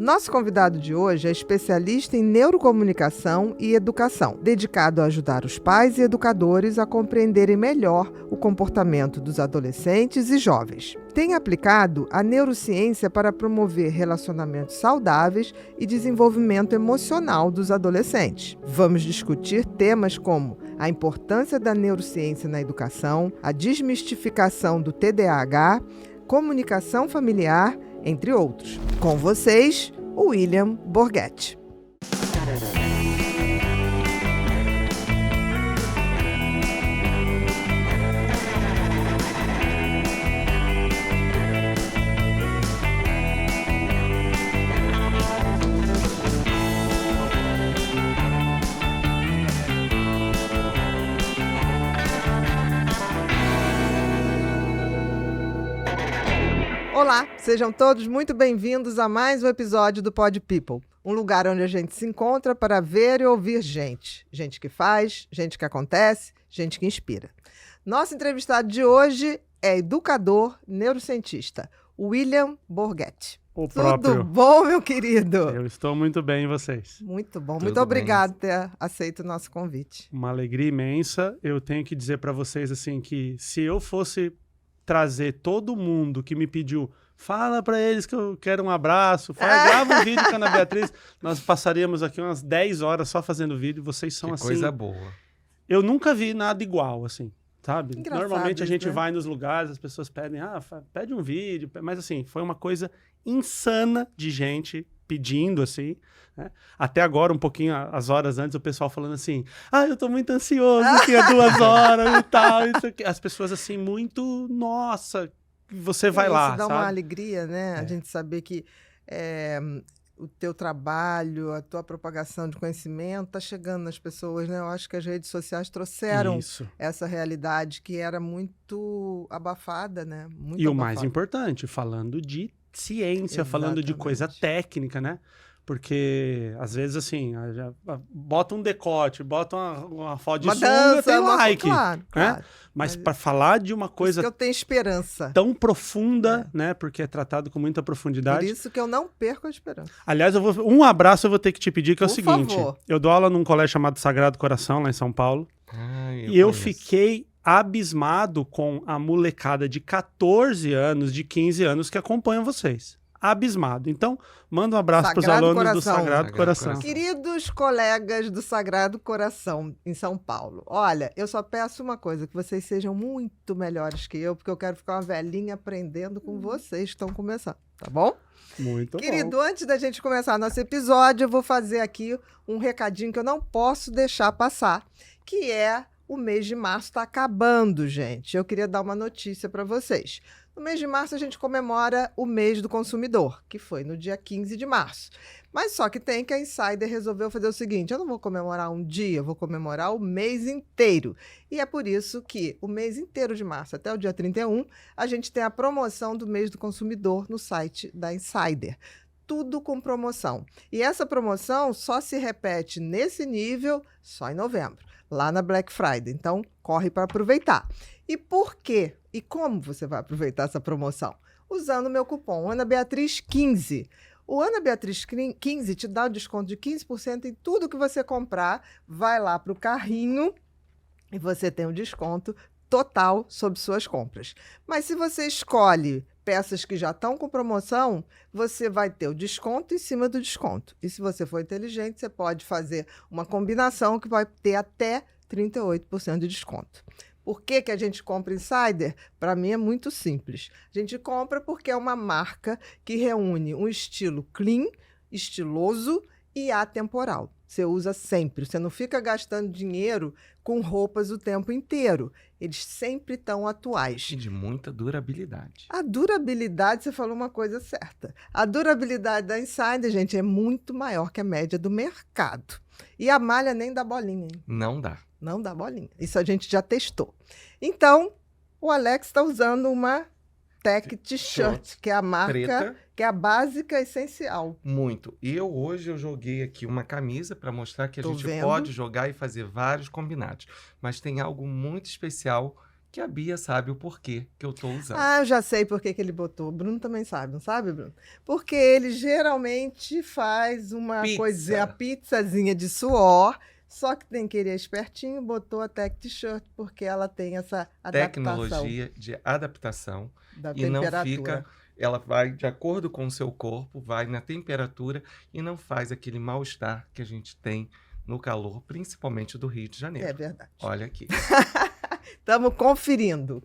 Nosso convidado de hoje é especialista em neurocomunicação e educação, dedicado a ajudar os pais e educadores a compreenderem melhor o comportamento dos adolescentes e jovens. Tem aplicado a neurociência para promover relacionamentos saudáveis e desenvolvimento emocional dos adolescentes. Vamos discutir temas como a importância da neurociência na educação, a desmistificação do TDAH, comunicação familiar, entre outros. Com vocês, o William Borghetti. Olá, sejam todos muito bem-vindos a mais um episódio do Pod People, um lugar onde a gente se encontra para ver e ouvir gente. Gente que faz, gente que acontece, gente que inspira. Nosso entrevistado de hoje é educador neurocientista, William Borghetti. Tudo bom, meu querido? Eu estou muito bem, e vocês? Muito bom, muito obrigado por ter aceito o nosso convite. Uma alegria imensa. Eu tenho que dizer para vocês assim que se eu fosse trazer todo mundo que me pediu, fala para eles que eu quero um abraço, grava um vídeo com a Ana Beatriz, nós passaríamos aqui umas 10 horas só fazendo vídeo, vocês são assim... coisa boa. Eu nunca vi nada igual, assim, sabe? Engraçado, normalmente a gente né? vai nos lugares, as pessoas pedem, pede um vídeo, mas assim, foi uma coisa insana de gente pedindo, assim, né? Até agora, um pouquinho, as horas antes, o pessoal falando assim, eu tô muito ansioso, que é 2 horas e tal, isso aqui. As pessoas, assim, muito, nossa, você vai lá, dá sabe? uma alegria, né? A gente saber que o teu trabalho, a tua propagação de conhecimento está chegando nas pessoas, né? Eu acho que as redes sociais trouxeram essa realidade que era muito abafada, né? Muito e abafada. O mais importante, falando de ciência, falando de coisa técnica, né? Porque, às vezes, assim, bota um decote, bota uma foto de sunga, tem like. Claro. Mas para falar de uma coisa que eu tenho esperança. Tão profunda, né? Porque é tratado com muita profundidade. Por isso que eu não perco a esperança. Aliás, um abraço eu vou ter que te pedir, que é o seguinte. Favor. Eu dou aula num colégio chamado Sagrado Coração, lá em São Paulo. Eu fiquei abismado com a molecada de 14 anos, de 15 anos que acompanham vocês. Abismado. Então, manda um abraço para os alunos do Sagrado Coração. Queridos colegas do Sagrado Coração em São Paulo, olha, eu só peço uma coisa, que vocês sejam muito melhores que eu, porque eu quero ficar uma velhinha aprendendo com vocês que estão começando, tá bom? Muito Querido, bom. Antes da gente começar nosso episódio, eu vou fazer aqui um recadinho que eu não posso deixar passar, que é o mês de março está acabando, gente. Eu queria dar uma notícia para vocês. No mês de março, a gente comemora o mês do consumidor, que foi no dia 15 de março. Mas só que a Insider resolveu fazer o seguinte, eu não vou comemorar um dia, eu vou comemorar o mês inteiro. E é por isso que o mês inteiro de março, até o dia 31, a gente tem a promoção do mês do consumidor no site da Insider. Tudo com promoção. E essa promoção só se repete nesse nível só em novembro, lá na Black Friday. Então, corre para aproveitar. E por quê? E como você vai aproveitar essa promoção? Usando o meu cupom Ana Beatriz 15. O Ana Beatriz 15 te dá um desconto de 15% em tudo que você comprar. Vai lá para o carrinho e você tem um desconto total sobre suas compras. Mas se você escolhe peças que já estão com promoção, você vai ter o desconto em cima do desconto. E se você for inteligente, você pode fazer uma combinação que vai ter até 38% de desconto. Por que a gente compra Insider? Para mim é muito simples. A gente compra porque é uma marca que reúne um estilo clean, estiloso e atemporal. Você usa sempre, você não fica gastando dinheiro com roupas o tempo inteiro. Eles sempre estão atuais. E de muita durabilidade. A durabilidade, você falou uma coisa certa. A durabilidade da Insider, gente, é muito maior que a média do mercado. E a malha nem dá bolinha, hein? Não dá. Não dá bolinha. Isso a gente já testou. Então, o Alex está usando uma Tech T-shirt, que é a marca, preta, que é a básica essencial. Muito. E hoje eu joguei aqui uma camisa para mostrar que a gente pode jogar e fazer vários combinados. Mas tem algo muito especial que a Bia sabe o porquê que eu tô usando. Ah, eu já sei por que que ele botou. O Bruno também sabe, não sabe, Bruno? Porque ele geralmente faz uma Pizza. coisinha, a pizzazinha de suor, só que tem que ele é espertinho, botou a Tech T-shirt, porque ela tem essa adaptação Tecnologia de adaptação da e não temperatura. fica... Ela vai de acordo com o seu corpo, vai na temperatura e não faz aquele mal-estar que a gente tem no calor, principalmente do Rio de Janeiro. É verdade. Olha aqui. Estamos conferindo.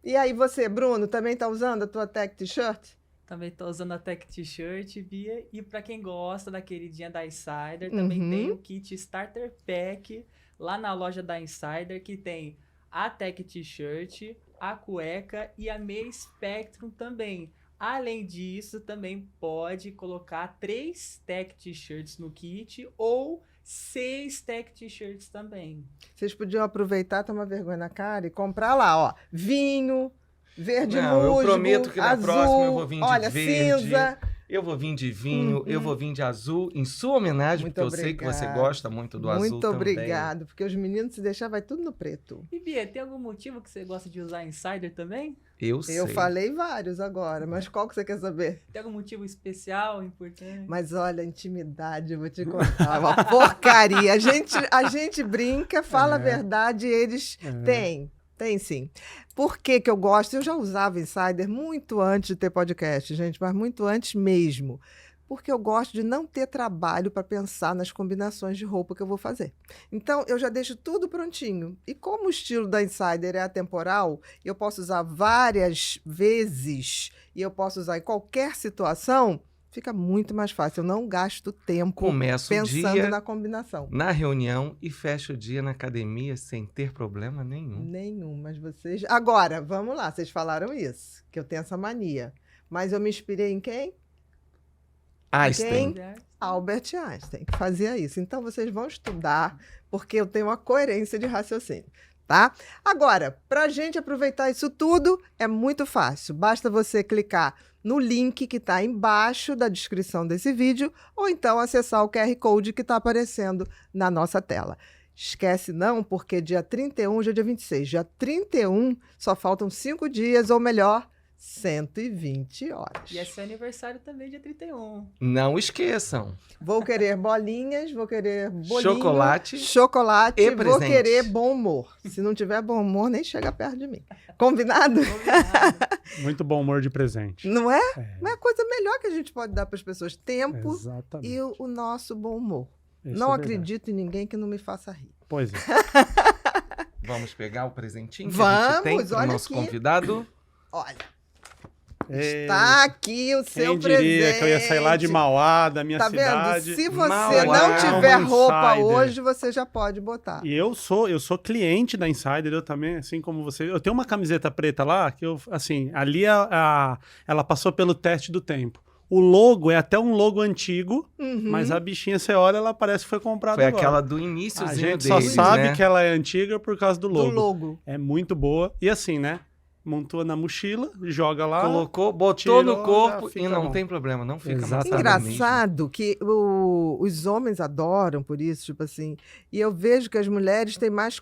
E aí você, Bruno, também está usando a tua Tech T-shirt? Também tô usando a Tech T-shirt, Bia. E pra quem gosta da queridinha da Insider, também Uhum. tem o kit Starter Pack lá na loja da Insider, que tem a Tech T-shirt, a cueca e a meia Spectrum também. Além disso, também pode colocar 3 Tech T-shirts no kit ou 6 Tech T-shirts também. Vocês podiam aproveitar, tomar vergonha na cara e comprar lá, ó, vinho, verde Não, eu musgo, prometo que na azul, próxima eu vou vir de olha, verde. cinza. Eu vou vir de vinho, eu vou vir de azul, em sua homenagem, Muito porque eu sei que você obrigada. gosta muito do azul Muito também. obrigado, porque os meninos se deixar vai tudo no preto. E Bia, tem algum motivo que você gosta de usar Insider também? Eu sei. Eu falei vários agora, mas qual que você quer saber? Tem algum motivo especial, importante? Mas olha, intimidade, eu vou te contar, uma porcaria. A gente brinca, fala a verdade, eles têm. Tem sim. Por que que eu gosto? Eu já usava Insider muito antes de ter podcast, gente, mas muito antes mesmo. Porque eu gosto de não ter trabalho para pensar nas combinações de roupa que eu vou fazer. Então, eu já deixo tudo prontinho. E como o estilo da Insider é atemporal, eu posso usar várias vezes e eu posso usar em qualquer situação, fica muito mais fácil. Eu não gasto tempo Começo o pensando dia na combinação. na reunião e fecho o dia na academia sem ter problema nenhum. Nenhum, mas vocês... Agora, vamos lá, vocês falaram isso, que eu tenho essa mania. Mas eu me inspirei em quem? Einstein. Albert Einstein, que fazia isso. Então, vocês vão estudar, porque eu tenho uma coerência de raciocínio, tá? Agora, para a gente aproveitar isso tudo, é muito fácil. Basta você clicar no link que está embaixo da descrição desse vídeo, ou então acessar o QR Code que está aparecendo na nossa tela. Esquece não, porque dia 31, hoje é dia 26. Dia 31, só faltam 5 dias, ou melhor, 120 horas. E esse é aniversário também, dia 31. Não esqueçam. Vou querer bolinhas, vou querer bolinho, Chocolate chocolate, e vou presente. querer bom humor. Se não tiver bom humor, nem chega perto de mim. Combinado? Combinado. Muito bom humor de presente. Não é? É, Não é a coisa melhor que a gente pode dar para as pessoas. Tempo exatamente. e o nosso bom humor. Isso Não é verdade. acredito em ninguém que não me faça rir. Pois é. Vamos pegar o presentinho que a Vamos, gente tem para o olha nosso aqui. convidado. Olha, Ei, está aqui o seu Quem diria presente. que eu ia sair lá de Mauá, da minha Tá cidade. vendo? Se você Mauá, não tiver uma roupa Insider. hoje, você já pode botar. E eu sou cliente da Insider, eu também, assim como você. Eu tenho uma camiseta preta lá, que eu, assim, ali ela passou pelo teste do tempo. O logo é até um logo antigo, Uhum. mas a bichinha, você olha, ela parece que foi comprada Foi agora. aquela do A iníciozinho gente deles, só sabe né? que ela é antiga por causa do Do logo. logo. É muito boa. E assim, né? Montou na mochila, joga lá. Colocou, botou tirou, no corpo já fica e não bom. tem problema, não fica Exatamente. amassado mesmo. Engraçado que os homens adoram por isso, tipo assim. E eu vejo que as mulheres têm mais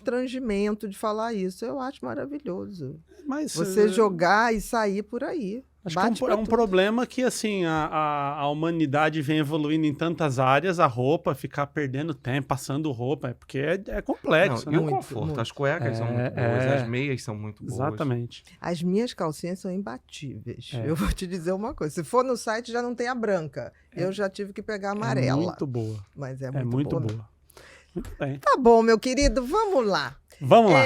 constrangimento de falar isso. Eu acho maravilhoso. Mas Você jogar e sair por aí. acho Bate que é pra um tudo. problema que, assim, a humanidade vem evoluindo em tantas áreas, a roupa, ficar perdendo tempo, passando roupa, porque é complexo, Não, né? e o Muito, conforto, muito. as cuecas são muito boas, as meias são muito boas. Exatamente. As minhas calcinhas são imbatíveis. É. Eu vou te dizer uma coisa. Se for no site, já não tem a branca. Eu já tive que pegar a amarela. É muito boa. Mas é É muito, muito boa. boa. Muito bem. Tá bom, meu querido. Vamos lá. Vamos lá.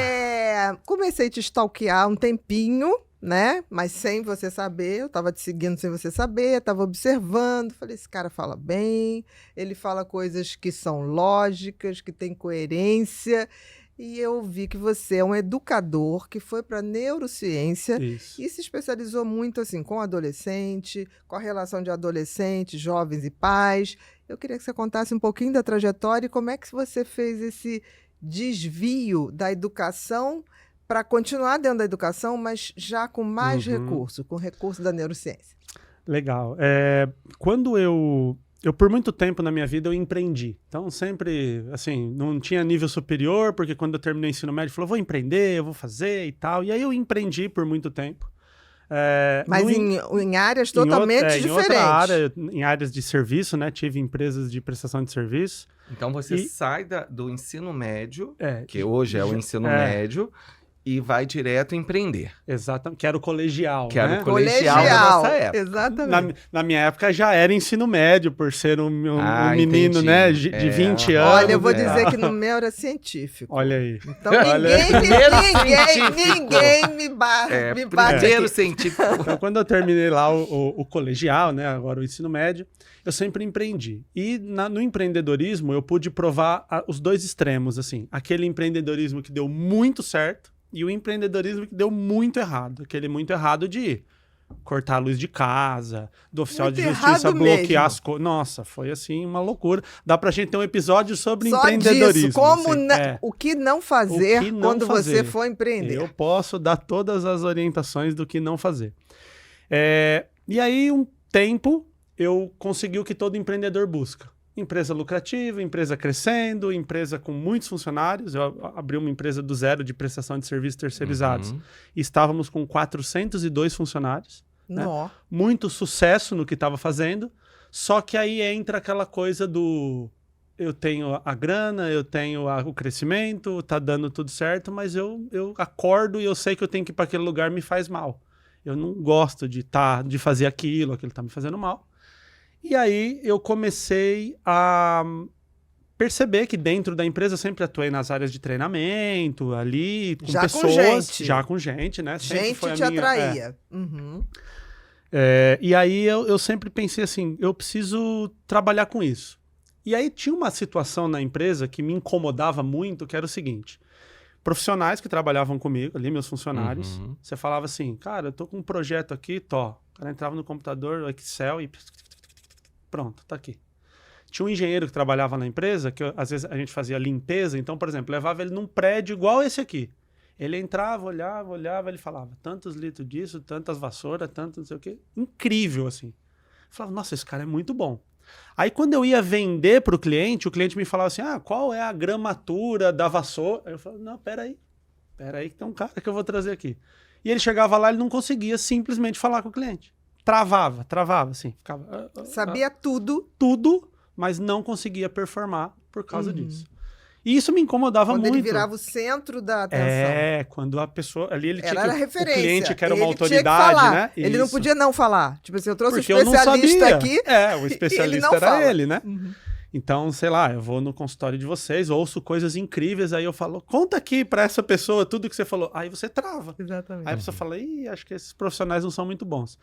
Comecei a te stalkear um tempinho, né? Mas sem você saber. Eu tava te seguindo sem você saber, tava observando. Falei, esse cara fala bem, ele fala coisas que são lógicas, que têm coerência. E eu vi que você é um educador que foi para neurociência Isso. e se especializou muito assim com adolescente, com a relação de adolescentes, jovens e pais. Eu queria que você contasse um pouquinho da trajetória e como é que você fez esse desvio da educação para continuar dentro da educação, mas já com mais Uhum. recurso, com recurso da neurociência. Legal. Quando eu eu por muito tempo na minha vida eu empreendi. Então sempre, assim, não tinha nível superior, porque quando eu terminei o ensino médio, falou, vou empreender, eu vou fazer e tal. E aí eu empreendi por muito tempo. Mas em áreas totalmente diferentes. Em outra área, em áreas de serviço, né? Tive empresas de prestação de serviço. Então você sai do ensino médio, É, que hoje é o ensino médio, e vai direto empreender. Exatamente, que era o colegial, Que era né? o colegial da nossa época. Exatamente. Na minha época já era ensino médio, por ser um menino, entendi. né, de 20 anos. Olha, eu vou dizer que no meu era científico. Olha aí. Então ninguém me bate. Primeiro aqui. científico. Então, quando eu terminei lá o colegial, né, agora o ensino médio, eu sempre empreendi. E no empreendedorismo eu pude provar os dois extremos, assim. Aquele empreendedorismo que deu muito certo e o empreendedorismo que deu muito errado. Aquele muito errado de cortar a luz de casa, do oficial Muito de justiça errado bloquear mesmo. as coisas. Nossa, foi assim uma loucura. Dá pra gente ter um episódio sobre Só empreendedorismo. disso, como assim. o que não fazer O que não quando fazer. você for empreender. Eu posso dar todas as orientações do que não fazer. E aí, um tempo, eu consegui o que todo empreendedor busca. Empresa lucrativa, empresa crescendo, empresa com muitos funcionários. Eu abri uma empresa do zero de prestação de serviços terceirizados. E estávamos com 402 funcionários. Né? Muito sucesso no que estava fazendo. Só que aí entra aquela coisa do... Eu tenho a grana, eu tenho o crescimento, tá dando tudo certo, mas eu acordo e eu sei que eu tenho que ir para aquele lugar, me faz mal. Eu não gosto de fazer aquilo tá me fazendo mal. E aí eu comecei a perceber que dentro da empresa eu sempre atuei nas áreas de treinamento, ali, com Já pessoas. com gente. Já com gente, né? Sempre Gente foi te atraía. E aí eu sempre pensei assim, eu preciso trabalhar com isso. E aí tinha uma situação na empresa que me incomodava muito, que era o seguinte. Profissionais que trabalhavam comigo, ali meus funcionários, você falava assim, cara, eu tô com um projeto aqui, o cara entrava no computador, o Excel e pronto, tá aqui. Tinha um engenheiro que trabalhava na empresa, que às vezes a gente fazia limpeza, então, por exemplo, levava ele num prédio igual esse aqui. Ele entrava, olhava, ele falava, tantos litros disso, tantas vassouras, tanto não sei o quê. Incrível, assim. Eu falava, nossa, esse cara é muito bom. Aí, quando eu ia vender para o cliente me falava assim, qual é a gramatura da vassoura? Aí eu falava, não, peraí que tem um cara que eu vou trazer aqui. E ele chegava lá, ele não conseguia simplesmente falar com o cliente. Travava, assim. Ficava, Sabia tudo, mas não conseguia performar por causa disso. E isso me incomodava muito. Quando ele virava o centro da atenção. Quando a pessoa... Ali ele Era tinha a referência. O cliente que era uma Ele tinha que autoridade, falar. né? Ele não Isso. podia não falar. Tipo assim, eu trouxe Porque um especialista eu não aqui. o especialista ele não era fala. ele, né? Então, sei lá, eu vou no consultório de vocês, ouço coisas incríveis, aí eu falo, conta aqui pra essa pessoa tudo que você falou. Aí você trava. Exatamente. Aí a pessoa fala, acho que esses profissionais não são muito bons.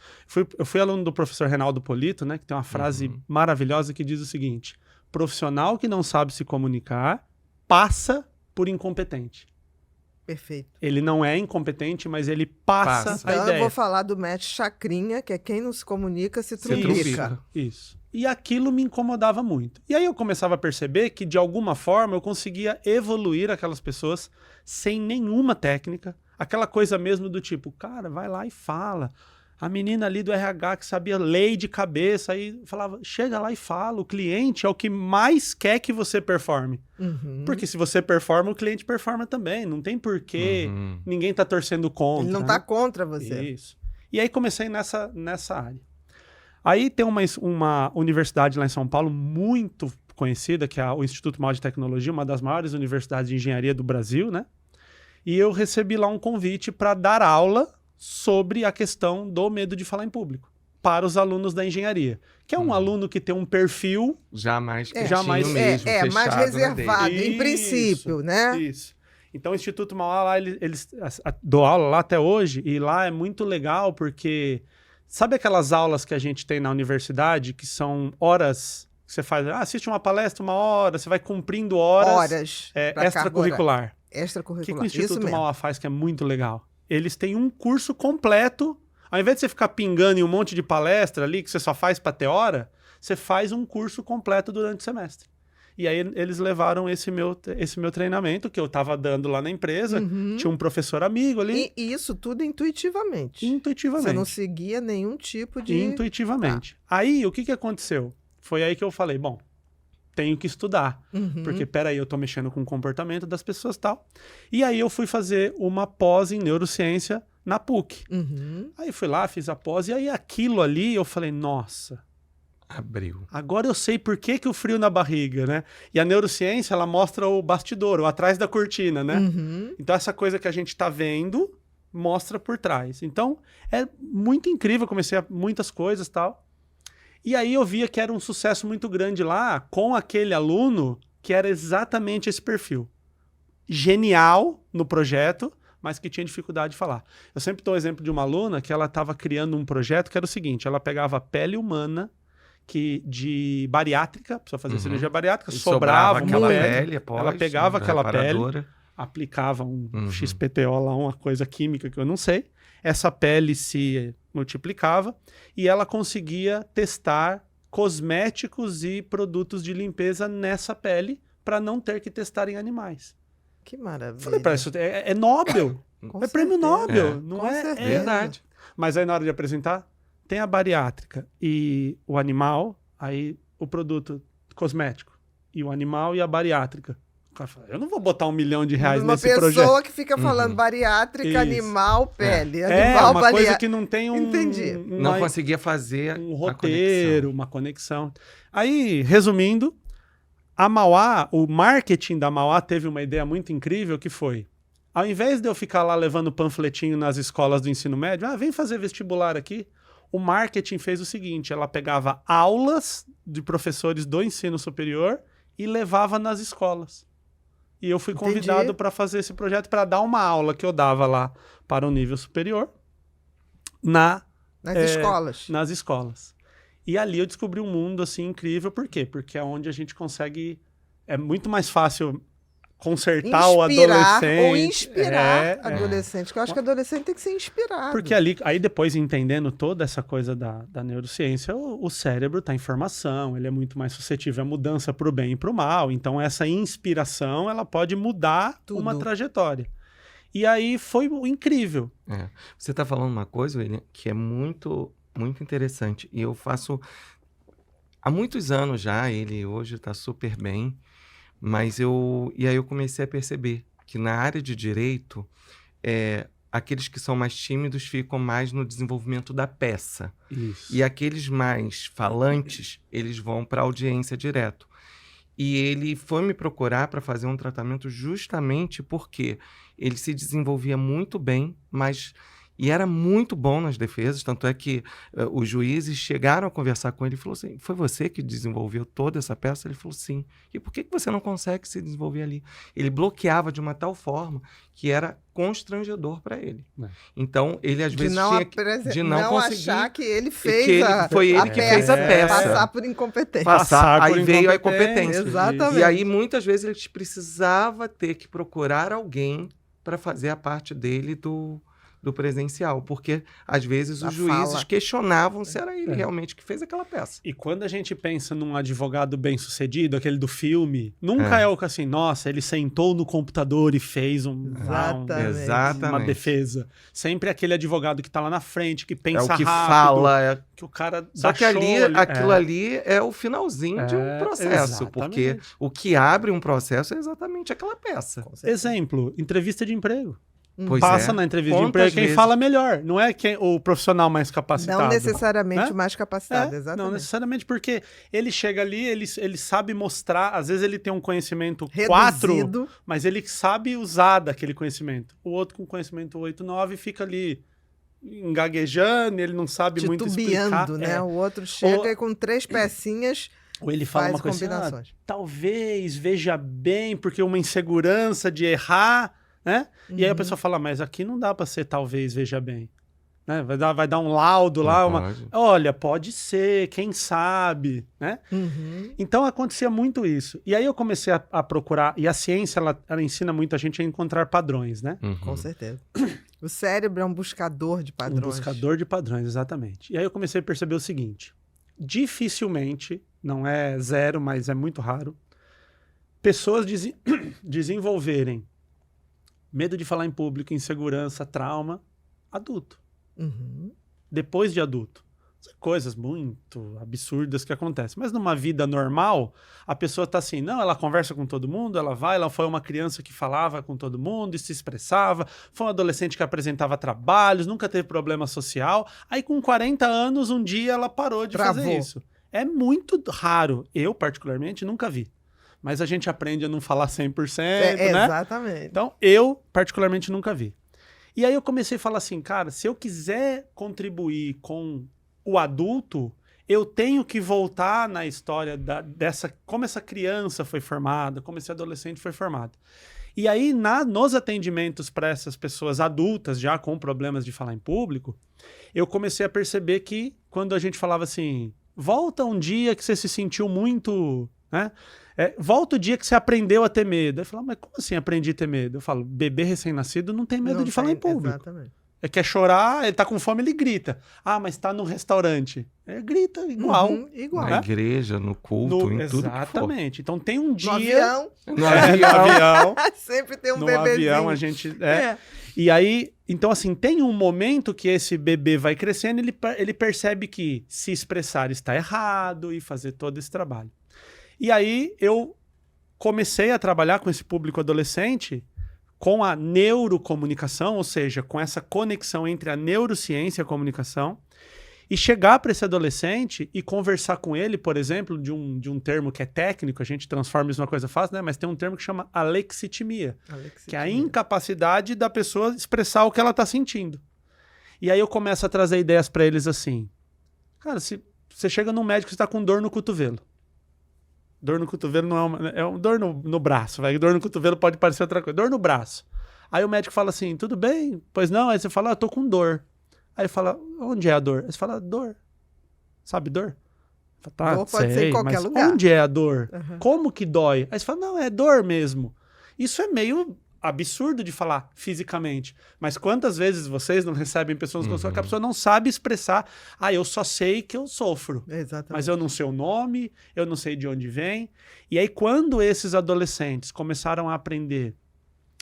Eu fui aluno do professor Reinaldo Polito, né? Que tem uma frase maravilhosa que diz o seguinte, profissional que não sabe se comunicar passa por incompetente. Perfeito. Ele não é incompetente, mas ele passa a Então ideia. eu vou falar do mestre Chacrinha, que é quem não se comunica se trupica. Isso. E aquilo me incomodava muito. E aí eu começava a perceber que, de alguma forma, eu conseguia evoluir aquelas pessoas sem nenhuma técnica. Aquela coisa mesmo do tipo, cara, vai lá e fala. A menina ali do RH que sabia lei de cabeça, aí falava, chega lá e fala. O cliente é o que mais quer que você performe. Porque se você performa, o cliente performa também. Não tem porquê, ninguém tá torcendo contra. Ele não tá contra você. Isso. E aí comecei nessa área. Aí tem uma universidade lá em São Paulo muito conhecida, que é o Instituto Maior de Tecnologia, uma das maiores universidades de engenharia do Brasil, né? E eu recebi lá um convite para dar aula sobre a questão do medo de falar em público para os alunos da engenharia, que é um aluno que tem um perfil jamais mais mais reservado, em princípio, né? Isso. Então o Instituto Mauá lá, eles dou aula lá até hoje, e lá é muito legal porque sabe aquelas aulas que a gente tem na universidade, que são horas que você faz, assiste uma palestra 1 hora, você vai cumprindo horas extracurricular. Extracurricular. O que o Instituto Mauá faz que é muito legal? Eles têm um curso completo, ao invés de você ficar pingando em um monte de palestra ali, que você só faz para ter hora, você faz um curso completo durante o semestre. E aí eles levaram esse meu treinamento, que eu estava dando lá na empresa, tinha um professor amigo ali. E isso tudo intuitivamente. Intuitivamente. Você não seguia nenhum tipo de... Intuitivamente. Aí, o que aconteceu? foi aí que eu falei, bom, tenho que estudar. Uhum. Porque, peraí, eu tô mexendo com o comportamento das pessoas e tal. E aí eu fui fazer uma pós em neurociência na PUC. Uhum. Aí fui lá, fiz a pós, e aí aquilo ali eu falei, nossa, Abriu. agora eu sei por que o frio na barriga, né? E a neurociência, ela mostra o bastidor, o atrás da cortina, né? Uhum. Então essa coisa que a gente tá vendo, mostra por trás. Então é muito incrível, eu comecei a muitas coisas e tal. E aí eu via que era um sucesso muito grande lá com aquele aluno que era exatamente esse perfil. Genial no projeto, mas que tinha dificuldade de falar. Eu sempre dou o exemplo de uma aluna que ela estava criando um projeto que era o seguinte, ela pegava a pele humana de bariátrica, precisava fazer cirurgia bariátrica, E sobrava uma aquela pele, pele após, ela pegava aquela pele, reparadora. aplicava um Uhum. XPTO lá, uma coisa química que eu não sei, essa pele se multiplicava e ela conseguia testar cosméticos e produtos de limpeza nessa pele para não ter que testar em animais. Que maravilha. Falei para isso, é Nobel, Com é prêmio certeza. Nobel, É. não Com é? certeza. Verdade. Mas aí na hora de apresentar, tem a bariátrica e o animal, aí o produto cosmético, e o animal e a bariátrica. O cara fala, eu não vou botar R$1 milhão Uma nesse pessoa projeto. que fica falando Uhum. bariátrica, Isso. animal, pele. É, Animal, uma coisa bariátrica. que não tem um, Entendi. Não conseguia fazer um a roteiro, conexão. uma conexão. Aí, resumindo, a Mauá, o marketing da Mauá teve uma ideia muito incrível que foi, ao invés de eu ficar lá levando panfletinho nas escolas do ensino médio, vem fazer vestibular aqui, o marketing fez o seguinte, ela pegava aulas de professores do ensino superior e levava nas escolas. E eu fui Entendi. convidado para fazer esse projeto, para dar uma aula que eu dava lá para o nível superior Nas É, escolas. nas escolas. E ali eu descobri um mundo assim incrível, por quê? Porque é onde a gente consegue, é muito mais fácil consertar o adolescente. Ou inspirar É, adolescente. Porque eu acho que adolescente tem que ser inspirado. porque ali, aí depois entendendo toda essa coisa da neurociência, o cérebro está em formação, ele é muito mais suscetível à mudança para o bem e para o mal. Então essa inspiração, ela pode mudar Tudo. uma trajetória. E aí foi incrível. É. Você está falando uma coisa, William, que é muito, muito interessante. E eu faço há muitos anos já, ele hoje está super bem, mas e aí eu comecei a perceber que na área de direito, aqueles que são mais tímidos ficam mais no desenvolvimento da peça. Isso. E aqueles mais falantes, eles vão para a audiência direto. E ele foi me procurar para fazer um tratamento justamente porque ele se desenvolvia muito bem, e era muito bom nas defesas, tanto é que os juízes chegaram a conversar com ele e falou assim, foi você que desenvolveu toda essa peça? Ele falou, sim. E por que você não consegue se desenvolver ali? Ele bloqueava de uma tal forma que era constrangedor para ele. É. Então, ele às De vezes não, tinha de não conseguir... achar que ele fez que foi ele que fez a peça. Passar por incompetência. Passar, por aí veio a incompetência. incompetência. Exatamente. E aí, muitas vezes, ele precisava ter que procurar alguém para fazer a parte dele do presencial, porque às vezes Da os juízes fala. questionavam se era ele realmente que fez aquela peça. E quando a gente pensa num advogado bem-sucedido, aquele do filme, nunca é o que assim, nossa, ele sentou no computador e fez Exatamente. uma defesa. Sempre aquele advogado que tá lá na frente, que É pensa o que rápido, fala. que o cara Só dá que ali, show aquilo ali é o finalzinho de um É, processo, porque exatamente. o que abre um processo é exatamente aquela peça. Com certeza. Exemplo, entrevista de emprego. Pois Passa é. na entrevista de Quantas emprego quem vezes? fala melhor, não é o profissional mais capacitado. Não necessariamente Né? o mais capacitado, É, exatamente. não necessariamente, porque ele chega ali, ele sabe mostrar, às vezes ele tem um conhecimento 4, Reduzido. mas ele sabe usar daquele conhecimento. O outro com conhecimento 8, 9 fica ali engaguejando, ele não sabe muito explicar. Titubeando, né? É. O outro chega Ou- e com 3 pecinhas Ou ele fala faz uma coisa assim, combinações. talvez veja bem, porque uma insegurança de errar, né? E aí a Uhum. pessoa fala, mas aqui não dá para ser talvez veja bem. Né? Vai dar um laudo lá, Não uma... pode. Olha, pode ser, quem sabe, né? Uhum. Então acontecia muito isso. E aí eu comecei a procurar, e a ciência, ela ensina muito a gente a encontrar padrões, né? Uhum. Com certeza. O cérebro é um buscador de padrões. Um buscador de padrões, exatamente. E aí eu comecei a perceber o seguinte, dificilmente, não é zero, mas é muito raro, pessoas desenvolverem medo de falar em público, insegurança, trauma, adulto. Uhum. Depois de adulto. Coisas muito absurdas que acontecem. Mas numa vida normal, a pessoa tá assim, não, ela conversa com todo mundo, ela foi uma criança que falava com todo mundo e se expressava, foi um adolescente que apresentava trabalhos, nunca teve problema social. Aí com 40 anos, um dia ela parou de fazer isso. É muito raro. Eu, particularmente, nunca vi. Mas a gente aprende a não falar 100%, né? Exatamente. Então, eu, particularmente, nunca vi. E aí eu comecei a falar assim, cara, se eu quiser contribuir com o adulto, eu tenho que voltar na história como essa criança foi formada, como esse adolescente foi formado. E aí, nos atendimentos para essas pessoas adultas, já com problemas de falar em público, eu comecei a perceber que quando a gente falava assim, volta um dia que você se sentiu muito, né? Volta o dia que você aprendeu a ter medo. Eu falo, mas como assim aprendi a ter medo? Eu falo, bebê recém-nascido não tem medo de falar em público. Exatamente. Quer chorar, ele tá com fome, ele grita. Ah, mas tá no restaurante. Grita igual. Igual. Na igreja, no culto, em tudo que for. Exatamente. Então tem um dia... No avião. No avião. Sempre tem um no bebezinho. avião a gente... E aí, então assim, tem um momento que esse bebê vai crescendo e ele percebe que se expressar está errado e fazer todo esse trabalho. E aí eu comecei a trabalhar com esse público adolescente com a neurocomunicação, ou seja, com essa conexão entre a neurociência e a comunicação, e chegar para esse adolescente e conversar com ele, por exemplo, de um termo que é técnico, a gente transforma isso numa coisa fácil, né? Mas tem um termo que chama alexitimia, que é a incapacidade da pessoa expressar o que ela está sentindo. E aí eu começo a trazer ideias para eles assim, cara, se você chega num médico e está com dor no cotovelo, dor no cotovelo não é uma dor no braço, vai. Dor no cotovelo pode parecer outra coisa. Dor no braço. Aí o médico fala assim, tudo bem? Pois não. Aí você fala, eu tô com dor. Aí ele fala, onde é a dor? Aí você fala, dor. Sabe dor? Fala, tá, dor pode ser em qualquer lugar. Onde é a dor? Como que dói? Aí você fala, não, é dor mesmo. Isso é meio absurdo de falar fisicamente. Mas quantas vezes vocês não recebem pessoas com que a pessoa não sabe expressar, eu só sei que eu sofro. Exatamente. Mas eu não sei o nome, eu não sei de onde vem. E aí quando esses adolescentes começaram a aprender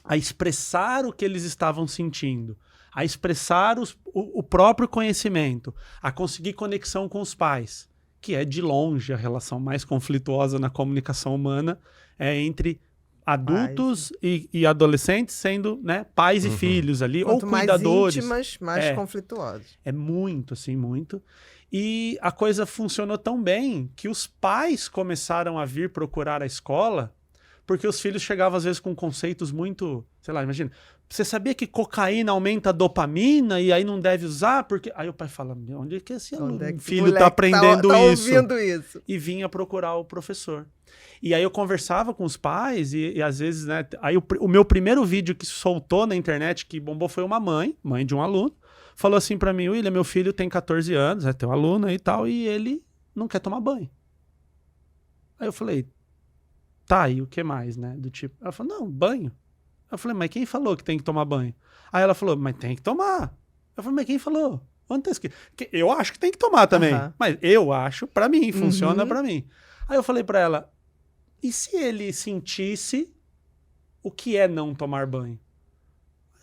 a expressar o que eles estavam sentindo, a expressar o próprio conhecimento, a conseguir conexão com os pais, que é de longe a relação mais conflituosa na comunicação humana, entre adultos e adolescentes sendo, né, pais e filhos ali, Quanto ou cuidadores. mais íntimas, mais conflituosas. É muito, assim, muito. E a coisa funcionou tão bem que os pais começaram a vir procurar a escola porque os filhos chegavam às vezes com conceitos muito, sei lá, imagina, você sabia que cocaína aumenta a dopamina e aí não deve usar? Porque aí o pai fala, onde é que esse filho tá aprendendo isso? Ouvindo isso? E vinha procurar o professor. E aí eu conversava com os pais e às vezes, né, aí o meu primeiro vídeo que soltou na internet, que bombou, foi uma mãe de um aluno, falou assim pra mim, William, meu filho tem 14 anos, é teu aluno e tal, e ele não quer tomar banho. Aí eu falei, tá, e o que mais, né? Do tipo, ela falou, não, banho. Eu falei, mas quem falou que tem que tomar banho? Aí ela falou, mas tem que tomar. Eu falei, mas quem falou? Onde tá escrito? Eu acho que tem que tomar também. Mas eu acho, pra mim, funciona pra mim. Aí eu falei pra ela, e se ele sentisse o que é não tomar banho?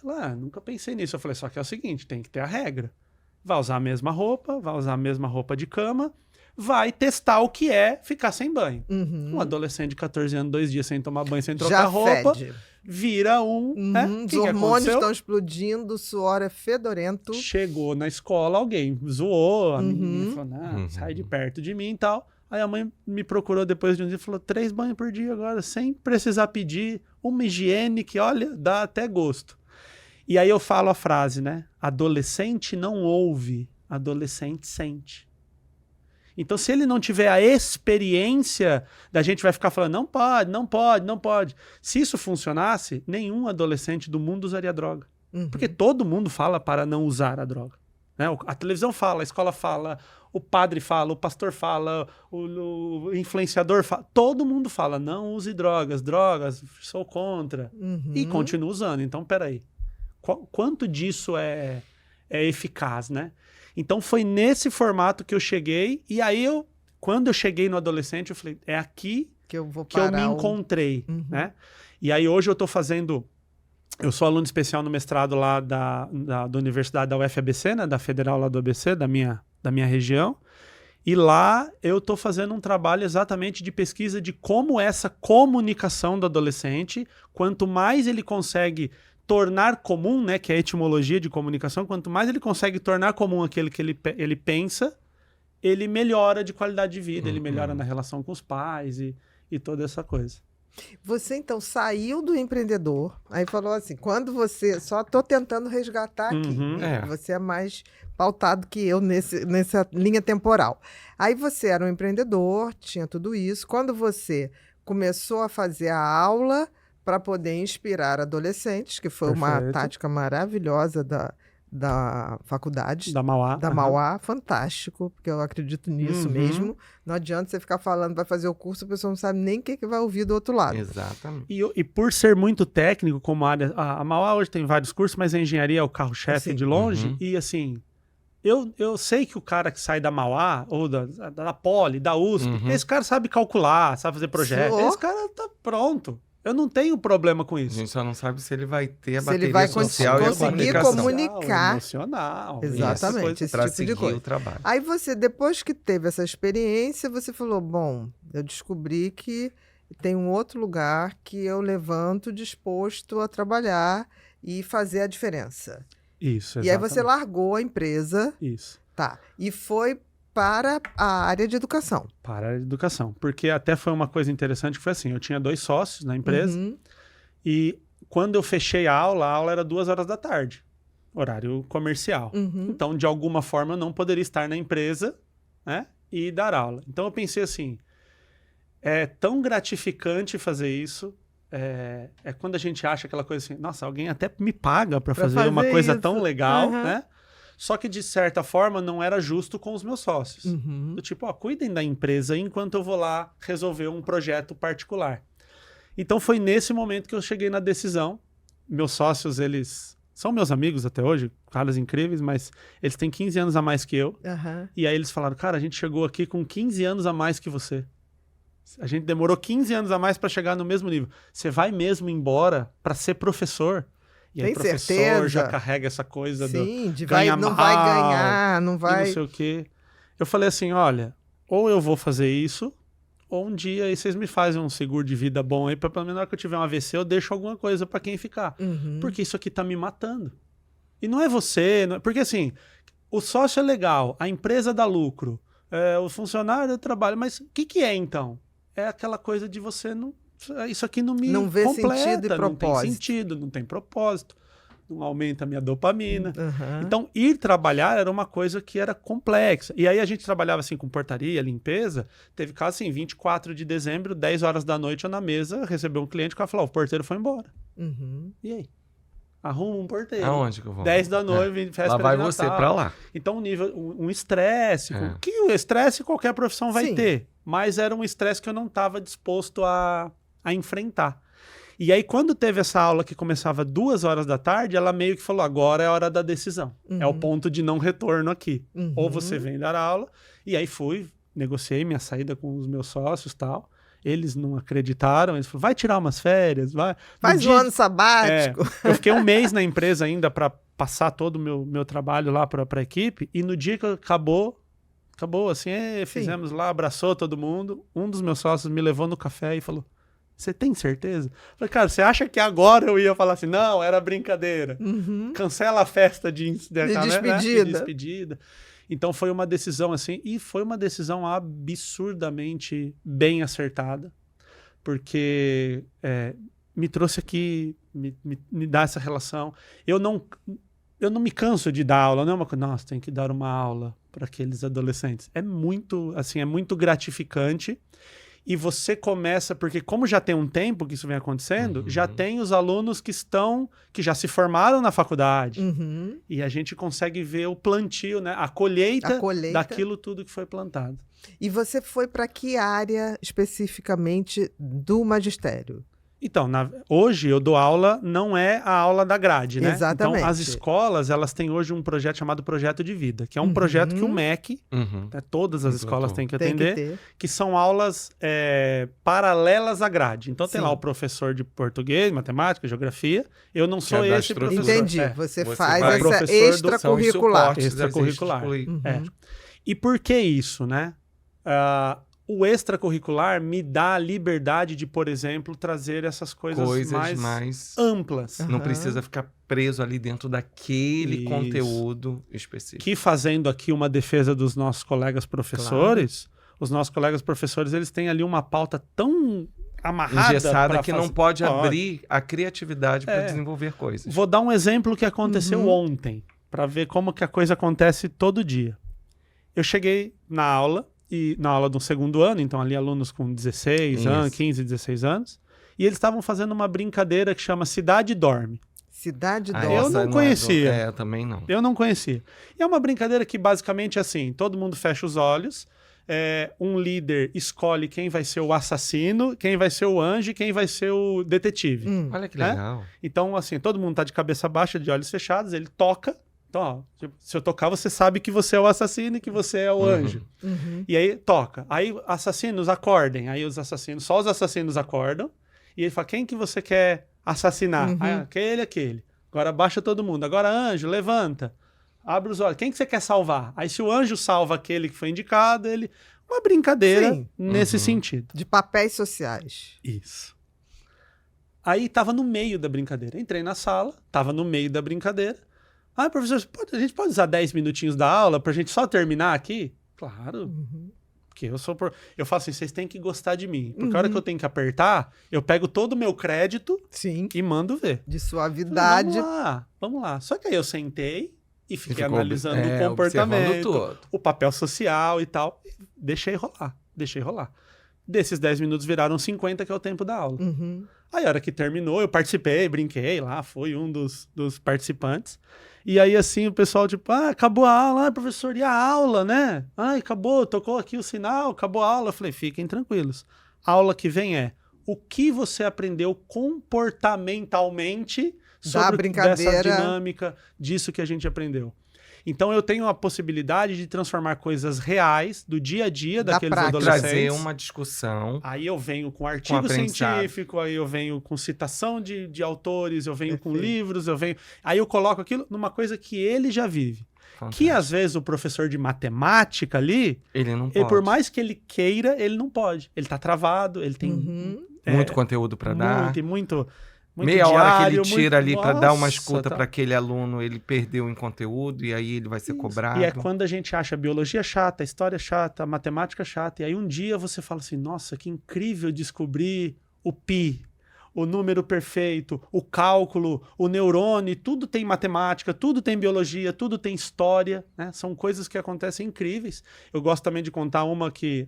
Ela, nunca pensei nisso. Eu falei, só que é o seguinte, tem que ter a regra. Vai usar a mesma roupa, vai usar a mesma roupa de cama, vai testar o que é ficar sem banho. Um adolescente de 14 anos, 2 dias sem tomar banho, sem trocar roupa, vira Os hormônios estão explodindo, o suor é fedorento. Chegou na escola, alguém zoou, a menina falou, não, sai de perto de mim e tal. Aí a mãe me procurou depois de um dia e falou, 3 banhos por dia agora, sem precisar pedir, uma higiene que, olha, dá até gosto. E aí eu falo a frase, né? Adolescente não ouve, adolescente sente. Então, se ele não tiver a experiência, da gente vai ficar falando, não pode, não pode, não pode. Se isso funcionasse, nenhum adolescente do mundo usaria droga. Porque todo mundo fala para não usar a droga. Né? A televisão fala, a escola fala, o padre fala, o pastor fala, o influenciador fala. Todo mundo fala, não use drogas, sou contra. E continua usando. Então, peraí. Quanto disso é eficaz, né? Então foi nesse formato que eu cheguei, e aí quando eu cheguei no adolescente, eu falei, é aqui que eu me encontrei, né? E aí hoje eu eu sou aluno especial no mestrado lá da Universidade da UFABC, né? Da Federal lá do ABC, da minha da minha região. E lá eu estou fazendo um trabalho exatamente de pesquisa de como essa comunicação do adolescente, quanto mais ele consegue tornar comum, né, que é a etimologia de comunicação, quanto mais ele consegue tornar comum aquilo que ele pensa, ele melhora de qualidade de vida, ele melhora na relação com os pais e toda essa coisa. Você, então, saiu do empreendedor, aí falou assim, quando você... Só estou tentando resgatar aqui. Uhum. Né? Você é mais pautado que eu nessa linha temporal. Aí você era um empreendedor, tinha tudo isso. Quando você começou a fazer a aula para poder inspirar adolescentes, que foi uma Perfeito. tática maravilhosa da faculdade. Da Mauá. Da Mauá, fantástico, porque eu acredito nisso mesmo. Não adianta você ficar falando, vai fazer o curso, a pessoa não sabe nem o que vai ouvir do outro lado. Exatamente. E por ser muito técnico, como a área... A Mauá hoje tem vários cursos, mas a engenharia é o carro-chefe Sim. de longe. E assim, eu sei que o cara que sai da Mauá, ou da Poli, da USP, esse cara sabe calcular, sabe fazer projeto. Sim. Esse cara tá pronto. Eu não tenho problema com A isso. gente só não sabe se ele vai ter a Se ele bateria vai social e a conseguir comunicação. comunicar. Emocional. Exatamente, esse Pra tipo de seguir coisa. o trabalho. Aí você, depois que teve essa experiência, você falou, bom, eu descobri que tem um outro lugar que eu levanto disposto a trabalhar e fazer a diferença. Isso, E aí você exatamente. largou a empresa, Isso. tá, e foi para a área de educação. Para a educação. Porque até foi uma coisa interessante que foi assim, eu tinha 2 sócios na empresa Uhum. e quando eu fechei a aula era 2h da tarde, horário comercial. Uhum. Então, de alguma forma, eu não poderia estar na empresa, né, e dar aula. Então, eu pensei assim, é tão gratificante fazer isso, é quando a gente acha aquela coisa assim, nossa, alguém até me paga para fazer uma coisa isso. tão legal, Uhum. né? Só que, de certa forma, não era justo com os meus sócios. Uhum. Do tipo, ó, cuidem da empresa enquanto eu vou lá resolver um projeto particular. Então, foi nesse momento que eu cheguei na decisão. Meus sócios, eles são meus amigos até hoje, caras incríveis, mas eles têm 15 anos a mais que eu. Aham. E aí eles falaram, cara, a gente chegou aqui com 15 anos a mais que você. A gente demorou 15 anos a mais para chegar no mesmo nível. Você vai mesmo embora para ser professor? E aí Tem professor certeza? já carrega essa coisa do Sim, de ganha não vai mal, ganhar, não e vai... não sei o quê. Eu falei assim, olha, ou eu vou fazer isso, ou um dia aí vocês me fazem um seguro de vida bom aí, para pelo menos na hora que eu tiver um AVC, eu deixo alguma coisa para quem ficar. Uhum. Porque isso aqui tá me matando. E não é você, porque assim, o sócio é legal, a empresa dá lucro, o funcionário trabalha, mas o que é então? É aquela coisa de você não... Isso aqui não me Não vê completa, sentido e não tem propósito. sentido, não tem propósito, não aumenta a minha dopamina. Uhum. Então, ir trabalhar era uma coisa que era complexa. E aí a gente trabalhava assim com portaria, limpeza. Teve caso assim, 24 de dezembro, 10 horas da noite, eu na mesa, recebeu um cliente que ela falou, o porteiro foi embora. Uhum. E aí? Arruma um porteiro. Aonde que eu vou? 10 da noite, véspera Lá vai de você Natal. pra lá. Então, um estresse. É. Que o estresse qualquer profissão vai Sim. ter. Mas era um estresse que eu não estava disposto a enfrentar. E aí, quando teve essa aula que começava 2 horas da tarde, ela meio que falou, agora é a hora da decisão. É o ponto de não retorno aqui. Uhum. Ou você vem dar aula. E aí fui, negociei minha saída com os meus sócios e tal. Eles não acreditaram. Eles falaram, vai tirar umas férias, vai. Faz um ano sabático. Eu fiquei um mês na empresa ainda para passar todo o meu trabalho lá para a equipe. E no dia que acabou assim, fizemos lá, abraçou todo mundo. Um dos meus sócios me levou no café e falou, você tem certeza? Eu falei, cara, você acha que agora eu ia falar assim, não, era brincadeira. Uhum. Cancela a festa de despedida. De despedida. Então foi uma decisão assim, e foi uma decisão absurdamente bem acertada, porque me trouxe aqui, me dá essa relação. Eu não me canso de dar aula, não é uma coisa, nossa, tem que dar uma aula para aqueles adolescentes. É muito gratificante. E você começa, porque como já tem um tempo que isso vem acontecendo, já tem os alunos que já se formaram na faculdade. Uhum. E a gente consegue ver o plantio, né? A colheita daquilo tudo que foi plantado. E você foi para que área especificamente do magistério? Então, hoje eu dou aula, não é a aula da grade, né? Exatamente. Então, as escolas, elas têm hoje um projeto chamado Projeto de Vida, que é um projeto que o MEC, todas as escolas têm que atender, que são aulas paralelas à grade. Então, tem lá o professor de português, matemática, geografia. Eu não sou esse professor. Entendi. Você faz essa vai- extracurricular. São os suportes Extracurricular. extracurriculares. É. E por que isso, né? O extracurricular me dá a liberdade de, por exemplo, trazer essas coisas mais amplas. Não precisa ficar preso ali dentro daquele Isso. conteúdo específico. Que fazendo aqui uma defesa dos nossos colegas professores, os nossos colegas professores, eles têm ali uma pauta tão amarrada, engessada, que não pode abrir a criatividade para desenvolver coisas. Vou dar um exemplo que aconteceu ontem, para ver como que a coisa acontece todo dia. Eu cheguei na aula do segundo ano, então ali alunos com 16 anos, 15, 16 anos, e eles estavam fazendo uma brincadeira que chama Cidade Dorme. Cidade Dorme. Eu não conhecia. Também não. Eu não conhecia. E é uma brincadeira que basicamente é assim, todo mundo fecha os olhos, um líder escolhe quem vai ser o assassino, quem vai ser o anjo e quem vai ser o detetive. Olha que legal. Então, assim, todo mundo tá de cabeça baixa, de olhos fechados, ele toca. Então, ó, se eu tocar, você sabe que você é o assassino e que você é o anjo. E aí, toca. Aí, assassinos, acordem. Aí, só os assassinos acordam. E ele fala, quem que você quer assassinar? Aí, aquele. Agora, baixa todo mundo. Agora, anjo, levanta. Abre os olhos. Quem que você quer salvar? Aí, se o anjo salva aquele que foi indicado, ele... Uma brincadeira nesse sentido. De papéis sociais. Isso. Aí, tava no meio da brincadeira. Entrei na sala, tava no meio da brincadeira. Professor, a gente pode usar 10 minutinhos da aula pra gente só terminar aqui? Claro. Porque eu falo assim, vocês têm que gostar de mim. Porque a hora que eu tenho que apertar, eu pego todo o meu crédito e mando ver. De suavidade. Vamos lá. Só que aí eu sentei e fiquei analisando o comportamento, o papel social e tal. Deixei rolar. Desses 10 minutos viraram 50, que é o tempo da aula. Aí a hora que terminou, eu participei, brinquei lá, fui um dos participantes. E aí, assim, o pessoal, tipo, acabou a aula, professor, e a aula, né? Acabou, tocou aqui o sinal, acabou a aula. Eu falei, fiquem tranquilos. A aula que vem o que você aprendeu comportamentalmente sobre dessa dinâmica, disso que a gente aprendeu. Então, eu tenho a possibilidade de transformar coisas reais do dia a dia daqueles adolescentes. Trazer uma discussão. Aí eu venho com artigo científico, aí eu venho com citação de autores, eu venho com livros, aí eu coloco aquilo numa coisa que ele já vive. Fantástico. Que às vezes o professor de matemática ali, ele não pode. Por mais que ele queira, ele não pode. Ele tá travado, ele tem muito conteúdo para dar. Muito meia hora que ele tira ali para dar uma escuta para aquele aluno, ele perdeu em conteúdo e aí ele vai ser cobrado. E é quando a gente acha a biologia chata, a história chata, a matemática chata, e aí um dia você fala assim, nossa, que incrível descobrir o pi, o número perfeito, o cálculo, o neurônio, tudo tem matemática, tudo tem biologia, tudo tem história, né? São coisas que acontecem incríveis. Eu gosto também de contar uma que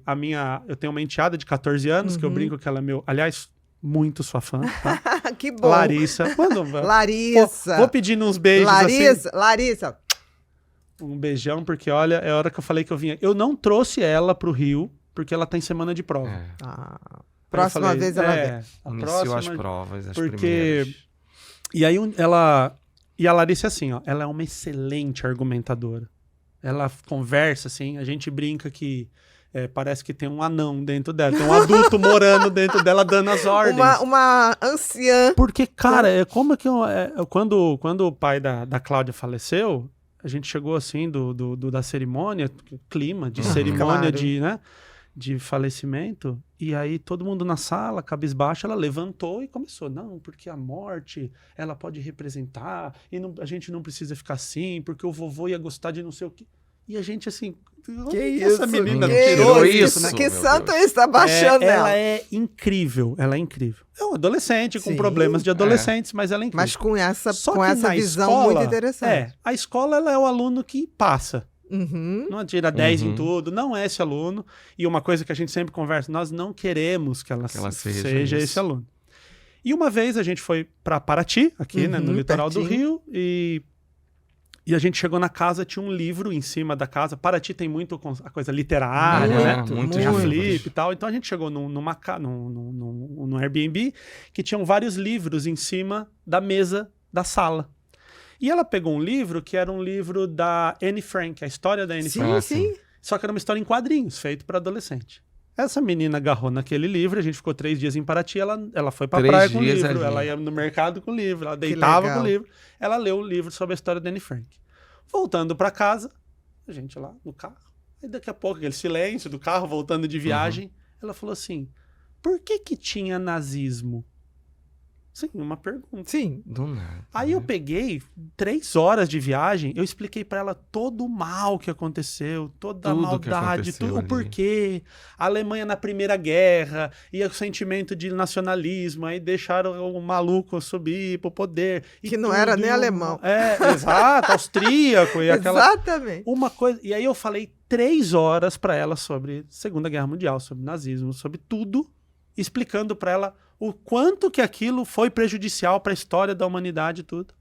eu tenho uma enteada de 14 anos, que eu brinco que ela é aliás, muito sua fã, tá? Que bom. Larissa. Larissa. Vou pedindo uns beijos Larissa. Um beijão, porque olha, é a hora que eu falei que eu vinha. Eu não trouxe ela pro Rio, porque ela tá em semana de prova. Próxima vez ela vem. Iniciou as provas, as primeiras. E aí e a Larissa é assim, ela é uma excelente argumentadora. Ela conversa assim, a gente brinca que parece que tem um anão dentro dela, tem um adulto morando dentro dela dando as ordens. Uma anciã. Porque, cara, como que quando o pai da Cláudia faleceu, a gente chegou assim da cerimônia, clima de cerimônia de falecimento, e aí todo mundo na sala, cabisbaixo, ela levantou e começou, não, porque a morte, ela pode representar, e a gente não precisa ficar assim, porque o vovô ia gostar de não sei o quê. E a gente assim, que isso? Essa menina tirou isso, né? Que santo é esse? Tá baixando ela. Ela é incrível. É um adolescente com problemas de adolescentes, mas ela é incrível. Mas com essa visão escola, muito interessante. A escola ela é o aluno que passa. Não tira 10 em tudo, não é esse aluno. E uma coisa que a gente sempre conversa, nós não queremos que ela seja esse aluno. E uma vez a gente foi para Paraty, aqui no litoral do Rio, e a gente chegou na casa, tinha um livro em cima da casa. Paraty tem muito a coisa literária, né? Muito a Flip e tal. Então a gente chegou num Airbnb que tinham vários livros em cima da mesa da sala. E ela pegou um livro que era um livro da Anne Frank, a história da Anne Frank. Sim. Só que era uma história em quadrinhos, feito para adolescente. Essa menina agarrou naquele livro, a gente ficou 3 dias em Paraty, ela foi pra praia com o livro, ela ia no mercado com o livro, ela deitava com o livro, ela leu o livro sobre a história da Anne Frank. Voltando pra casa, a gente lá no carro, Aí daqui a pouco, aquele silêncio do carro voltando de viagem, ela falou assim, por que tinha nazismo? Sim, uma pergunta. Sim. Do nada. Aí eu peguei 3 horas de viagem, eu expliquei pra ela todo o mal que aconteceu, toda a Tudo que maldade, aconteceu tudo o ali. porquê. A Alemanha na Primeira Guerra, e o sentimento de nacionalismo, aí deixaram o maluco subir pro poder. E Que não era nem tudo- alemão. Exato, austríaco e aquela... Exatamente. Uma coisa... E aí eu falei 3 horas pra ela sobre Segunda Guerra Mundial, sobre nazismo, sobre tudo, explicando pra ela o quanto que aquilo foi prejudicial para a história da humanidade e tudo.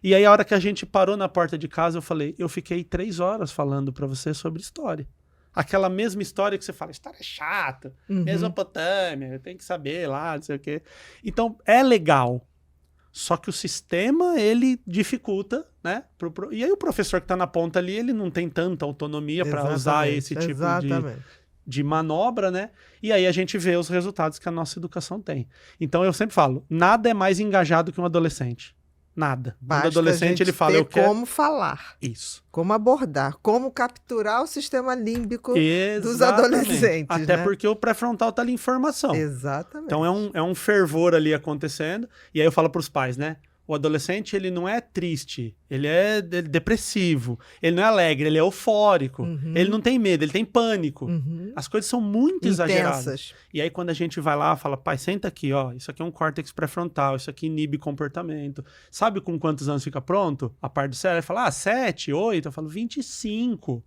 E aí, a hora que a gente parou na porta de casa, eu falei, eu fiquei 3 horas falando para você sobre história. Aquela mesma história que você fala, história é chata, Mesopotâmia, tem que saber lá, não sei o quê. Então, é legal. Só que o sistema, ele dificulta, né? E aí o professor que está na ponta ali, ele não tem tanta autonomia para usar esse tipo de manobra, né? E aí a gente vê os resultados que a nossa educação tem. Então eu sempre falo, nada é mais engajado que um adolescente. Nada. Basta Quando o adolescente a gente ele fala, ter eu quero... como falar, Isso. como abordar, como capturar o sistema límbico dos Exatamente. adolescentes, Até né? porque o pré-frontal tá ali em formação. Exatamente. Então é um fervor ali acontecendo. E aí eu falo pros pais, né? O adolescente, ele não é triste, ele é depressivo, ele não é alegre, ele é eufórico, ele não tem medo, ele tem pânico. As coisas são muito exageradas. Intensas. E aí quando a gente vai lá, fala, pai, senta aqui, ó, isso aqui é um córtex pré-frontal, isso aqui inibe comportamento. Sabe com quantos anos fica pronto? A parte do cérebro, ele fala, 7, 8, eu falo, 25.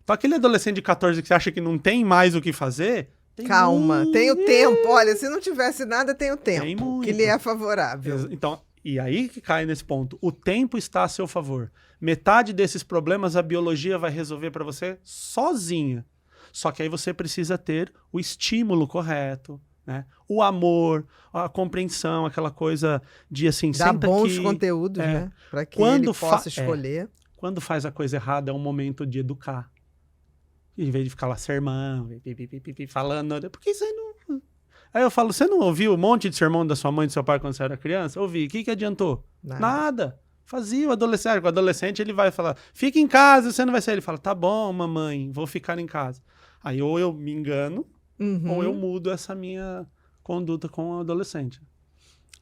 Então aquele adolescente de 14 que você acha que não tem mais o que fazer... Calma, tem o tempo. Olha, se não tivesse nada, tem o tempo. Tem muito. Que lhe é favorável. Então, e aí que cai nesse ponto. O tempo está a seu favor. Metade desses problemas a biologia vai resolver para você sozinha. Só que aí você precisa ter o estímulo correto, né? O amor, a compreensão, aquela coisa de assim, Dá senta bons aqui. conteúdos, né? Para que Quando ele possa escolher. Quando faz a coisa errada, é um momento de educar. Em vez de ficar lá sermão, falando, porque isso aí não... Aí eu falo, você não ouviu um monte de sermão da sua mãe e do seu pai quando você era criança? Ouvi. O que adiantou? Nada. Fazia o adolescente. O adolescente, ele vai falar, fica em casa, você não vai sair. Ele fala, tá bom, mamãe, vou ficar em casa. Aí ou eu me engano, ou eu mudo essa minha conduta com o adolescente.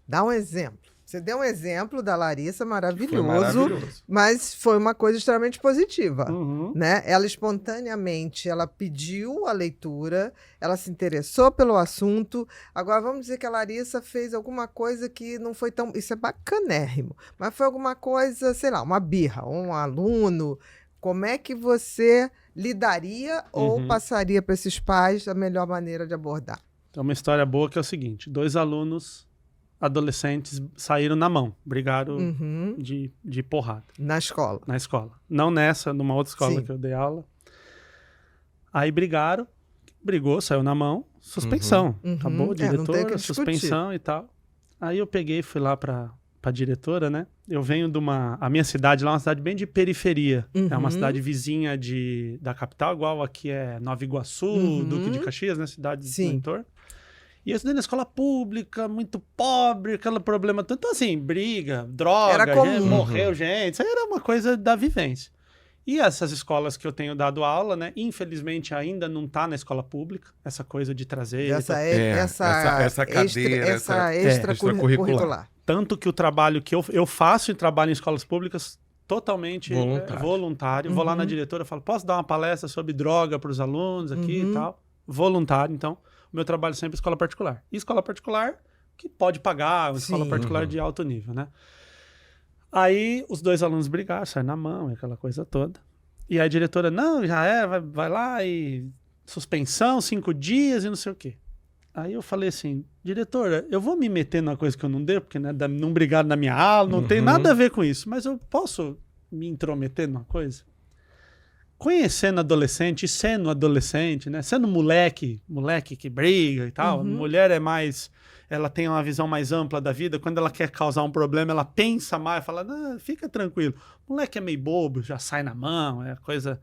Dá um exemplo. Você deu um exemplo da Larissa maravilhoso, Foi maravilhoso. mas foi uma coisa extremamente positiva. Uhum. Né? Ela espontaneamente, ela pediu a leitura, ela se interessou pelo assunto. Agora vamos dizer que a Larissa fez alguma coisa que não foi tão... Isso é bacanérrimo. Mas foi alguma coisa, sei lá, uma birra, um aluno. Como é que você lidaria ou passaria para esses pais a melhor maneira de abordar? Tem uma história boa que é o seguinte, 2 alunos adolescentes saíram na mão, brigaram de porrada. Na escola. Na escola. Não nessa, numa outra escola Sim. que eu dei aula. Aí brigaram, brigou, saiu na mão, suspensão. Acabou, não tem diretora, o que discutir. suspensão e tal. Aí eu peguei e fui lá pra diretora, né? Eu venho de a minha cidade lá é uma cidade bem de periferia. É uma cidade vizinha da capital, igual aqui é Nova Iguaçu, Duque de Caxias, né? Cidade do entorno. E eu estudei na escola pública, muito pobre, aquele problema. Então, assim, briga, droga, Era comum. gente, morreu gente. Isso aí era uma coisa da vivência. E essas escolas que eu tenho dado aula, né? Infelizmente, ainda não está na escola pública, essa coisa de trazer... Essa cadeira, essa extracurricular. Tanto que o trabalho que eu faço em trabalho em escolas públicas, totalmente voluntário. Vou lá na diretora e falo, posso dar uma palestra sobre droga para os alunos aqui e tal? Voluntário, então... O meu trabalho sempre é escola particular. E escola particular que pode pagar, uma escola particular de alto nível, né? Aí os 2 alunos brigaram, saíram na mão, aquela coisa toda. E a diretora, não, já vai lá e suspensão, 5 dias e não sei o quê. Aí eu falei assim, diretora, eu vou me meter numa coisa que eu não devo, porque né, não brigaram na minha aula, não tem nada a ver com isso, mas eu posso me intrometer numa coisa? Conhecendo adolescente, sendo adolescente, né? Sendo moleque que briga e tal. Mulher é mais... Ela tem uma visão mais ampla da vida. Quando ela quer causar um problema, ela pensa mais, fala, não, fica tranquilo. Moleque é meio bobo, já sai na mão, é coisa...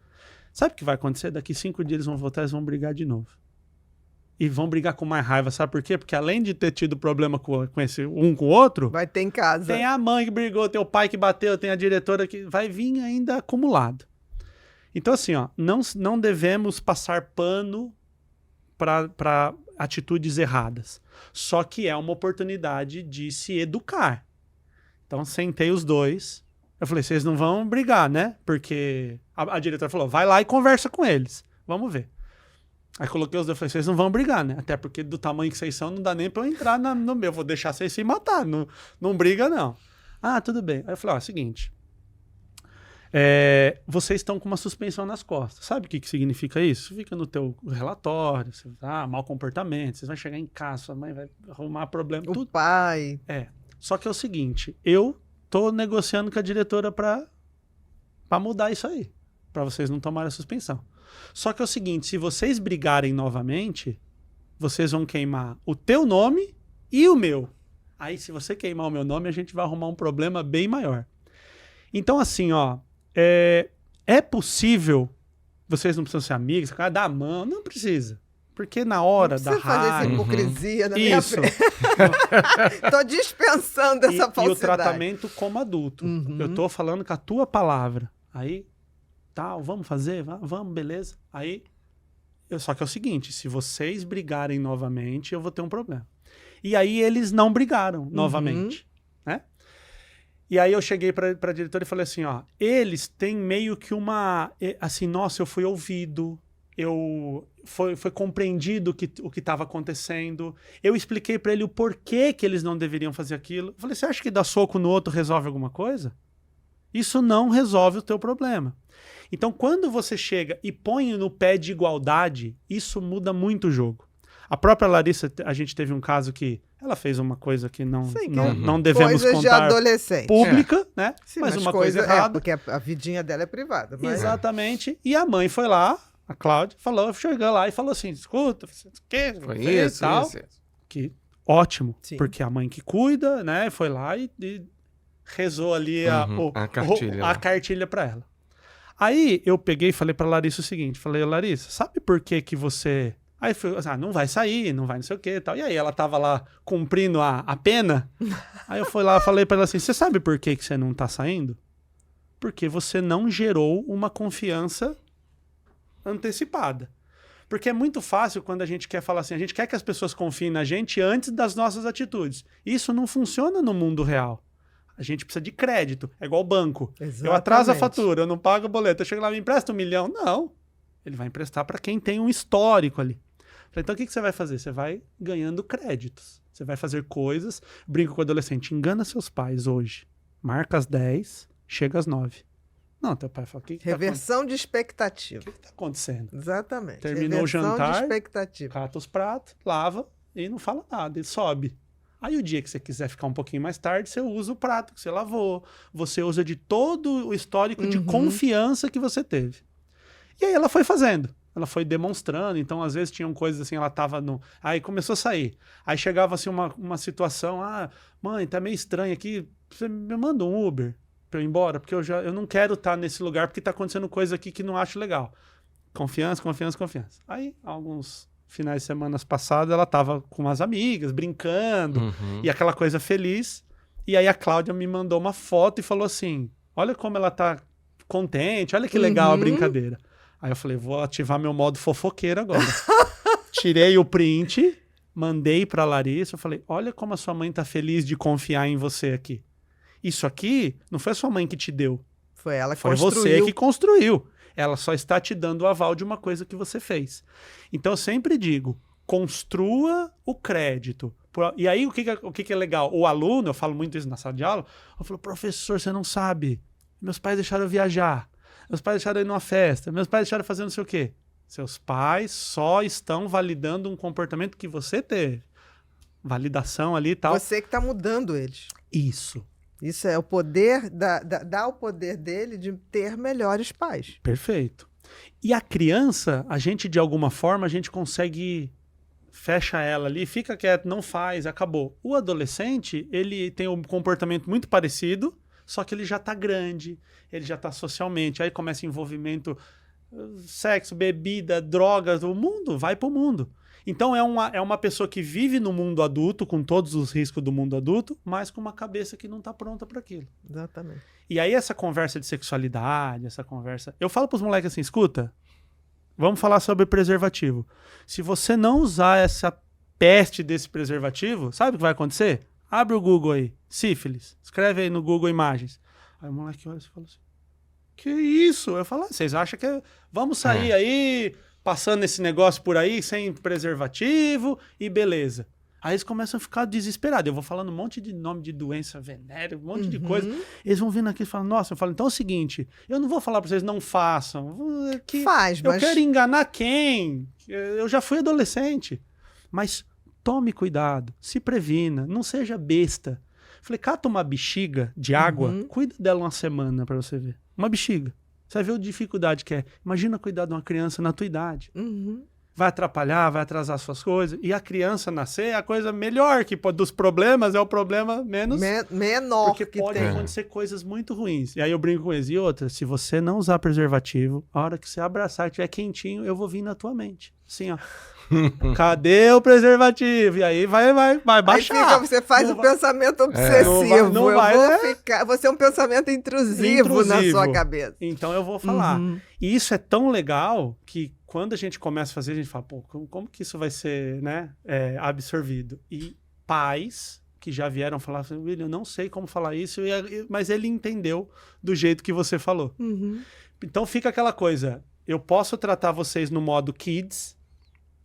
Sabe o que vai acontecer? Daqui 5 dias eles vão voltar e vão brigar de novo. E vão brigar com mais raiva, sabe por quê? Porque além de ter tido problema com esse um com o outro... Vai ter em casa. Tem a mãe que brigou, tem o pai que bateu, tem a diretora que... Vai vir ainda acumulado. Então, assim, ó, não devemos passar pano para atitudes erradas. Só que é uma oportunidade de se educar. Então, sentei os dois. Eu falei, vocês não vão brigar, né? Porque a diretora falou, vai lá e conversa com eles. Vamos ver. Aí coloquei os dois e falei, vocês não vão brigar, né? Até porque do tamanho que vocês são, não dá nem pra eu entrar no meu. Vou deixar vocês se matar. Não briga, não. Ah, tudo bem. Aí eu falei, ó, seguinte. Vocês estão com uma suspensão nas costas. Sabe o que significa isso? Fica no teu relatório, mau comportamento, vocês vão chegar em casa, sua mãe vai arrumar problema. O tudo. pai. Só que é o seguinte, eu tô negociando com a diretora pra mudar isso aí, pra vocês não tomarem a suspensão. Só que é o seguinte, se vocês brigarem novamente, vocês vão queimar o teu nome e o meu. Aí, se você queimar o meu nome, a gente vai arrumar um problema bem maior. Então, assim, ó, é possível, vocês não precisam ser amigos, dar a mão, não precisa. Porque na hora da raiva... fazer essa hipocrisia na minha frente. Tô dispensando essa falsidade. E o tratamento como adulto. Eu tô falando com a tua palavra. Aí, tal, vamos fazer? Vamos, beleza. Aí, só que é o seguinte, se vocês brigarem novamente, eu vou ter um problema. E aí eles não brigaram novamente, né? E aí eu cheguei pra diretora e falei assim, ó, eles têm meio que uma, assim, nossa, eu fui ouvido, foi compreendido o que estava acontecendo, eu expliquei pra ele o porquê que eles não deveriam fazer aquilo. Eu falei, você acha que dar soco no outro resolve alguma coisa? Isso não resolve o teu problema. Então, quando você chega e põe no pé de igualdade, isso muda muito o jogo. A própria Larissa, a gente teve um caso que ela fez uma coisa que não devemos coisa contar de adolescente. Pública, né? Sim, mas uma coisa errada. Porque a vidinha dela é privada. Mas... Exatamente. E a mãe foi lá, a Cláudia, chegou lá e falou assim, escuta, o que foi isso, tal. isso. Que ótimo, Sim. porque a mãe que cuida, né, foi lá e rezou ali a cartilha para ela. Aí eu peguei e falei pra Larissa o seguinte, falei, Larissa, sabe por que você... Aí foi, não vai sair, não vai não sei o que e tal. E aí ela tava lá cumprindo a pena. Aí eu fui lá e falei pra ela assim, você sabe por que você não tá saindo? Porque você não gerou uma confiança antecipada. Porque é muito fácil quando a gente quer falar assim, a gente quer que as pessoas confiem na gente antes das nossas atitudes. Isso não funciona no mundo real. A gente precisa de crédito. É igual banco. Exatamente. Eu atraso a fatura, eu não pago o boleto. Eu chego lá e me empresta 1 milhão? Não. Ele vai emprestar para quem tem um histórico ali. Então, o que você vai fazer? Você vai ganhando créditos. Você vai fazer coisas. Brinco com o adolescente. Engana seus pais hoje. Marca às 10, chega às 9. Não, teu pai fala, reversão de expectativa. O que tá acontecendo? Exatamente. Terminou reversão o jantar, de expectativa. cata os pratos, lava e não fala nada. Ele sobe. Aí o dia que você quiser ficar um pouquinho mais tarde, você usa o prato que você lavou. Você usa de todo o histórico de confiança que você teve. E aí ela foi fazendo. Ela foi demonstrando, então às vezes tinham coisas assim, ela tava no... Aí começou a sair. Aí chegava assim uma situação, mãe, tá meio estranho aqui, você me manda um Uber pra eu ir embora, porque eu não quero estar nesse lugar, porque tá acontecendo coisa aqui que não acho legal. Confiança, confiança, confiança. Aí, alguns finais de semana passados, ela tava com umas amigas, brincando, e aquela coisa feliz, e aí a Cláudia me mandou uma foto e falou assim, olha como ela tá contente, olha que legal a brincadeira. Aí eu falei, vou ativar meu modo fofoqueiro agora. Tirei o print, mandei pra Larissa, eu falei, olha como a sua mãe tá feliz de confiar em você aqui. Isso aqui não foi a sua mãe que te deu. Foi ela que foi você que construiu. Ela só está te dando o aval de uma coisa que você fez. Então eu sempre digo, construa o crédito. E aí o que é legal? O aluno, eu falo muito isso na sala de aula, eu falo, professor, você não sabe. Meus pais deixaram eu viajar. Meus pais deixaram eu ir numa festa. Meus pais deixaram eu fazer não sei o quê. Seus pais só estão validando um comportamento que você teve. Validação ali e tal. Você que está mudando eles. Isso. Isso é o poder, dá o poder dele de ter melhores pais. Perfeito. E a criança, a gente de alguma forma, a gente consegue... Fecha ela ali, fica quieto, não faz, acabou. O adolescente, ele tem um comportamento muito parecido, só que ele já tá grande, ele já tá socialmente, aí começa envolvimento, sexo, bebida, drogas, o mundo, vai pro mundo. Então é uma pessoa que vive no mundo adulto, com todos os riscos do mundo adulto, mas com uma cabeça que não tá pronta para aquilo. Exatamente. E aí essa conversa de sexualidade, essa conversa... Eu falo pros moleques assim, escuta, vamos falar sobre preservativo. Se você não usar essa peste desse preservativo, sabe o que vai acontecer? Abre o Google aí, sífilis. Escreve aí no Google Imagens. Aí o moleque olha e fala assim, que isso? Eu falo, vocês acham que vamos sair aí, passando esse negócio por aí, sem preservativo e beleza. Aí eles começam a ficar desesperados. Eu vou falando um monte de nome de doença venérea, um monte de coisa. Eles vão vindo aqui e falam, nossa, eu falo, então é o seguinte, eu não vou falar pra vocês não façam. Faz, mas... Eu quero enganar quem? Eu já fui adolescente. Mas tome cuidado, se previna, não seja besta. Falei, cata uma bexiga de água, cuida dela uma semana pra você ver. Uma bexiga. Você vai ver a dificuldade que é. Imagina cuidar de uma criança na tua idade. Vai atrapalhar, vai atrasar suas coisas. E a criança nascer é a coisa melhor que pode, dos problemas, é o problema menos... menor porque que pode tem. acontecer coisas muito ruins. E aí eu brinco com eles. E outra, se você não usar preservativo, a hora que você abraçar e estiver quentinho, eu vou vir na tua mente. Assim, ó. Cadê o preservativo? E aí vai baixar. Aí você faz Não o vai- pensamento obsessivo. Não vai, eu vou né? ficar... Você é um pensamento intrusivo na Intrusivo. sua cabeça. Então eu vou falar. E isso é tão legal que quando a gente começa a fazer, a gente fala, pô, como que isso vai ser, né, absorvido? E pais que já vieram falar assim, William, eu não sei como falar isso, mas ele entendeu do jeito que você falou. Então fica aquela coisa, eu posso tratar vocês no modo kids,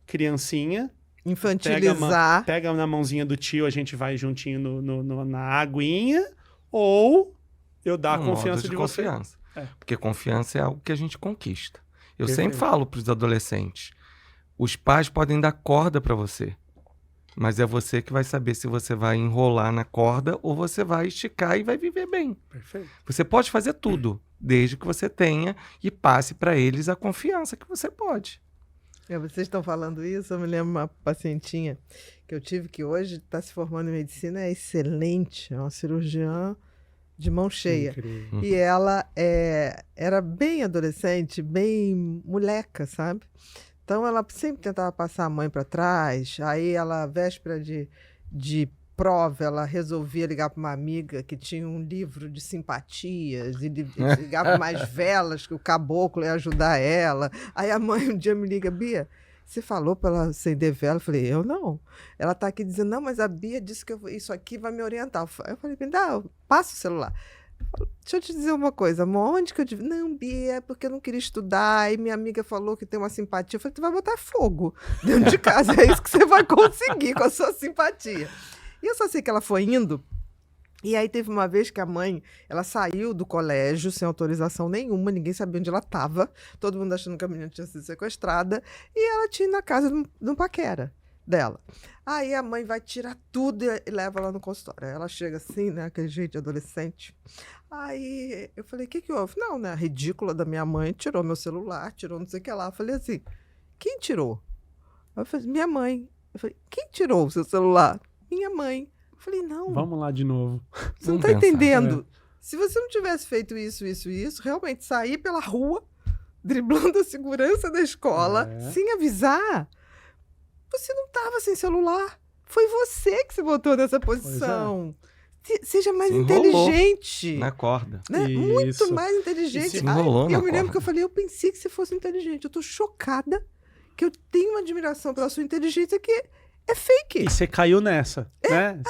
criancinha, Infantilizar. pega na mãozinha do tio, a gente vai juntinho na aguinha, ou eu dar a Um modo confiança de você. confiança. É. Porque confiança é algo que a gente conquista. Eu Perfeito. sempre falo para os adolescentes, os pais podem dar corda para você, mas é você que vai saber se você vai enrolar na corda ou você vai esticar e vai viver bem. Perfeito. Você pode fazer tudo, desde que você tenha e passe para eles a confiança que você pode. Vocês estão falando isso, eu me lembro uma pacientinha que eu tive que hoje está se formando em medicina, é excelente, é uma cirurgiã de mão cheia. Incrível. E ela era bem adolescente, bem moleca, sabe? Então ela sempre tentava passar a mãe para trás, aí ela, véspera de prova, ela resolvia ligar para uma amiga que tinha um livro de simpatias e ligar para mais velas, que o caboclo ia ajudar ela. Aí a mãe um dia me liga, Bia, você falou para ela acender vela? Eu falei, eu não. Ela está aqui dizendo, não, mas a Bia disse que isso aqui vai me orientar. Eu falei, passa o celular. Deixa eu te dizer uma coisa, amor, onde que eu... Não, Bia, porque eu não queria estudar, e minha amiga falou que tem uma simpatia. Eu falei, tu vai botar fogo dentro de casa, é isso que você vai conseguir com a sua simpatia. E eu só sei que ela foi indo, e aí teve uma vez que a mãe, ela saiu do colégio sem autorização nenhuma, ninguém sabia onde ela estava, todo mundo achando que a menina tinha sido sequestrada, e ela tinha ido na casa de um paquera dela. Aí a mãe vai tirar tudo e leva ela no consultório. Aí ela chega assim, né, aquele jeito de adolescente. Aí eu falei, o que houve? Não, né, a ridícula da minha mãe tirou meu celular, tirou não sei o que lá. Eu falei assim, quem tirou? Eu falei, minha mãe. Eu falei, quem tirou o seu celular? Minha mãe. Eu falei, não. Vamos lá de novo. Você não Vamos tá pensar. entendendo. Se você não tivesse feito isso, realmente sair pela rua, driblando a segurança da escola, sem avisar, você não tava sem celular. Foi você que se botou nessa posição. Seja mais Se enrolou inteligente. na corda. Né? Isso. Muito mais inteligente. Se enrolou na eu me lembro corda. que eu falei, eu pensei que você fosse inteligente. Eu tô chocada que eu tenho uma admiração pela sua inteligência que é fake. E você caiu nessa, né?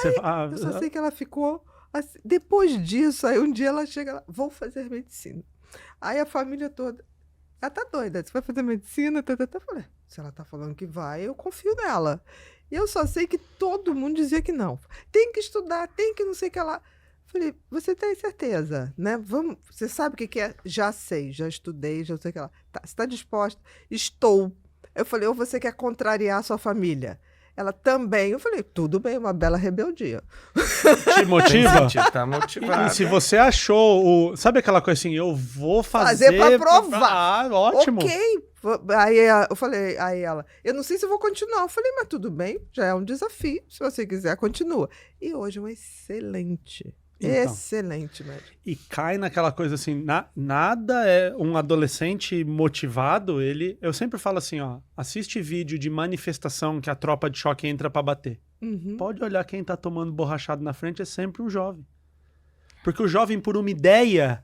Eu só sei que ela ficou assim. Depois disso, aí um dia ela chega lá, vou fazer medicina. Aí a família toda, ela tá doida, você vai fazer medicina? Eu falei, se ela tá falando que vai, eu confio nela. E eu só sei que todo mundo dizia que não. Tem que estudar, tem que não sei o que lá. Falei, você tem certeza, né? Vamos, você sabe o que é? Já sei, já estudei, já sei o que lá. Tá, você está disposta? Estou. Eu falei, ou você quer contrariar a sua família? Ela também. Eu falei, tudo bem, uma bela rebeldia. Te motiva? Tá motivado. E se você achou o... Sabe aquela coisa assim, eu vou fazer... pra provar. Ah, ótimo. Ok. Aí eu falei, aí ela, eu não sei se eu vou continuar. Eu falei, mas tudo bem, já é um desafio. Se você quiser, continua. E hoje é uma excelente Então, Excelente, médico. e cai naquela coisa assim, nada é um adolescente motivado, eu sempre falo assim, ó, assiste vídeo de manifestação que a tropa de choque entra pra bater. Uhum. Pode olhar quem tá tomando borrachado na frente, é sempre um jovem. Porque o jovem, por uma ideia,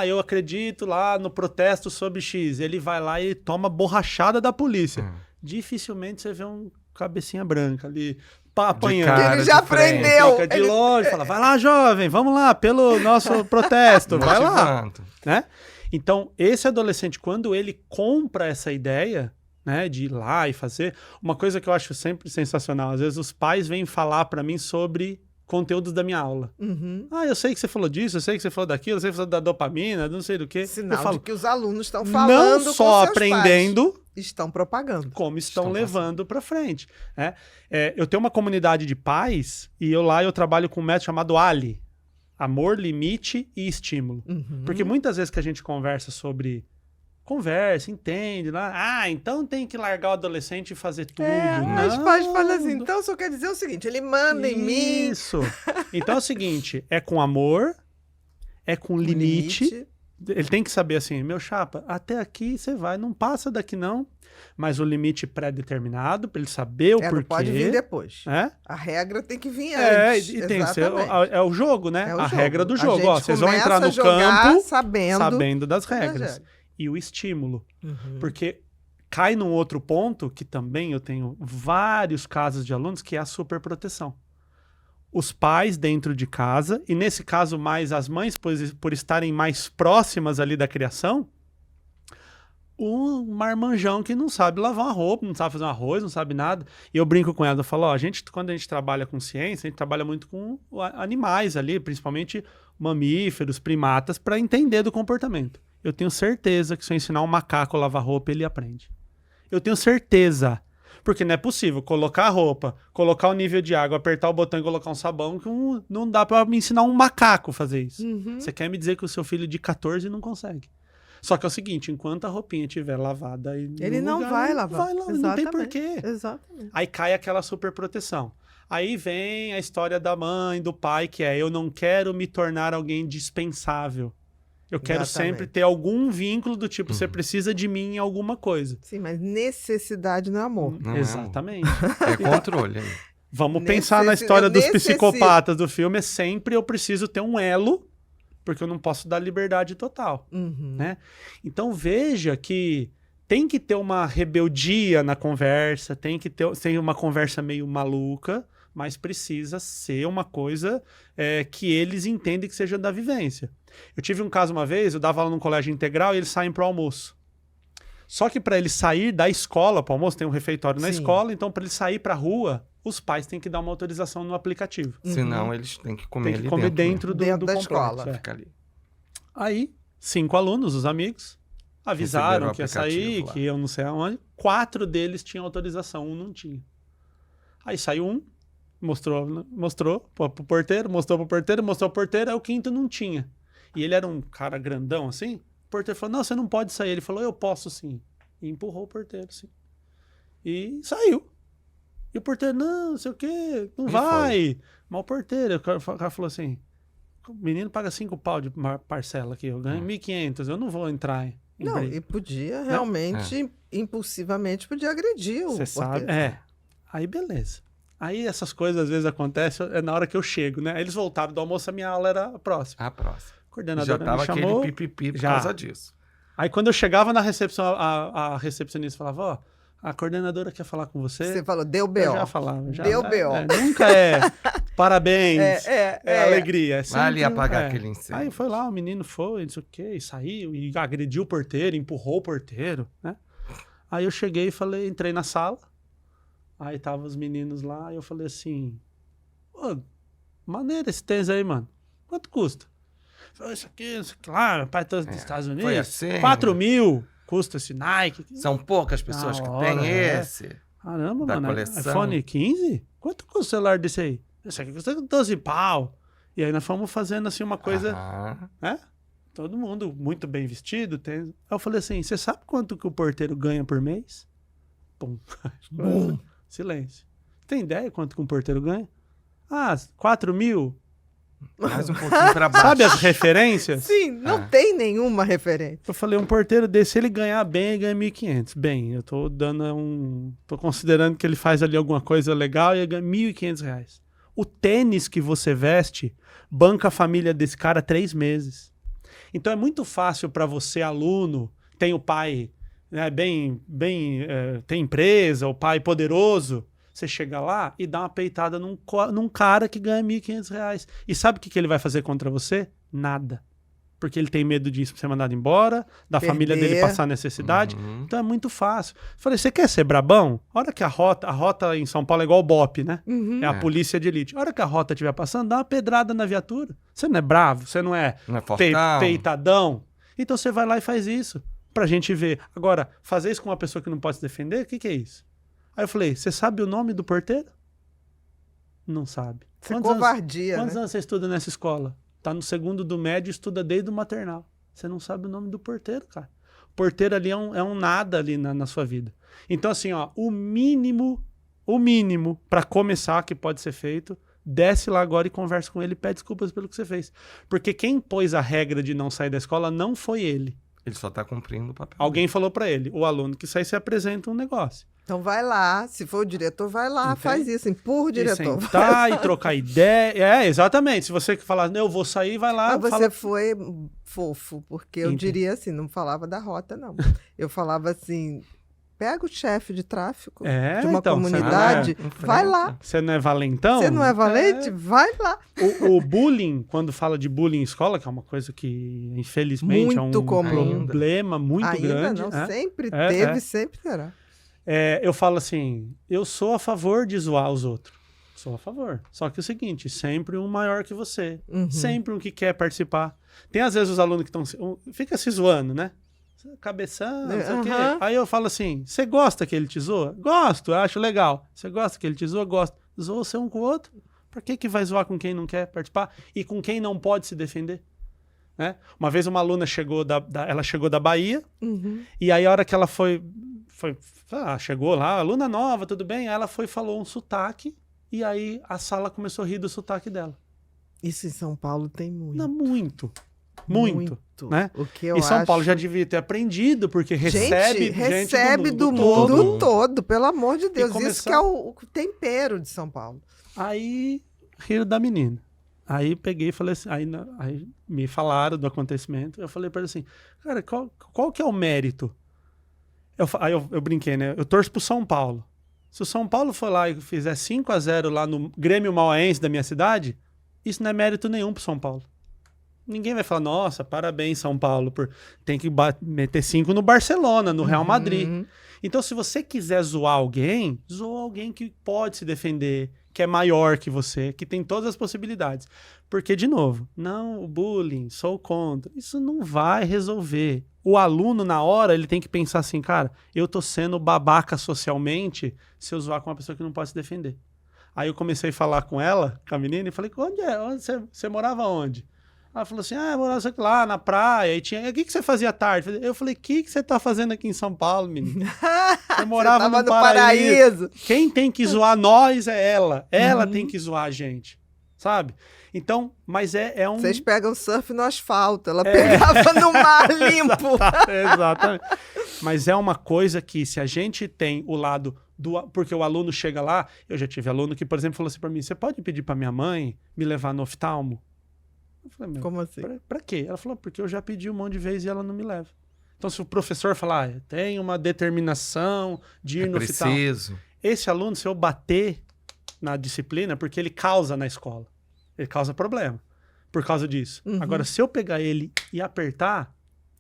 eu acredito lá no protesto sobre X, ele vai lá e toma borrachada da polícia. Dificilmente você vê um cabecinha branca ali, apanhando. cara, Ele já de frente. aprendeu. Fica de longe, fala, vai lá, jovem, vamos lá, pelo nosso protesto, vai lá. Motivando. Né? Então, esse adolescente, quando ele compra essa ideia, né, de ir lá e fazer, uma coisa que eu acho sempre sensacional, às vezes os pais vêm falar para mim sobre conteúdos da minha aula. Uhum. Eu sei que você falou disso, eu sei que você falou daquilo, eu sei que você falou da dopamina, não sei do que. Sinal Eu falo, de que os alunos estão falando não com só seus aprendendo, pais. Estão propagando. como estão Estão levando para frente. Né? Eu tenho uma comunidade de pais e eu trabalho com um método chamado ALI, Amor, Limite e Estímulo. Uhum. Porque muitas vezes que a gente conversa, entende lá, então tem que largar o adolescente e fazer tudo. Os pais falam assim, então só quer dizer o seguinte, ele manda em mim. Isso. Então é o seguinte, é com amor, é com limite. Ele tem que saber assim, meu chapa, até aqui você vai, não passa daqui não, mas o limite pré-determinado, para ele saber o porquê. Não pode vir depois. É? A regra tem que vir antes. E tem que ser, Exatamente. é o jogo, né? É o a jogo. regra do A jogo. gente Ó, vocês vão começa entrar a no jogar campo sabendo das das regras. regras. E o estímulo. Uhum. Porque cai num outro ponto, que também eu tenho vários casos de alunos, que é a superproteção. Os pais dentro de casa, e nesse caso mais as mães, por estarem mais próximas ali da criação, um marmanjão que não sabe lavar uma roupa, não sabe fazer um arroz, não sabe nada. E eu brinco com ela, eu falo, quando a gente trabalha com ciência, a gente trabalha muito com animais ali, principalmente mamíferos, primatas, para entender do comportamento. Eu tenho certeza que se eu ensinar um macaco a lavar roupa, ele aprende. Eu tenho certeza. Porque não é possível colocar a roupa, colocar o nível de água, apertar o botão e colocar um sabão, que não dá para me ensinar um macaco a fazer isso. Uhum. Você quer me dizer que o seu filho de 14 não consegue. Só que é o seguinte, enquanto a roupinha estiver lavada... Ele não vai lavar. Não tem porquê. Exatamente. Aí cai aquela superproteção. Aí vem a história da mãe, do pai, que é eu não quero me tornar alguém dispensável. Eu quero Exatamente. sempre ter algum vínculo do tipo, você precisa de mim em alguma coisa. Sim, mas necessidade não é amor. Não é Exatamente. É controle aí. Vamos pensar na história dos psicopatas do filme. É sempre eu preciso ter um elo, porque eu não posso dar liberdade total. Uhum. Né? Então veja que tem que ter uma rebeldia na conversa, tem que ter uma conversa meio maluca, mas precisa ser uma coisa que eles entendem que seja da vivência. Eu tive um caso uma vez, eu dava aula num colégio integral e eles saem para o almoço. Só que para eles sair da escola para o almoço, tem um refeitório na Sim. escola, então para eles sair para a rua, os pais têm que dar uma autorização no aplicativo. Senão eles têm que comer Tem que ali comer dentro. dentro do da complexo, escola. é. Fica ali. Aí, 5 alunos, os amigos, avisaram Receberam o que ia sair, aplicativo lá. que eu não sei aonde. 4 deles tinham autorização, um não tinha. Aí saiu um, mostrou pro porteiro, mostrou pro porteiro, aí o quinto não tinha. E ele era um cara grandão assim. O porteiro falou, não, você não pode sair. Ele falou, eu posso sim. E empurrou o porteiro, sim. E saiu. E o porteiro, não sei o quê, não E vai. Mas o porteiro, o cara falou assim, o menino paga 5 pau de parcela aqui, eu ganho 1.500, eu não vou entrar em Não, briga. e podia realmente, impulsivamente, podia agredir o Você sabe, porteiro. Aí beleza. Aí essas coisas às vezes acontecem na hora que eu chego, né? Aí eles voltaram do almoço, a minha aula era a próxima. A próxima. A coordenadora Já tava me chamou. aquele pipipi por já. causa disso. Aí quando eu chegava na recepção, a recepcionista falava, ó, a coordenadora quer falar com você. Você falou, deu Eu B.O. já falava. Já, Deu B.O. Nunca parabéns, alegria. Vai ali sempre apagar aquele incêndio. Aí foi lá, o menino foi, não sei o quê, e saiu, e agrediu o porteiro, empurrou o porteiro, né? Aí eu cheguei e falei, entrei na sala, aí tava os meninos lá, e eu falei assim, pô, maneiro esse tênis aí, mano, quanto custa? Falei, isso aqui lá, meu pai tá dos Estados Unidos, Foi assim, 4 mil custa esse Nike. São poucas pessoas que hora, têm é. esse. Caramba, Da mano, coleção. iPhone 15? Quanto custa o celular desse aí? Esse aqui custa 12 pau. E aí nós fomos fazendo assim uma coisa, Aham. né? Todo mundo muito bem vestido. Aí eu falei assim, você sabe quanto que o porteiro ganha por mês? Pum. Silêncio. Tem ideia quanto que um porteiro ganha? 4 mil? Mais um pouquinho pra baixo. Sabe as referências? Sim, não tem nenhuma referência. Eu falei, um porteiro desse, se ele ganhar bem, ele ganha 1.500. Bem, eu tô tô considerando que ele faz ali alguma coisa legal e ele ganha R$ 1.500. O tênis que você veste banca a família desse cara 3 meses. Então é muito fácil para você, aluno, tem o pai, né, tem empresa, o pai poderoso, você chega lá e dá uma peitada num cara que ganha R$ 1.500. E sabe o que ele vai fazer contra você? Nada. Porque ele tem medo disso, ser mandado embora, da família dele passar necessidade. Então é muito fácil. Falei, você quer ser brabão? A hora que a rota em São Paulo é igual o BOPE, né? É a polícia de elite. A hora que a rota estiver passando, dá uma pedrada na viatura. Você não é bravo, você não é, peitadão. Então você vai lá e faz isso, pra gente ver. Agora, fazer isso com uma pessoa que não pode se defender, o que é isso? Aí eu falei, você sabe o nome do porteiro? Não sabe. Isso é covardia, Quantos né? anos você estuda nessa escola? Tá no segundo do médio, estuda desde o maternal. Você não sabe o nome do porteiro, cara. O porteiro ali é um nada ali na sua vida. Então, assim, ó, o mínimo para começar que pode ser feito, desce lá agora e conversa com ele e pede desculpas pelo que você fez. Porque quem pôs a regra de não sair da escola não foi ele. Ele só tá cumprindo o papel. Alguém falou para ele, o aluno que sai se apresenta um negócio. Então vai lá, se for o diretor, vai lá, faz isso, empurra o diretor. E sentar e trocar ideia. Exatamente. Se você falar, eu vou sair, vai lá. Mas você foi fofo, porque eu diria assim, não falava da rota, não. Eu falava assim, pega o chefe de tráfego de uma comunidade, vai lá. Você não é valentão? Você não é valente? Vai lá. O bullying, quando fala de bullying em escola, que é uma coisa que, infelizmente, muito é um comum. problema muito ainda grande. Não, sempre teve, sempre terá. Eu falo assim, eu sou a favor de zoar os outros. Sou a favor. Só que é o seguinte, sempre um maior que você. Sempre um que quer participar. Tem às vezes os alunos que fica se zoando, né? Cabeção, não sei o quê. Aí eu falo assim, você gosta que ele te zoa? Gosto, eu acho legal. Você gosta que ele te zoa? Gosto. Zoa você um com o outro. Por que vai zoar com quem não quer participar? E com quem não pode se defender? Né? Uma vez uma aluna chegou ela chegou da Bahia, e aí a hora que ela chegou lá, aluna nova, tudo bem, aí ela falou um sotaque, e aí a sala começou a rir do sotaque dela. Isso em São Paulo tem muito. Não, muito. Né? O que eu e São acho... Paulo já devia ter aprendido, porque recebe do mundo todo, pelo amor de Deus. Isso que é o tempero de São Paulo. Aí riram da menina. Aí peguei e falei assim, aí me falaram do acontecimento, eu falei para ele assim, cara, qual que é o mérito? Aí eu brinquei, né? Eu torço pro São Paulo. Se o São Paulo for lá e fizer 5-0 lá no Grêmio Mauaense da minha cidade, isso não é mérito nenhum pro São Paulo. Ninguém vai falar, nossa, parabéns, São Paulo, tem que meter 5 no Barcelona, no Real Madrid. Então, se você quiser zoar alguém, zoa alguém que pode se defender, que é maior que você, que tem todas as possibilidades. Porque, de novo, não, o bullying, sou contra. Isso não vai resolver. O aluno, na hora, ele tem que pensar assim, cara, eu tô sendo babaca socialmente se eu zoar com uma pessoa que não pode se defender. Aí eu comecei a falar com ela, com a menina, e falei, onde você morava onde? Ela falou assim, eu morava lá na praia, e o que você fazia à tarde? Eu falei, o que você tá fazendo aqui em São Paulo, menino? Você morava no paraíso. Quem tem que zoar nós é ela. Ela tem que zoar a gente, sabe? Então, mas é um... Vocês pegam surf no asfalto, ela pegava no mar limpo. Exatamente. Mas é uma coisa que se a gente tem o lado porque o aluno chega lá, eu já tive aluno que, por exemplo, falou assim pra mim, você pode pedir pra minha mãe me levar no oftalmo? Eu falei, como assim? Pra quê? Ela falou, porque eu já pedi um monte de vezes e ela não me leva. Então, se o professor falar, tem uma determinação de ir no oftalmo. Esse aluno, se eu bater na disciplina, porque ele causa na escola. Ele causa problema por causa disso. Agora, se eu pegar ele e apertar,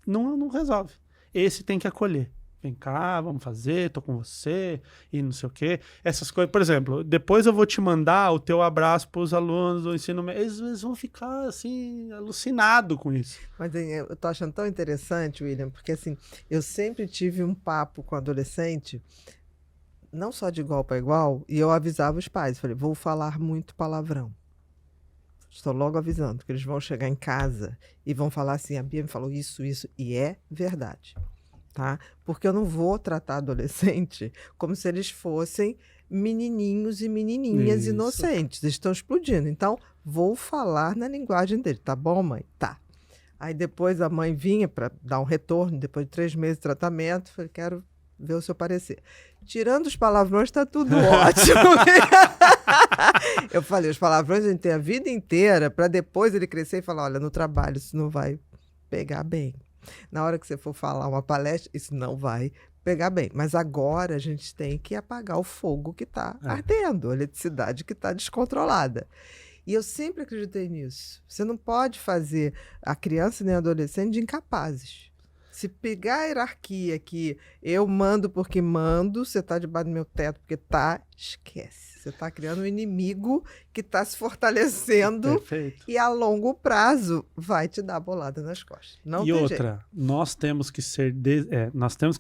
não resolve. Esse tem que acolher. Vem cá, vamos fazer, tô com você, e não sei o quê. Essas coisas, por exemplo, depois eu vou te mandar o teu abraço para os alunos do ensino médio. Eles vão ficar, assim, alucinados com isso. Mas eu tô achando tão interessante, William, porque, assim, eu sempre tive um papo com adolescente, não só de igual para igual, e eu avisava os pais. Falei, vou falar muito palavrão. Estou logo avisando, que eles vão chegar em casa e vão falar assim, a Bia me falou isso, e é verdade. tá? Porque eu não vou tratar adolescente como se eles fossem menininhos e menininhas Isso. inocentes. Eles estão explodindo. Então, vou falar na linguagem dele. Tá bom, mãe? Tá. Aí depois a mãe vinha para dar um retorno, depois de 3 meses de tratamento. Falei, quero ver o seu parecer. Tirando os palavrões, tá tudo ótimo. Eu falei, os palavrões a gente tem a vida inteira para depois ele crescer e falar, olha, no trabalho isso não vai pegar bem. Na hora que você for falar uma palestra, isso não vai pegar bem. Mas agora a gente tem que apagar o fogo que está ardendo, a eletricidade que está descontrolada. E eu sempre acreditei nisso. Você não pode fazer a criança nem a adolescente de incapazes. Se pegar a hierarquia que eu mando porque mando, você está debaixo do meu teto porque tá, esquece. Você está criando um inimigo que está se fortalecendo Perfeito. e a longo prazo vai te dar bolada nas costas. Não E tem outra, jeito. nós temos que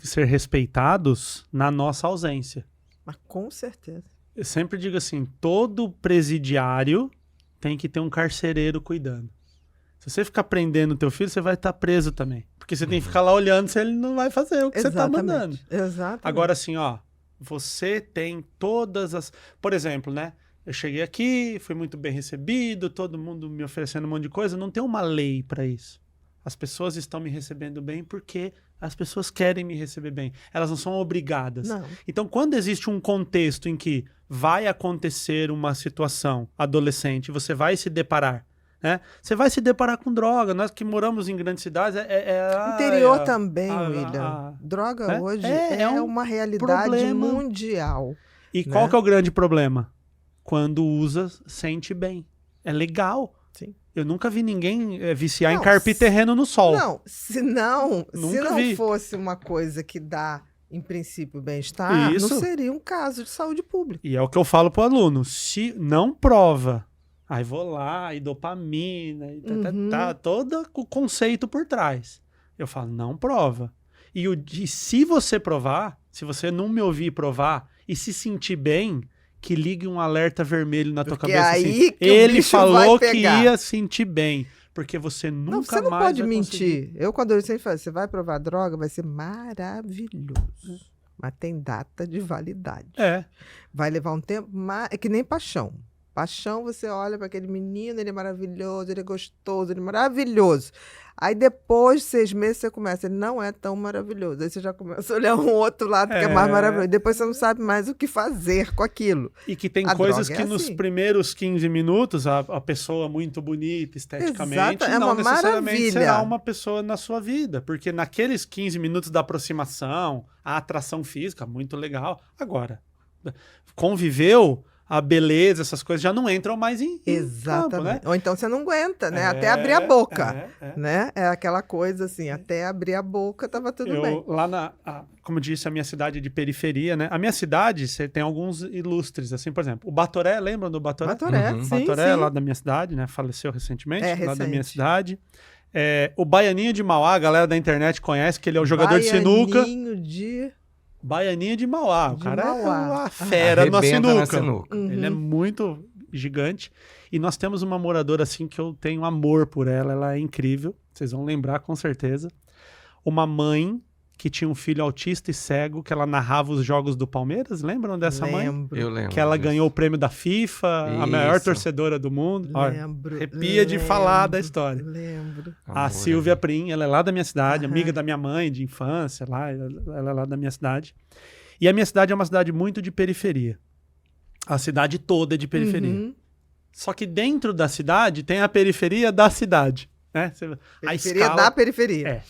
ser respeitados na nossa ausência. Mas com certeza. Eu sempre digo assim, todo presidiário tem que ter um carcereiro cuidando. Se você ficar prendendo o teu filho, você vai estar preso também. Porque você tem que ficar lá olhando se ele não vai fazer o que você está mandando. Exatamente. Agora, assim, ó, você tem todas as... Por exemplo, né? Eu cheguei aqui, fui muito bem recebido, todo mundo me oferecendo um monte de coisa. Não tem uma lei para isso. As pessoas estão me recebendo bem porque as pessoas querem me receber bem. Elas não são obrigadas. Não. Então, quando existe um contexto em que vai acontecer uma situação adolescente, você vai se deparar, né? Você vai se deparar com droga. Nós que moramos em grandes cidades... Interior também, William. Droga né? hoje É é um uma realidade problema. mundial. E né? qual que é o grande problema? Quando usa, sente bem. É legal. Sim. Eu nunca vi ninguém viciar em Não, carpir terreno no sol. Não, se não Nunca vi. fosse uma coisa que dá, em princípio, bem-estar, Isso. não seria um caso de saúde pública. E é o que eu falo pro aluno. Se não prova, aí vou lá, e dopamina, e todo o conceito por trás. Eu falo, não prova. E se você provar, se você não me ouvir provar e se sentir bem, que ligue um alerta vermelho na tua Porque cabeça aí assim, que o ele bicho falou vai que pegar. ia sentir bem. Porque você nunca Não, você não mais pode vai mentir. conseguir. Eu, quando adolescente, falei, você vai provar droga, vai ser maravilhoso. Mas tem data de validade. É. Vai levar um tempo, mas é que nem paixão. Paixão, você olha para aquele menino, ele é maravilhoso, ele é gostoso, ele é maravilhoso. Aí depois de 6 meses você começa, ele não é tão maravilhoso. Aí você já começa a olhar um outro lado que é mais maravilhoso. Depois você não sabe mais o que fazer com aquilo. E que tem A coisas droga é que nos assim. primeiros 15 minutos, a pessoa muito bonita esteticamente, Exato, é não uma necessariamente maravilha. será uma pessoa na sua vida. Porque naqueles 15 minutos da aproximação, a atração física, muito legal. Agora, conviveu, a beleza, essas coisas já não entram mais em Exatamente. campo, né? Ou então você não aguenta, né? Até abrir a boca. É. Né? É aquela coisa assim, até abrir a boca tava tudo bem. Lá como eu disse, a minha cidade é de periferia, né? A minha cidade, você tem alguns ilustres, assim, por exemplo, o Batoré, lembram do Batoré? Batoré, Uhum. sim, Batoré, sim. lá da minha cidade, né? Faleceu recentemente, lá da minha recente. cidade. O Baianinho de Mauá, a galera da internet conhece, que ele é o jogador de sinuca. Baianinho de... Baianinho de Mauá. O De cara Mauá. é uma fera na Arrebenta na sinuca. sinuca. Ele é muito gigante. E nós temos uma moradora, assim, que eu tenho amor por ela. Ela é incrível. Vocês vão lembrar, com certeza. Uma mãe que tinha um filho autista e cego, que ela narrava os jogos do Palmeiras. Lembram dessa mãe? Lembro. Eu lembro. Que ela disso. ganhou o prêmio da FIFA, a maior Isso. torcedora do mundo. Olha, Lembro. arrepia de falar da história. Lembro. A Amor, Silvia né? Prim, ela é lá da minha cidade, Aham. amiga da minha mãe de infância, ela é lá da minha cidade. E a minha cidade é uma cidade muito de periferia. A cidade toda é de periferia. Uhum. Só que dentro da cidade tem a periferia da cidade, né? A Periferia escala... da periferia. É.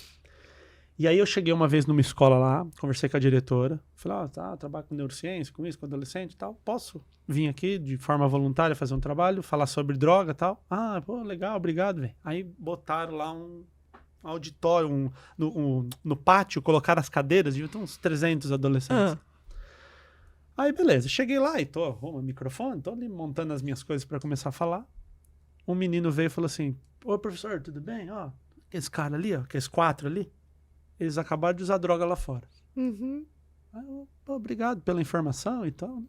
E aí eu cheguei uma vez numa escola lá, conversei com a diretora, falei, trabalho com neurociência, com isso, com adolescente e tal, posso vir aqui de forma voluntária fazer um trabalho, falar sobre droga e tal? Ah, pô, legal, obrigado, velho. Aí botaram lá um auditório, no pátio, colocaram as cadeiras, devia ter uns 300 adolescentes. Aí, beleza, cheguei lá e arrumo o microfone, tô ali montando as minhas coisas para começar a falar. Um menino veio e falou assim, ô professor, tudo bem? Ó, aqueles caras ali, ó, aqueles 4 ali, eles acabaram de usar droga lá fora. Uhum. Aí eu, pô, obrigado pela informação e tal.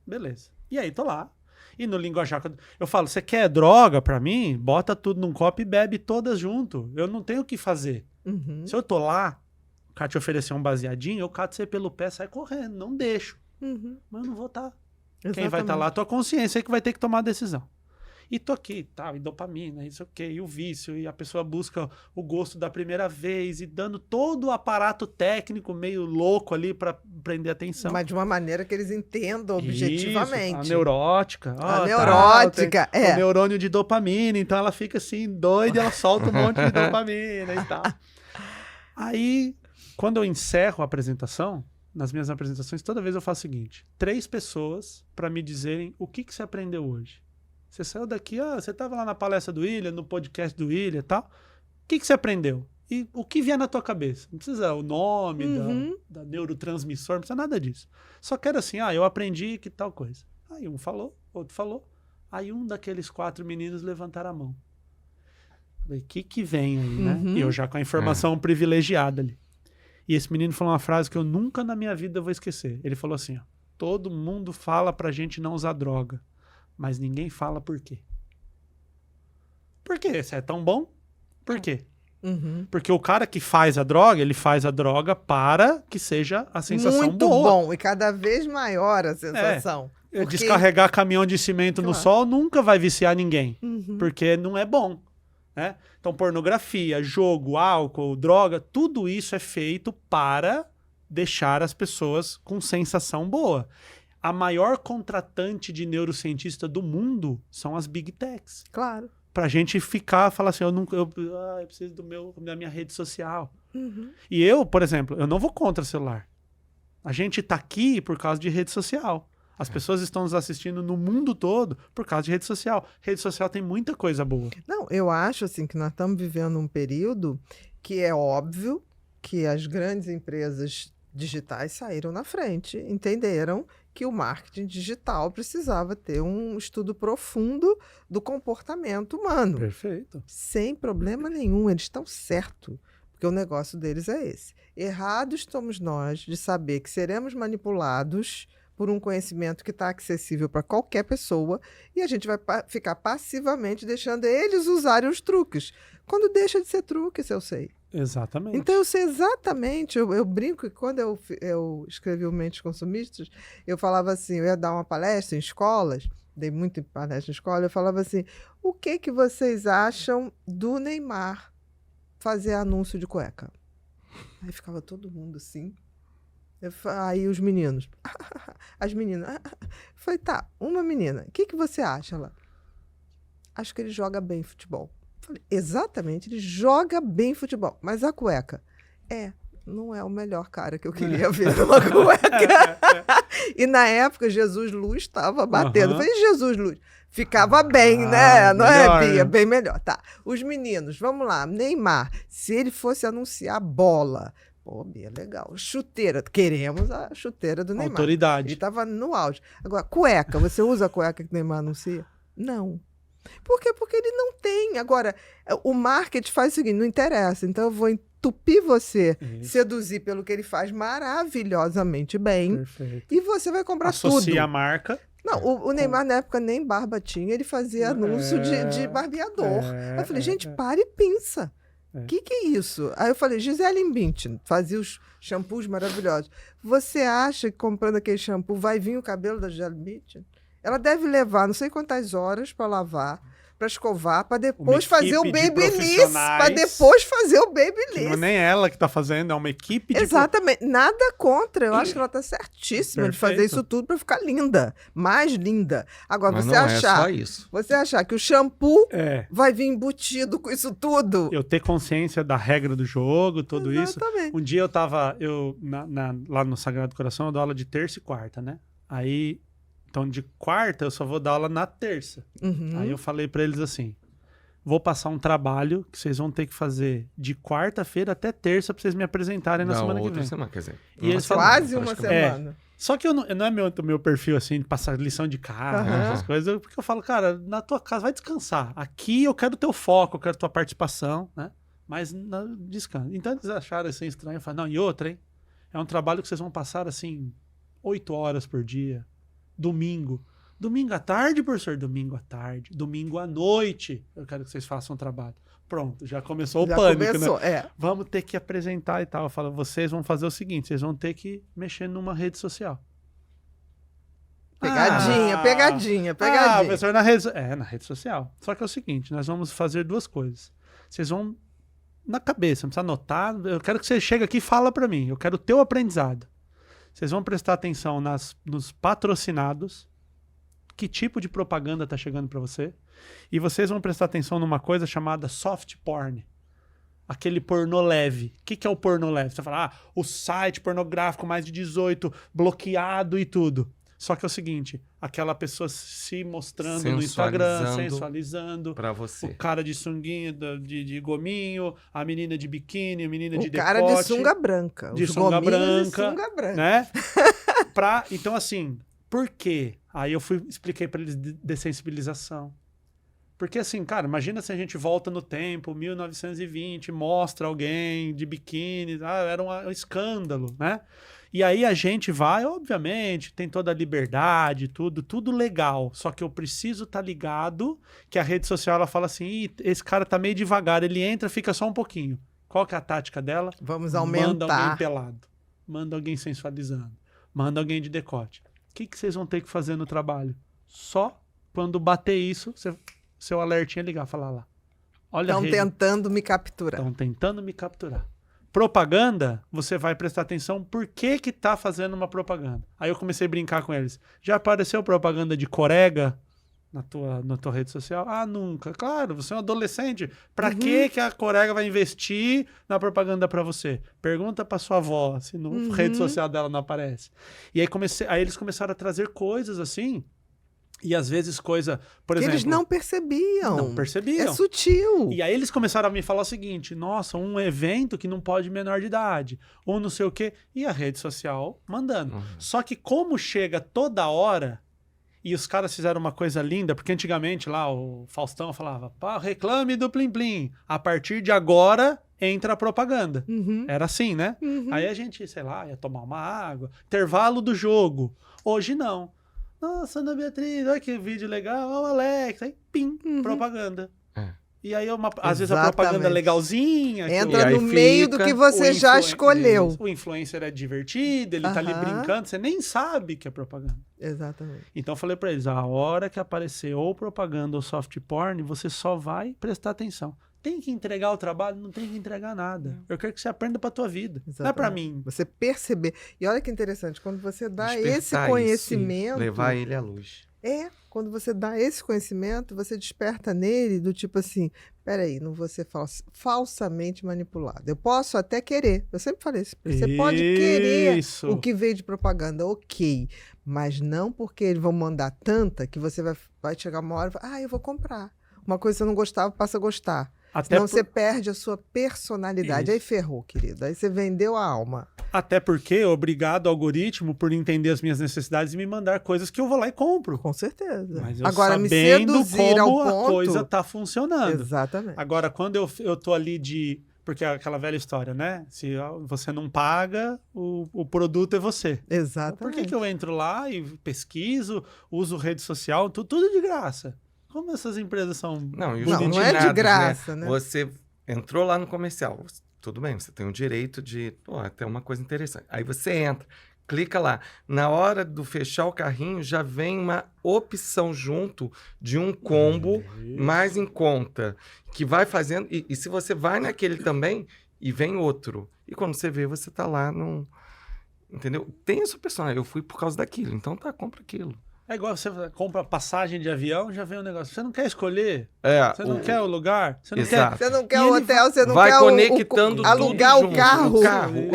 Beleza. E aí, tô lá. E no linguajar, eu falo, você quer droga pra mim? Bota tudo num copo e bebe todas junto. Eu não tenho o que fazer. Uhum. Se eu tô lá, cara te oferecer um baseadinho, eu cato você pelo pé, sai correndo, não deixo. Uhum. Mas eu não vou estar. Quem vai Exatamente. estar lá? A tua consciência aí que vai ter que tomar a decisão. E tô aqui, tá, e dopamina, isso ok, e o vício, e a pessoa busca o gosto da primeira vez, e dando todo o aparato técnico meio louco ali pra prender atenção. Mas de uma maneira que eles entendam Isso, objetivamente. a neurótica. A Ó, neurótica, tem é. o neurônio de dopamina, então ela fica assim, doida, e ela solta um monte de dopamina e tal. Aí, quando eu encerro a apresentação, nas minhas apresentações, toda vez eu faço o seguinte: 3 pessoas para me dizerem o que você aprendeu hoje. Você saiu daqui, você estava lá na palestra do William, no podcast do William e tal. O que você aprendeu? E o que vier na tua cabeça? Não precisa o nome da neurotransmissor, não precisa nada disso. Só quero assim, eu aprendi que tal coisa. Aí um falou, outro falou. Aí um daqueles 4 meninos levantaram a mão. Falei, o que vem aí, né? E eu já com a informação privilegiada ali. E esse menino falou uma frase que eu nunca na minha vida vou esquecer. Ele falou assim, todo mundo fala pra gente não usar droga, mas ninguém fala por quê. Por quê? Você é tão bom? Por quê? Porque o cara que faz a droga, ele faz a droga para que seja a sensação Muito boa. bom, e cada vez maior a sensação. Porque- Descarregar caminhão de cimento no Claro. sol nunca vai viciar ninguém, porque não é bom. Né? Então, pornografia, jogo, álcool, droga, tudo isso é feito para deixar as pessoas com sensação boa. A maior contratante de neurocientista do mundo são as Big Techs. Claro. Pra gente falar assim, eu preciso da minha rede social. E eu, por exemplo, eu não vou contra celular. A gente tá aqui por causa de rede social. As pessoas estão nos assistindo no mundo todo por causa de rede social. Rede social tem muita coisa boa. Não, eu acho assim que nós estamos vivendo um período que é óbvio que as grandes empresas digitais saíram na frente, entenderam que o marketing digital precisava ter um estudo profundo do comportamento humano. Perfeito. Sem problema nenhum, eles estão certos, porque o negócio deles é esse. Errados somos nós de saber que seremos manipulados por um conhecimento que está acessível para qualquer pessoa e a gente vai ficar passivamente deixando eles usarem os truques. Quando deixa de ser truque, se eu sei. Exatamente. Então eu sei exatamente, eu brinco que quando eu escrevi o Mentes Consumistas, eu falava assim, eu ia dar uma palestra em escolas, dei muito palestra em escola, eu falava assim, o que vocês acham do Neymar fazer anúncio de cueca? Aí ficava todo mundo assim. Aí os meninos, as meninas, falei, tá, uma menina, o que você acha? Ela, acho que ele joga bem futebol. Falei, exatamente, ele joga bem futebol, mas a cueca, não é o melhor cara que eu queria ver numa cueca. E na época, Jesus Luz estava batendo. Falei, Jesus Luz, ficava bem, né? Não melhor, é, Bia? né? Bem melhor. Tá, os meninos, vamos lá, Neymar, se ele fosse anunciar bola... Pô, Bia, legal. Chuteira. Queremos a chuteira do Neymar. Autoridade. Ele estava no auge. Agora, cueca. Você usa a cueca que o Neymar anuncia? Não. Por quê? Porque ele não tem. Agora, o marketing faz o seguinte, não interessa. Então, eu vou entupir você, seduzir pelo que ele faz maravilhosamente bem. Perfeito. E você vai comprar Associa tudo. a marca. Não, o Neymar, na época, nem barba tinha. Ele fazia anúncio de barbeador. Aí eu falei, gente, para e pensa. O que é isso? Aí eu falei, Gisele Bündchen fazia os shampoos maravilhosos. Você acha que comprando aquele shampoo vai vir o cabelo da Gisele Bündchen? Ela deve levar não sei quantas horas para lavar, para escovar, para depois fazer o babyliss. Para depois fazer o Que não é babyliss. nem ela que está fazendo, é uma equipe de... Exatamente. Nada contra. Eu acho que ela está certíssima de fazer Perfeito. isso tudo para ficar linda. Mais linda. Agora, Mas você não achar... é só isso. Você achar que o shampoo É. vai vir embutido com isso tudo? Eu ter consciência da regra do jogo, tudo isso. Exatamente. Um dia eu tava, lá no Sagrado Coração, eu dou aula de terça e quarta, né? Aí, então de quarta eu só vou dar aula na terça. Aí eu falei pra eles assim, vou passar um trabalho que vocês vão ter que fazer de quarta-feira até terça pra vocês me apresentarem na semana que outra vem. semana, quer dizer. E eles Quase uma praticamente. semana. Só que não é meu perfil, assim, de passar lição de casa, Aham. essas coisas, porque eu falo, cara, na tua casa, vai descansar. Aqui eu quero teu foco, eu quero tua participação, né? Mas descansa. Então eles acharam assim estranho. Eu falei, não, e outra, hein? É um trabalho que vocês vão passar, assim, 8 horas por dia. Domingo. Domingo à tarde, professor? Domingo à tarde. Domingo à noite, eu quero que vocês façam um trabalho. Pronto, já começou o Já pânico, começou, né? Vamos ter que apresentar e tal. Eu falo, vocês vão fazer o seguinte, vocês vão ter que mexer numa rede social. Pegadinha, pegadinha, Ah, pegadinha. professor, na rede social. Só que é o seguinte, nós vamos fazer duas coisas. Vocês vão na cabeça, não precisa anotar. Eu quero que você chegue aqui e fala para mim. Eu quero o teu aprendizado. Vocês vão prestar atenção nos patrocinados. Que tipo de propaganda está chegando para você? E vocês vão prestar atenção numa coisa chamada soft porn. Aquele pornô leve. O que é o pornô leve? Você fala, o site pornográfico mais de 18, bloqueado e tudo. Só que é o seguinte, aquela pessoa se mostrando no Instagram, sensualizando. Pra você. O cara de sunguinha, de gominho, a menina de biquíni, a menina de O cara decote. de sunga branca. De Os sunga gominhos branca. de sunga branca. Né? Então, assim, por quê? Aí eu expliquei pra eles dessensibilização. Porque assim, cara, imagina se a gente volta no tempo, 1920, mostra alguém de biquíni, era um escândalo, né? E aí a gente vai, obviamente, tem toda a liberdade, tudo legal. Só que eu preciso estar ligado que a rede social, ela fala assim, esse cara tá meio devagar, ele entra, fica só um pouquinho. Qual que é a tática dela? Vamos Manda aumentar. alguém pelado, manda alguém sensualizando, manda alguém de decote. O que vocês vão ter que fazer no trabalho? Só quando bater isso, seu alertinha ligar, falar lá. Olha, Estão tentando me capturar. Estão tentando me capturar. Propaganda, você vai prestar atenção por que tá fazendo uma propaganda. Aí eu comecei a brincar com eles. Já apareceu propaganda de Corega na tua rede social? Ah, nunca. Claro, você é um adolescente. Pra que a Corega vai investir na propaganda pra você? Pergunta pra sua avó se na rede social dela não aparece. E aí eles começaram a trazer coisas assim. E às vezes coisa, por exemplo... Eles não percebiam. Não percebiam. É sutil. E aí eles começaram a me falar o seguinte, nossa, um evento que não pode menor de idade, ou não sei o quê, e a rede social mandando. Só que como chega toda hora, e os caras fizeram uma coisa linda, porque antigamente lá o Faustão falava, reclame do Plim Plim, a partir de agora entra a propaganda. Era assim, né? Aí a gente, sei lá, ia tomar uma água, intervalo do jogo. Hoje não. Nossa, Ana Beatriz, olha que vídeo legal, o Alex, aí pim, propaganda. E aí, às vezes a propaganda é legalzinha. Entra no meio do que você já escolheu. O influencer é divertido, ele tá ali brincando, você nem sabe que é propaganda. Exatamente. Então eu falei pra eles, a hora que aparecer ou propaganda ou soft porn, você só vai prestar atenção. Tem que entregar o trabalho? Não tem que entregar nada. Eu quero que você aprenda pra tua vida. Exatamente. Não é pra mim. Você perceber. E olha que interessante, quando você dá esse conhecimento... levar ele à luz. Quando você dá esse conhecimento, você desperta nele do tipo assim, peraí, não vou ser falsamente manipulado. Eu posso até querer. Eu sempre falei isso. Você pode querer o que veio de propaganda, ok. Mas não porque eles vão mandar tanta que você vai chegar uma hora e falar, eu vou comprar. Uma coisa que você não gostava, passa a gostar. Senão você perde a sua personalidade. Aí ferrou, querido. Aí você vendeu a alma. Até porque, obrigado algoritmo por entender as minhas necessidades e me mandar coisas que eu vou lá e compro. Com certeza. Mas eu agora, me sabendo seduzir como ao ponto... a coisa tá funcionando. Exatamente. Agora, quando eu tô ali porque é aquela velha história, né? Se você não paga, o produto é você. Exatamente. Por que eu entro lá e pesquiso, uso rede social, tudo de graça? Como essas empresas são... Não é de graça, né? Você entrou lá no comercial, tudo bem, você tem o direito de... até uma coisa interessante. Aí você entra, clica lá. Na hora do fechar o carrinho, já vem uma opção junto de um combo mais em conta, que vai fazendo... E se você vai naquele também, e vem outro. E quando você vê, você tá lá num... Entendeu? Tem essa personagem. Eu fui por causa daquilo, então compra aquilo. É igual você compra passagem de avião, já vem um negócio. Você não quer escolher? Você não quer o lugar? Você não quer o hotel, você não vai quer conectando alugar o carro.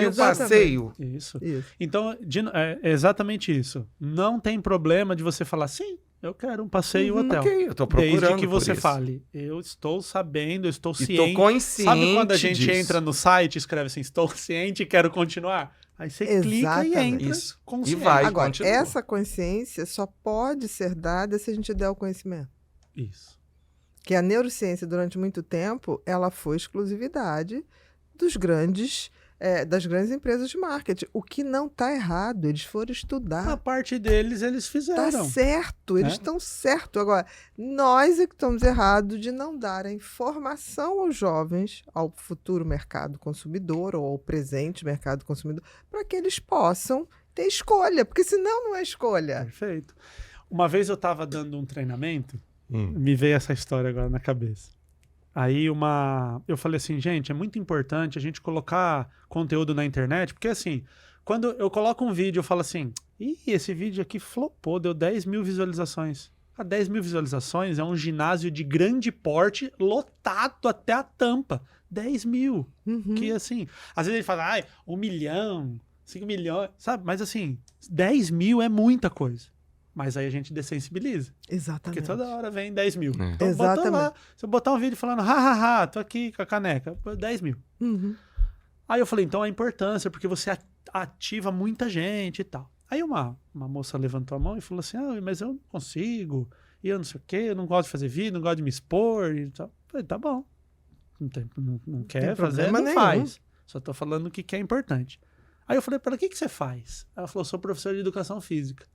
E o passeio. Isso. Então, é exatamente isso. Não tem problema de você falar, sim, eu quero um passeio hotel. Ok, eu tô procurando. Desde que você fale, eu estou sabendo, eu estou ciente. Estou consciente. Sabe quando a gente entra no site e escreve assim, estou ciente e quero continuar? Aí você clica e entra consciente. E vai, agora, continua. Essa consciência só pode ser dada se a gente der o conhecimento. Isso. Que a neurociência, durante muito tempo, ela foi exclusividade dos grandes das grandes empresas de marketing. O que não está errado, eles foram A estudar. parte deles, eles Está fizeram. certo, eles né? estão certos. Agora, nós é que estamos errados de não dar a informação aos jovens, ao futuro mercado consumidor ou ao presente mercado consumidor, para que eles possam ter escolha, porque senão não é escolha. Perfeito. Uma vez eu estava dando um treinamento, me veio essa história agora na cabeça. Aí eu falei assim, gente, é muito importante a gente colocar conteúdo na internet, porque assim, quando eu coloco um vídeo, eu falo assim, esse vídeo aqui flopou, deu 10 mil visualizações. 10 mil visualizações é um ginásio de grande porte, lotado até a tampa. 10 mil. Uhum. Que assim, às vezes ele fala, 1 milhão, 5 milhões, sabe? Mas assim, 10 mil é muita coisa. Mas aí a gente dessensibiliza. Exatamente. Porque toda hora vem 10 mil. É. Então bota lá. Exatamente. Se eu botar um vídeo falando, hahaha, tô aqui com a caneca, 10 mil. Uhum. Aí eu falei, então a importância, porque você ativa muita gente e tal. Aí uma moça levantou a mão e falou assim, mas eu não consigo, e eu não sei o quê, eu não gosto de fazer vídeo, não gosto de me expor e tal. Eu falei, tá bom. Não quer fazer, problema não nenhum. faz. Só tô falando o que é importante. Aí eu falei, para que você faz? Ela falou, sou professor de educação física.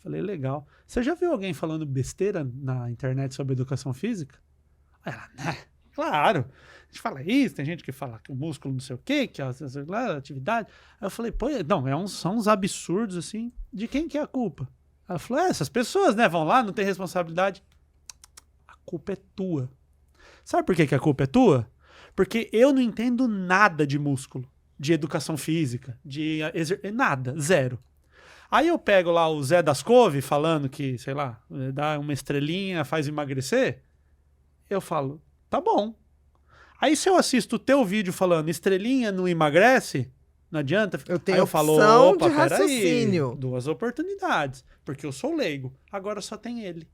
Falei, legal. Você já viu alguém falando besteira na internet sobre educação física? Aí ela, né? Claro. A gente fala isso, tem gente que fala que o músculo não sei o quê, que a atividade. Aí eu falei, pô, não, são uns absurdos assim. De quem que é a culpa? Ela falou, essas pessoas, né? Vão lá, não tem responsabilidade. A culpa é tua. Sabe por que a culpa é tua? Porque eu não entendo nada de músculo, de educação física, nada, zero. Aí eu pego lá o Zé das Couve falando que, sei lá, dá uma estrelinha, faz emagrecer. Eu falo, tá bom. Aí se eu assisto o teu vídeo falando estrelinha não emagrece, não adianta. Eu tenho aí eu falo, opção opa, de raciocínio. peraí, 2 oportunidades, porque eu sou leigo. Agora só tem ele.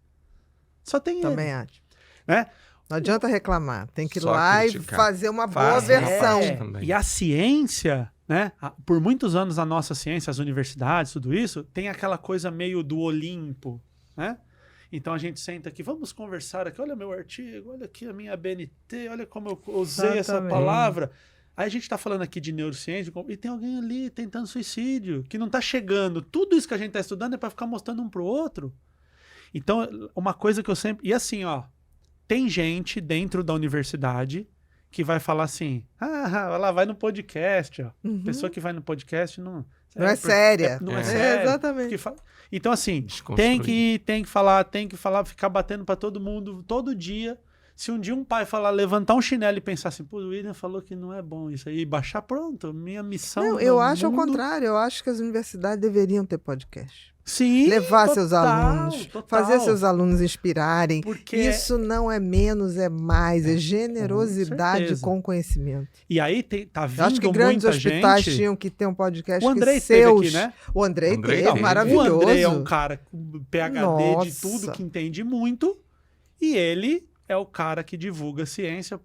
Só tem Também ele. acho. Né? Não adianta reclamar. Tem que ir Só lá criticar. e fazer uma boa Faça a versão. parte também. E a ciência, né? Por muitos anos a nossa ciência, as universidades, tudo isso, tem aquela coisa meio do Olimpo, né? Então a gente senta aqui, vamos conversar aqui, olha meu artigo, olha aqui a minha BNT, olha como eu usei essa Exatamente. palavra. Aí a gente está falando aqui de neurociência e tem alguém ali tentando suicídio, que não está chegando. Tudo isso que a gente está estudando é para ficar mostrando um para o outro. Então, uma coisa que eu sempre... E assim, ó, tem gente dentro da universidade que vai falar assim, lá vai no podcast, ó. Uhum. Pessoa que vai no podcast não Não é séria. não é É. séria. Exatamente. Então, assim, Desconstruir. tem que falar, ficar batendo pra todo mundo, todo dia. Se um dia um pai falar, levantar um chinelo e pensar assim, pô, o William falou que não é bom isso aí, baixar, pronto, minha missão Não, no eu acho ao mundo- contrário. Eu acho que as universidades deveriam ter podcast. Sim, Levar seus total, alunos, total. fazer seus alunos inspirarem. Porque Isso não é menos, é mais. É generosidade certeza. com conhecimento. E aí tá Eu acho que vindo grandes muita hospitais gente. tinham que ter um podcast O Andrei que esteve seus... aqui, né? O Andrei Andrei teve, teve. maravilhoso. O Andrei é um cara com PhD de Nossa. tudo, que entende muito. E ele é o cara que divulga ciência,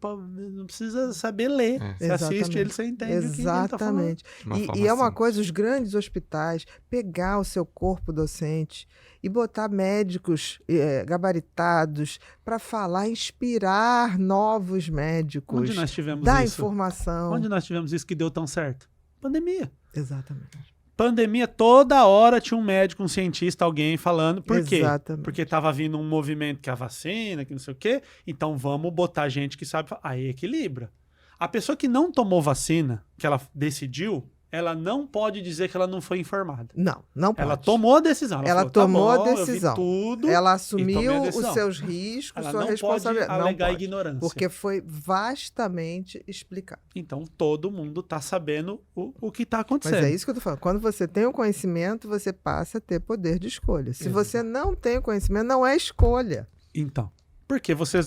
não precisa saber ler. É. Você assiste Exatamente. ele, você entende o que ele tá falando. Exatamente. De uma forma E é uma simples. coisa, os grandes hospitais, pegar o seu corpo docente e botar médicos gabaritados para falar, inspirar novos médicos, Onde nós tivemos dar isso? informação. Onde nós tivemos isso que deu tão certo? Pandemia. Exatamente. Pandemia, toda hora tinha um médico, um cientista, alguém falando. Por quê? Exatamente. Porque tava vindo um movimento que é a vacina, que não sei o quê. Então vamos botar gente que sabe. Aí equilibra. A pessoa que não tomou vacina, que ela decidiu, ela não pode dizer que ela não foi informada. Não pode. Ela tomou a decisão. Ela falou, tá tomou a bom, eu vi decisão. tudo. Ela tomei a assumiu os decisão. seus riscos, Ela sua não responsabilidade. pode Não alegar pode, ignorância. porque foi vastamente explicado. Então todo mundo tá sabendo o que tá acontecendo. Mas é isso que eu tô falando. Quando você tem o conhecimento, você passa a ter poder de escolha. Se Exato. você não tem o conhecimento, não é escolha. Então, porque você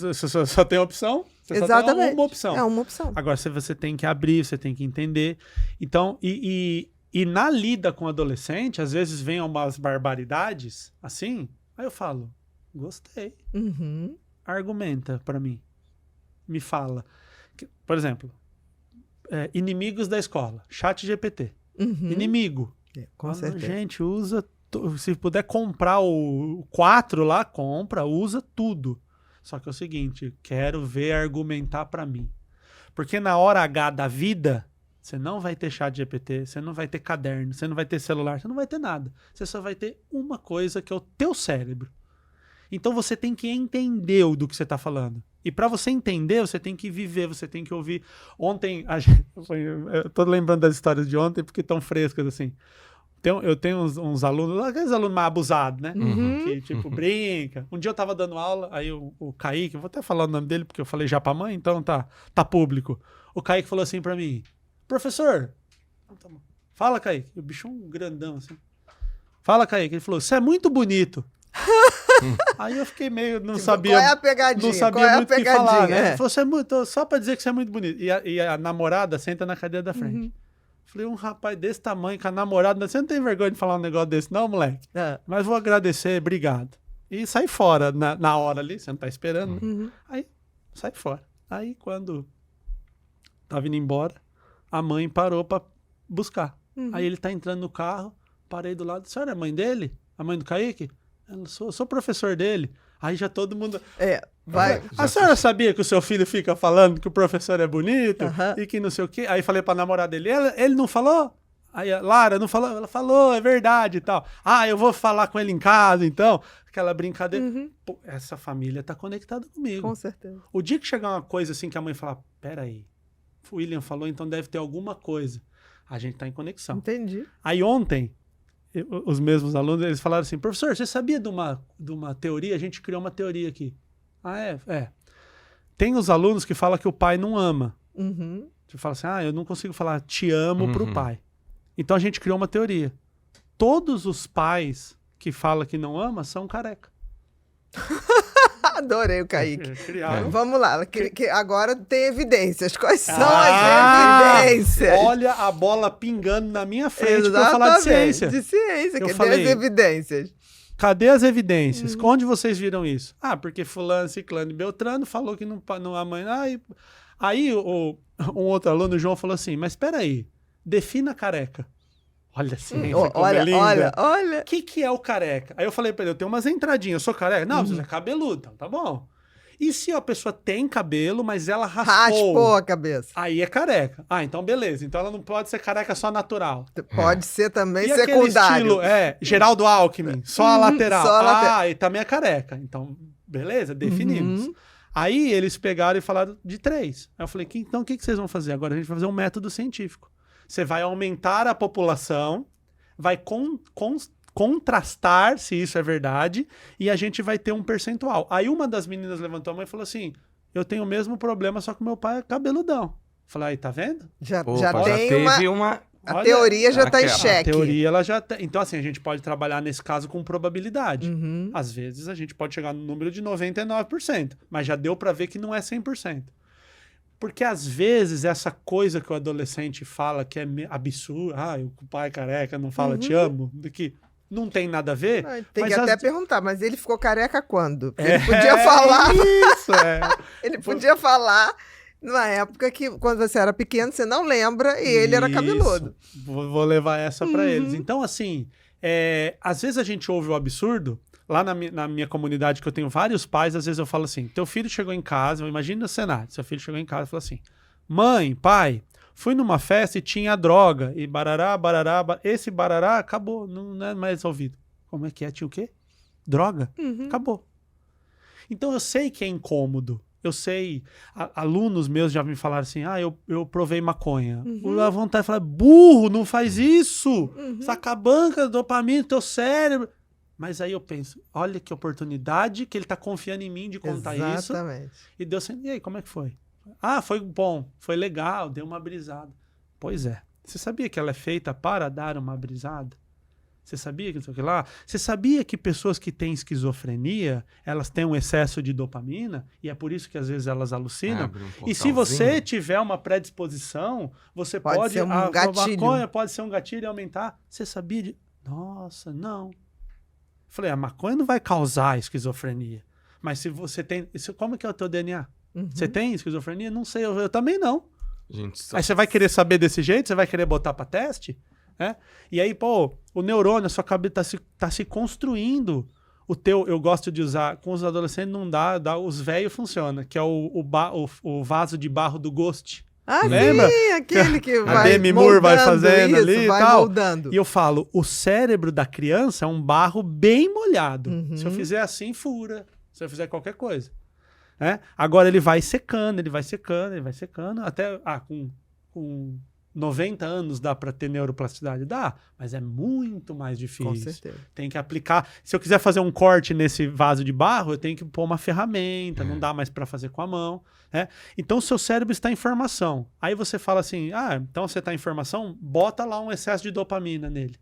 só tem opção, você só Exatamente. tem uma opção. É uma opção. Agora você tem que abrir, você tem que entender. Então, e na lida com o adolescente, às vezes vem umas barbaridades assim, aí eu falo, gostei, Uhum. argumenta pra mim, me fala. Por exemplo, inimigos da escola, chat GPT, Uhum. inimigo. Com Fala, certeza. gente, usa, se puder comprar o 4 lá, compra, usa tudo. Só que é o seguinte, quero ver argumentar pra mim. Porque na hora H da vida, Você não vai ter chat GPT, você não vai ter caderno, você não vai ter celular, você não vai ter nada. Você só vai ter uma coisa que é o teu cérebro. Então você tem que entender do que você está falando. E para você entender, você tem que viver, você tem que ouvir. Ontem, eu tô lembrando das histórias de ontem porque estão frescas assim. Eu tenho uns alunos, aqueles alunos mais abusados, né? Que tipo, brinca. Um dia eu tava dando aula, aí o Kaique, vou até falar o nome dele porque eu falei já pra mãe, então tá público. O Kaique falou assim pra mim, professor, fala, Kaique. O bicho um grandão assim. Fala, Kaique. Ele falou, você é muito bonito. Aí eu fiquei meio, não sabia. Qual é a pegadinha? Não sabia muito o que falar, né? Ele falou, você é muito, só pra dizer que você é muito bonito. E a namorada senta na cadeira da frente. Falei, um rapaz desse tamanho com a namorada, você não tem vergonha de falar um negócio desse, não, moleque? Mas vou agradecer, obrigado. E sai fora na hora ali, você não tá esperando, né? Aí, sai fora. Aí, quando tava indo embora, a mãe parou pra buscar. Aí ele tá entrando no carro, parei do lado, a senhora é a mãe dele? A mãe do Kaique? Eu sou professor dele. Aí já todo mundo... Vai. A senhora sabia que o seu filho fica falando que o professor é bonito e que não sei o quê? Aí falei pra namorada dele, ele não falou? Aí a Lara não falou? Ela falou, é verdade e tal. Ah, eu vou falar com ele em casa, então. Aquela brincadeira. Pô, essa família tá conectada comigo. Com certeza. O dia que chegar uma coisa assim que a mãe falar, peraí, o William falou, então deve ter alguma coisa. A gente tá em conexão. Entendi. Aí ontem, os mesmos alunos, eles falaram assim, professor, você sabia de uma teoria? A gente criou uma teoria aqui. Ah, é. Tem os alunos que falam que o pai não ama. Você fala assim, eu não consigo falar te amo pro pai. Então a gente criou uma teoria. Todos os pais que falam que não ama são careca. Adorei o Kaique. Criaram. Vamos lá, agora tem evidências. Quais são as evidências? Olha a bola pingando na minha frente pra eu falar de ciência. De ciência, Eu cadê falei, as evidências? Cadê as evidências? Onde vocês viram isso? Ah, porque fulano, ciclano e beltrano falou que não a mãe... Aí um outro aluno, o João, falou assim, mas espera aí, defina careca. Olha assim, olha. O que é o careca? Aí eu falei pra ele, eu tenho umas entradinhas, eu sou careca? Não, você é cabeludo, então tá bom. E se a pessoa tem cabelo, mas ela raspou a cabeça? Aí é careca. Ah, então beleza. Então ela não pode ser careca só natural. Pode ser também e secundário. Estilo, Geraldo Alckmin, só a lateral. E também é careca. Então, beleza, definimos. Aí eles pegaram e falaram de 3. Aí eu falei, então o que vocês vão fazer? Agora a gente vai fazer um método científico. Você vai aumentar a população, vai contrastar se isso é verdade, e a gente vai ter um percentual. Aí uma das meninas levantou a mão e falou assim, eu tenho o mesmo problema, só que meu pai é cabeludão. Falei, aí, tá vendo? Já teve uma... A teoria já está em xeque. A teoria, ela já tá... Então, assim, a gente pode trabalhar nesse caso com probabilidade. Às vezes, a gente pode chegar no número de 99%, mas já deu para ver que não é 100%. Porque, às vezes, essa coisa que o adolescente fala que é absurdo, o pai careca não fala te amo, que não tem nada a ver. Não, tem que até perguntar, mas ele ficou careca quando? Porque ele podia falar... Isso, Ele podia falar... Na época que, quando você era pequeno, você não lembra e ele era cabeludo. Vou levar essa para eles. Então, assim, às vezes a gente ouve o absurdo. Lá na minha comunidade, que eu tenho vários pais, às vezes eu falo assim, teu filho chegou em casa, imagina o cenário, seu filho chegou em casa e falou assim, mãe, pai, fui numa festa e tinha droga, e barará, esse barará acabou, não é mais ouvido. Como é que é? Tinha o quê? Droga? Acabou. Então eu sei que é incômodo. Eu sei, alunos meus já me falaram assim, eu provei maconha. A vontade de falar, burro, não faz isso. Você tá acabando com a dopamina do teu cérebro. Mas aí eu penso, olha que oportunidade que ele tá confiando em mim de contar isso. E deu assim, e aí, como é que foi? Foi bom, foi legal, deu uma brisada. Pois é, você sabia que ela é feita para dar uma brisada? Você sabia que não sei o que lá? Você sabia que pessoas que têm esquizofrenia, elas têm um excesso de dopamina e é por isso que às vezes elas alucinam? E se você tiver uma predisposição, você pode ser um gatilho. A maconha pode ser um gatilho e aumentar. Você sabia de... Nossa, não. Falei, a maconha não vai causar esquizofrenia. Mas se você tem... Como que é o teu DNA? Você tem esquizofrenia? Não sei, eu também não. Aí você vai querer saber desse jeito? Você vai querer botar para teste? E aí, o neurônio, a sua cabeça tá se construindo. Eu gosto de usar, com os adolescentes não dá os velhos funciona, que é o vaso de barro do Ghost. Ah, Lembra? sim, aquele que A vai Demi Moore vai moldando fazendo isso, ali e vai tal. moldando. E eu falo, o cérebro da criança é um barro bem molhado. Uhum. Se eu fizer assim, fura. Se eu fizer qualquer coisa. Né? Agora ele vai secando, ele vai secando, ele vai secando. Até com 90 anos dá para ter neuroplasticidade? Dá, mas é muito mais difícil. Com certeza. Tem que aplicar. Se eu quiser fazer um corte nesse vaso de barro, eu tenho que pôr uma ferramenta, não dá mais para fazer com a mão. Né? Então o seu cérebro está em formação. Aí você fala assim, então você está em formação, bota lá um excesso de dopamina nele.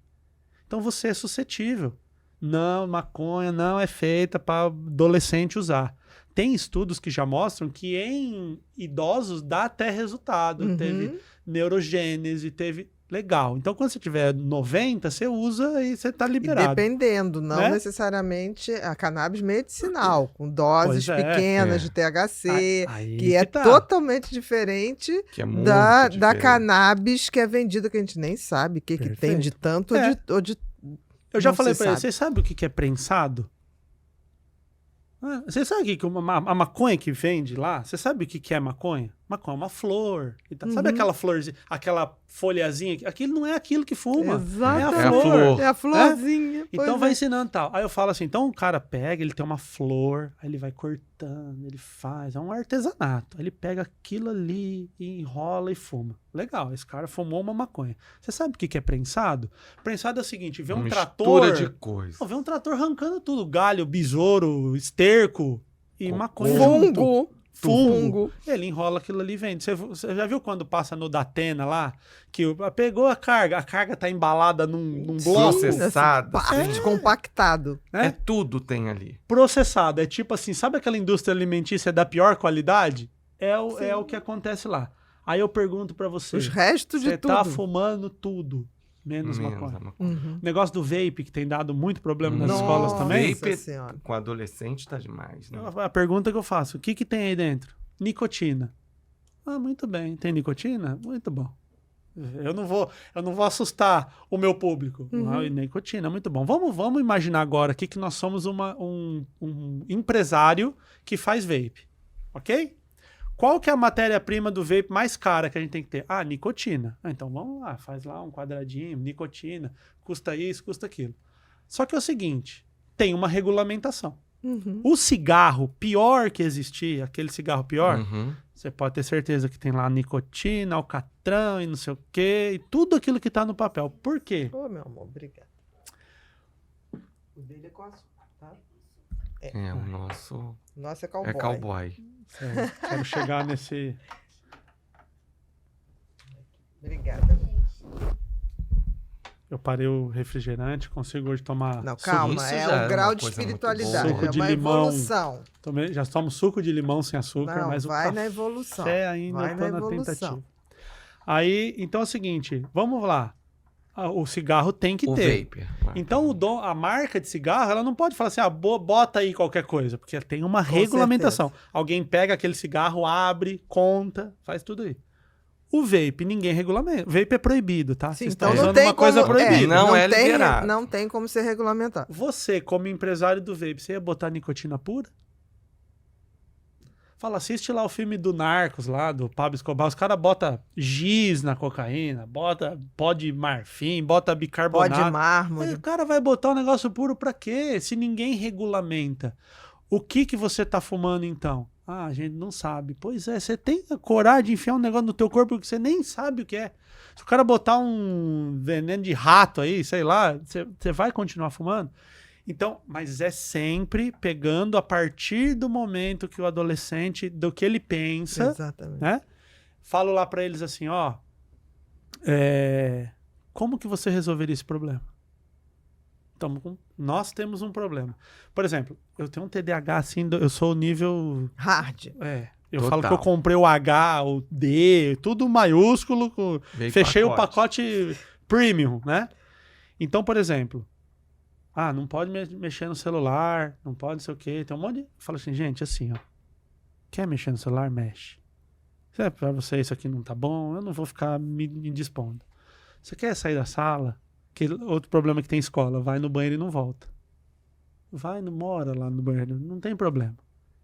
Então você é suscetível. Não, maconha não é feita para adolescente usar. Tem estudos que já mostram que em idosos dá até resultado. Uhum. Teve neurogênese, teve... Legal. Então, quando você tiver 90, você usa e você está E liberado. dependendo, não Né? necessariamente a cannabis medicinal, com doses Pois é. pequenas É. de THC, Aí que é tá. totalmente diferente Que é muito da diferente. cannabis que é vendida, que a gente nem sabe o que tem de Perfeito. tanto É. ou de Eu já não falei se para ele, sabe. você sabe o que é prensado? Você sabe que a maconha que vende lá, você sabe o que é maconha? Maconha é uma flor. E tal. Sabe Uhum. aquela florzinha, aquela folhazinha? Aquilo não é aquilo que fuma. Exatamente. É a flor. É a florzinha. Então pois vai é. ensinando tal. Aí eu falo assim, então o cara pega, ele tem uma flor, aí ele vai cortando, ele faz, é um artesanato. Aí ele pega aquilo ali e enrola e fuma. Legal, esse cara fumou uma maconha. Você sabe o que é prensado? Prensado é o seguinte, vê um Mistura trator... de coisa. Não, vê um trator arrancando tudo, galho, besouro, esterco e maconha junto. Fungo. Ele enrola aquilo ali e vende. Você já viu quando passa no Datena lá? Que pegou a carga tá embalada num bloco Processada. Parte compactado. né? É tudo tem ali. Processado. É tipo assim, sabe aquela indústria alimentícia da pior qualidade? É o que acontece lá. Aí eu pergunto pra você, Os restos de você tudo. tá fumando tudo, menos maconha. a maconha. Uhum. Negócio do vape, que tem dado muito problema nas Nossa. escolas também. Vape Senhora. com adolescente tá demais, né? A pergunta que eu faço, o que tem aí dentro? Nicotina. Ah, muito bem. Tem nicotina? Muito bom. Eu não vou assustar o meu público. Uhum. Ah, nicotina, muito bom. Vamos imaginar agora aqui que nós somos um empresário que faz vape, ok? Qual que é a matéria-prima do vape mais cara que a gente tem que ter? Ah, nicotina. Ah, então vamos lá, faz lá um quadradinho, nicotina, custa isso, custa aquilo. Só que é o seguinte, tem uma regulamentação. Uhum. O cigarro pior que existir, aquele cigarro pior, Uhum. você pode ter certeza que tem lá nicotina, alcatrão e não sei o quê, e tudo aquilo que tá no papel. Por quê? Ô, meu amor, obrigada. O dele é com açúcar, tá? É, o nosso Nossa, é cowboy. é cowboy. Quero chegar nesse... Obrigada. Eu parei o refrigerante, consigo hoje tomar... Não, calma, Isso é já é um grau uma de coisa muito espiritualidade. boa. Suco É de uma limão. evolução. Já tomo suco de limão sem açúcar, Não, mas o vai na café evolução. ainda Vai eu na tô na evolução. tentativa. Aí, então é o seguinte, vamos lá. O cigarro tem que O ter. vape. Então a marca de cigarro, ela não pode falar assim, bota aí qualquer coisa, porque tem uma Com regulamentação. Alguém pega aquele cigarro, abre, conta, faz tudo aí. O vape, ninguém regulamenta. Vape é proibido, tá? Sim, Vocês então estão não usando tem uma coisa como, proibida. Não é tem, liberado. não tem como ser regulamentado. Você, como empresário do vape, você ia botar nicotina pura? Fala, assiste lá o filme do Narcos, lá, do Pablo Escobar. Os caras botam giz na cocaína, bota pó de marfim, bota Pó bicarbonato. de mármore. Aí o cara vai botar um negócio puro pra quê? Se ninguém regulamenta. O que você tá fumando então? Ah, a gente não sabe. Pois é, você tem a coragem de enfiar um negócio no teu corpo que você nem sabe o que é. Se o cara botar um veneno de rato aí, sei lá, você vai continuar fumando? Então, mas é sempre pegando a partir do momento que o adolescente, do que ele pensa, Exatamente. né? Falo lá pra eles assim, ó, como que você resolveria esse problema? Nós temos um problema. Por exemplo, eu tenho um TDAH assim, eu sou o nível... Hard. Eu Total. falo que eu comprei o H, o D, tudo maiúsculo, Veio fechei o pacote premium, né? Então, por exemplo, não pode mexer no celular, não pode não sei o quê, tem um monte de... Eu falo assim, gente, assim, ó, quer mexer no celular, mexe. Se é pra você isso aqui não tá bom, eu não vou ficar me dispondo. Você quer sair da sala? Que outro problema que tem em escola, vai no banheiro e não volta. Não mora lá no banheiro, não tem problema.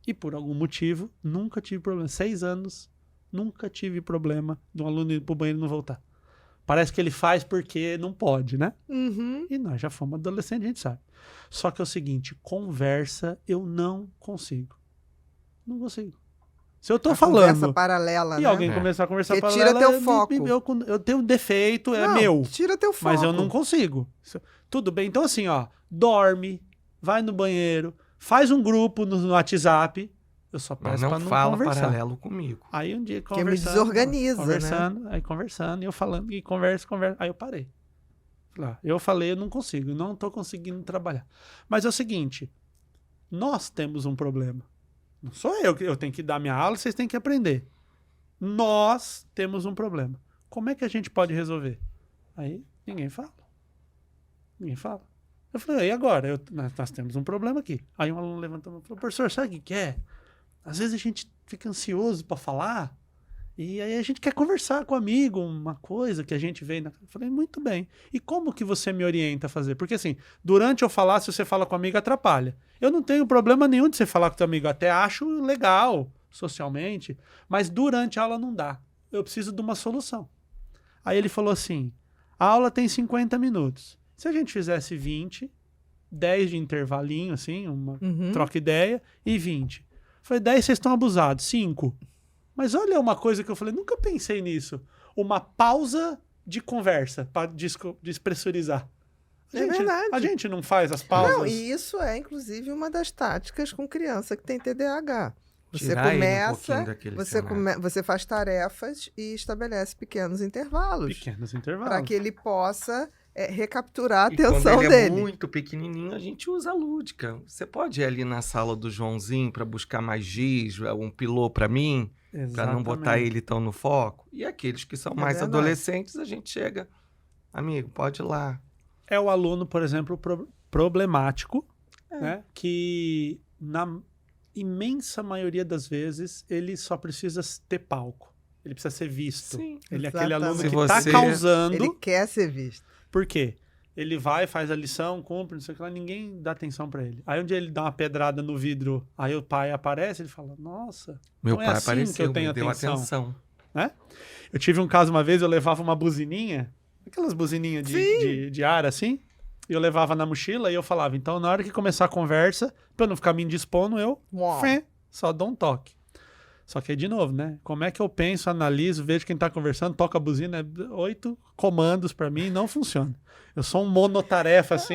E por algum motivo, nunca tive problema. 6 anos, Nunca tive problema de um aluno ir pro banheiro e não voltar. Parece que ele faz porque não pode, né? Uhum. E nós já fomos adolescentes, a gente sabe. Só que é o seguinte, conversa eu não consigo. Não consigo. Se eu tô Conversa falando paralela, e né? alguém começar a conversar Porque paralela, tira teu foco. Eu tenho um defeito, é Não, meu. Tira teu foco. Mas eu não consigo. Tudo bem. Então, assim, ó, dorme, vai no banheiro, faz um grupo no WhatsApp. Eu só Mas peço não pra não fala conversar. paralelo comigo. Aí um dia Porque me conversando. desorganiza, Conversando, aí conversando, e eu falando, e conversa. Aí eu parei. Eu falei, eu não consigo, não tô conseguindo trabalhar. Mas é o seguinte, nós temos um problema. Não sou eu que eu tenho que dar minha aula, vocês têm que aprender. Nós temos um problema. Como é que a gente pode resolver? Aí ninguém fala. Ninguém fala. Eu falei, e agora? Nós temos um problema aqui. Aí um aluno levantou e falou, professor, sabe o que é? Às vezes a gente fica ansioso para falar e aí a gente quer conversar com um amigo, uma coisa que a gente vê. Eu falei, muito bem. E como que você me orienta a fazer? Porque assim, durante eu falar, se você fala com um amigo, atrapalha. Eu não tenho problema nenhum de você falar com teu amigo. Até acho legal, socialmente. Mas durante a aula não dá. Eu preciso de uma solução. Aí ele falou assim, a aula tem 50 minutos. Se a gente fizesse 20, 10 de intervalinho, assim, uma troca ideia, e 20. Falei, 10 vocês estão abusados, 5. Mas olha uma coisa que eu falei, nunca pensei nisso. Uma pausa de conversa para despressurizar. É verdade. A gente não faz as pausas. Não, e isso é, inclusive, uma das táticas com criança que tem TDAH. Você Tirar ele um começa, pouquinho daquele cenário. você faz tarefas e estabelece pequenos intervalos. Pequenos intervalos. Para que ele possa recapturar a E atenção quando ele dele. é muito pequenininho, a gente usa a lúdica. Você pode ir ali na sala do Joãozinho para buscar mais giz, um pilô para mim, para não botar ele tão no foco. E aqueles que são mais verdade. adolescentes, a gente chega, amigo, pode ir lá. É o aluno, por exemplo, problemático, né? Que na imensa maioria das vezes ele só precisa ter palco. Ele precisa ser visto. Sim, ele é aquele aluno exatamente. que está Se você- causando. Ele quer ser visto. Por quê? Ele vai, faz a lição, cumpre, não sei o que lá, ninguém dá atenção pra ele. Aí um dia ele dá uma pedrada no vidro, aí o pai aparece, ele fala, nossa, Meu não é pai assim apareceu, que eu tenho me deu atenção. atenção. Né? Eu tive um caso uma vez, eu levava uma buzininha, aquelas buzininhas de ar assim, e eu levava na mochila e eu falava, então na hora que começar a conversa, pra eu não ficar me indispondo, eu só dou um toque. Só que aí, de novo, né? Como é que eu penso, analiso, vejo quem tá conversando, toco a buzina, 8 comandos pra mim, não funciona. Eu sou um monotarefa, assim,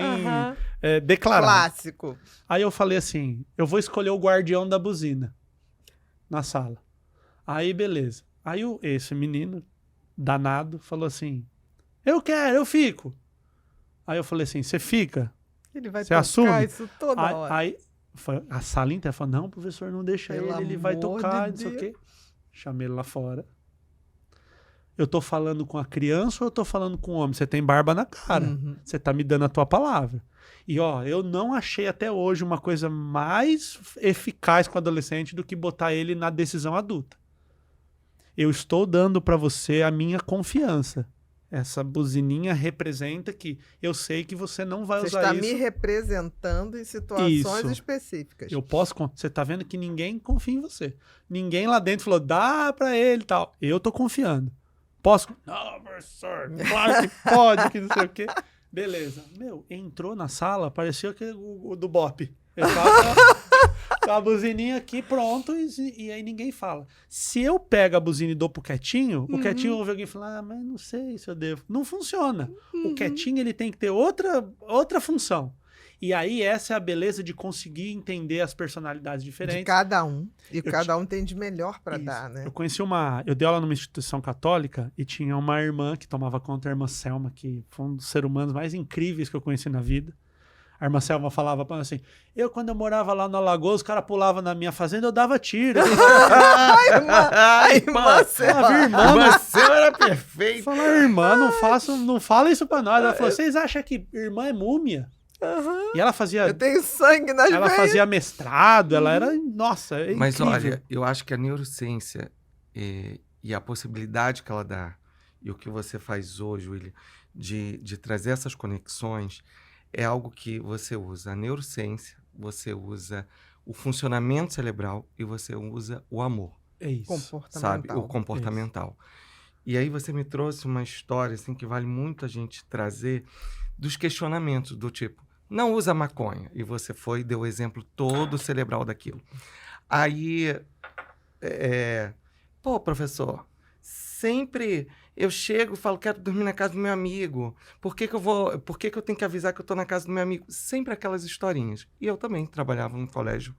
declarado. Clássico. Aí eu falei assim, eu vou escolher o guardião da buzina na sala. Aí, beleza. Aí esse menino, danado, falou assim, eu quero, eu fico. Aí eu falei assim, você fica? Ele vai Você tocar assume? isso toda hora. Aí a sala inteira falou, não, professor, não deixa Pelo ele vai amor tocar, de não sei o Deus. quê. Chamei ele lá fora. Eu tô falando com a criança ou eu tô falando com o homem? Você tem barba na cara. Uhum. Você tá me dando a tua palavra. E, ó, eu não achei até hoje uma coisa mais eficaz com o adolescente do que botar ele na decisão adulta. Eu estou dando pra você a minha confiança. Essa buzininha representa que eu sei que você não vai Você usar está isso. me representando em situações Isso. específicas. Eu posso. Você tá vendo que ninguém confia em você. Ninguém lá dentro falou, dá pra ele e tal. Eu tô confiando. Posso? Não, professor, claro que pode, que não sei o quê. Beleza. Meu, entrou na sala, parecia o do Bop. Ele tava com a buzininha aqui, pronto, e aí ninguém fala. Se eu pego a buzina e dou pro quietinho, o quietinho ouve alguém falar, mas não sei se eu devo. Não funciona. O quietinho, ele tem que ter outra função. E aí, essa é a beleza de conseguir entender as personalidades diferentes. De cada um. E Eu cada um tem de melhor para Isso. dar, né? Eu dei aula numa instituição católica e tinha uma irmã que tomava conta, a irmã Selma, que foi um dos seres humanos mais incríveis que eu conheci na vida. A irmã Selma falava pra mim assim, quando eu morava lá no Alagoas, os caras pulavam na minha fazenda, eu dava tiro. A irmã Selma. Irmã, mas Você era perfeito. fala, irmã, não fala isso pra nós. Ela falou, vocês acham que irmã é múmia? Aham. E ela fazia, Eu tenho sangue nas ela veias. fazia mestrado, ela era, nossa, é Mas incrível. olha, eu acho que a neurociência e a possibilidade que ela dá, e o que você faz hoje, William, de trazer essas conexões, é algo que você usa a neurociência, você usa o funcionamento cerebral e você usa o amor. É isso. Comportamental. sabe? O comportamental. E aí você me trouxe uma história assim, que vale muito a gente trazer dos questionamentos do tipo, não usa maconha. E você foi e deu o exemplo todo cerebral daquilo. Aí, pô, professor, sempre eu chego e falo, quero dormir na casa do meu amigo. Por que que eu tenho que avisar que eu estou na casa do meu amigo? Sempre aquelas historinhas. E eu também trabalhava num colégio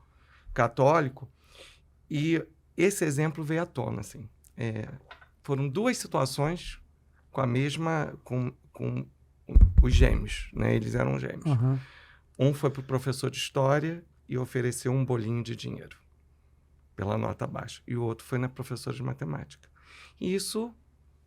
católico e esse exemplo veio à tona, assim. Foram 2 situações com a mesma, com os gêmeos, né? Eles eram gêmeos. Uhum. Um foi para o professor de história e ofereceu um bolinho de dinheiro pela nota baixa. E o outro foi na professora de matemática. E isso...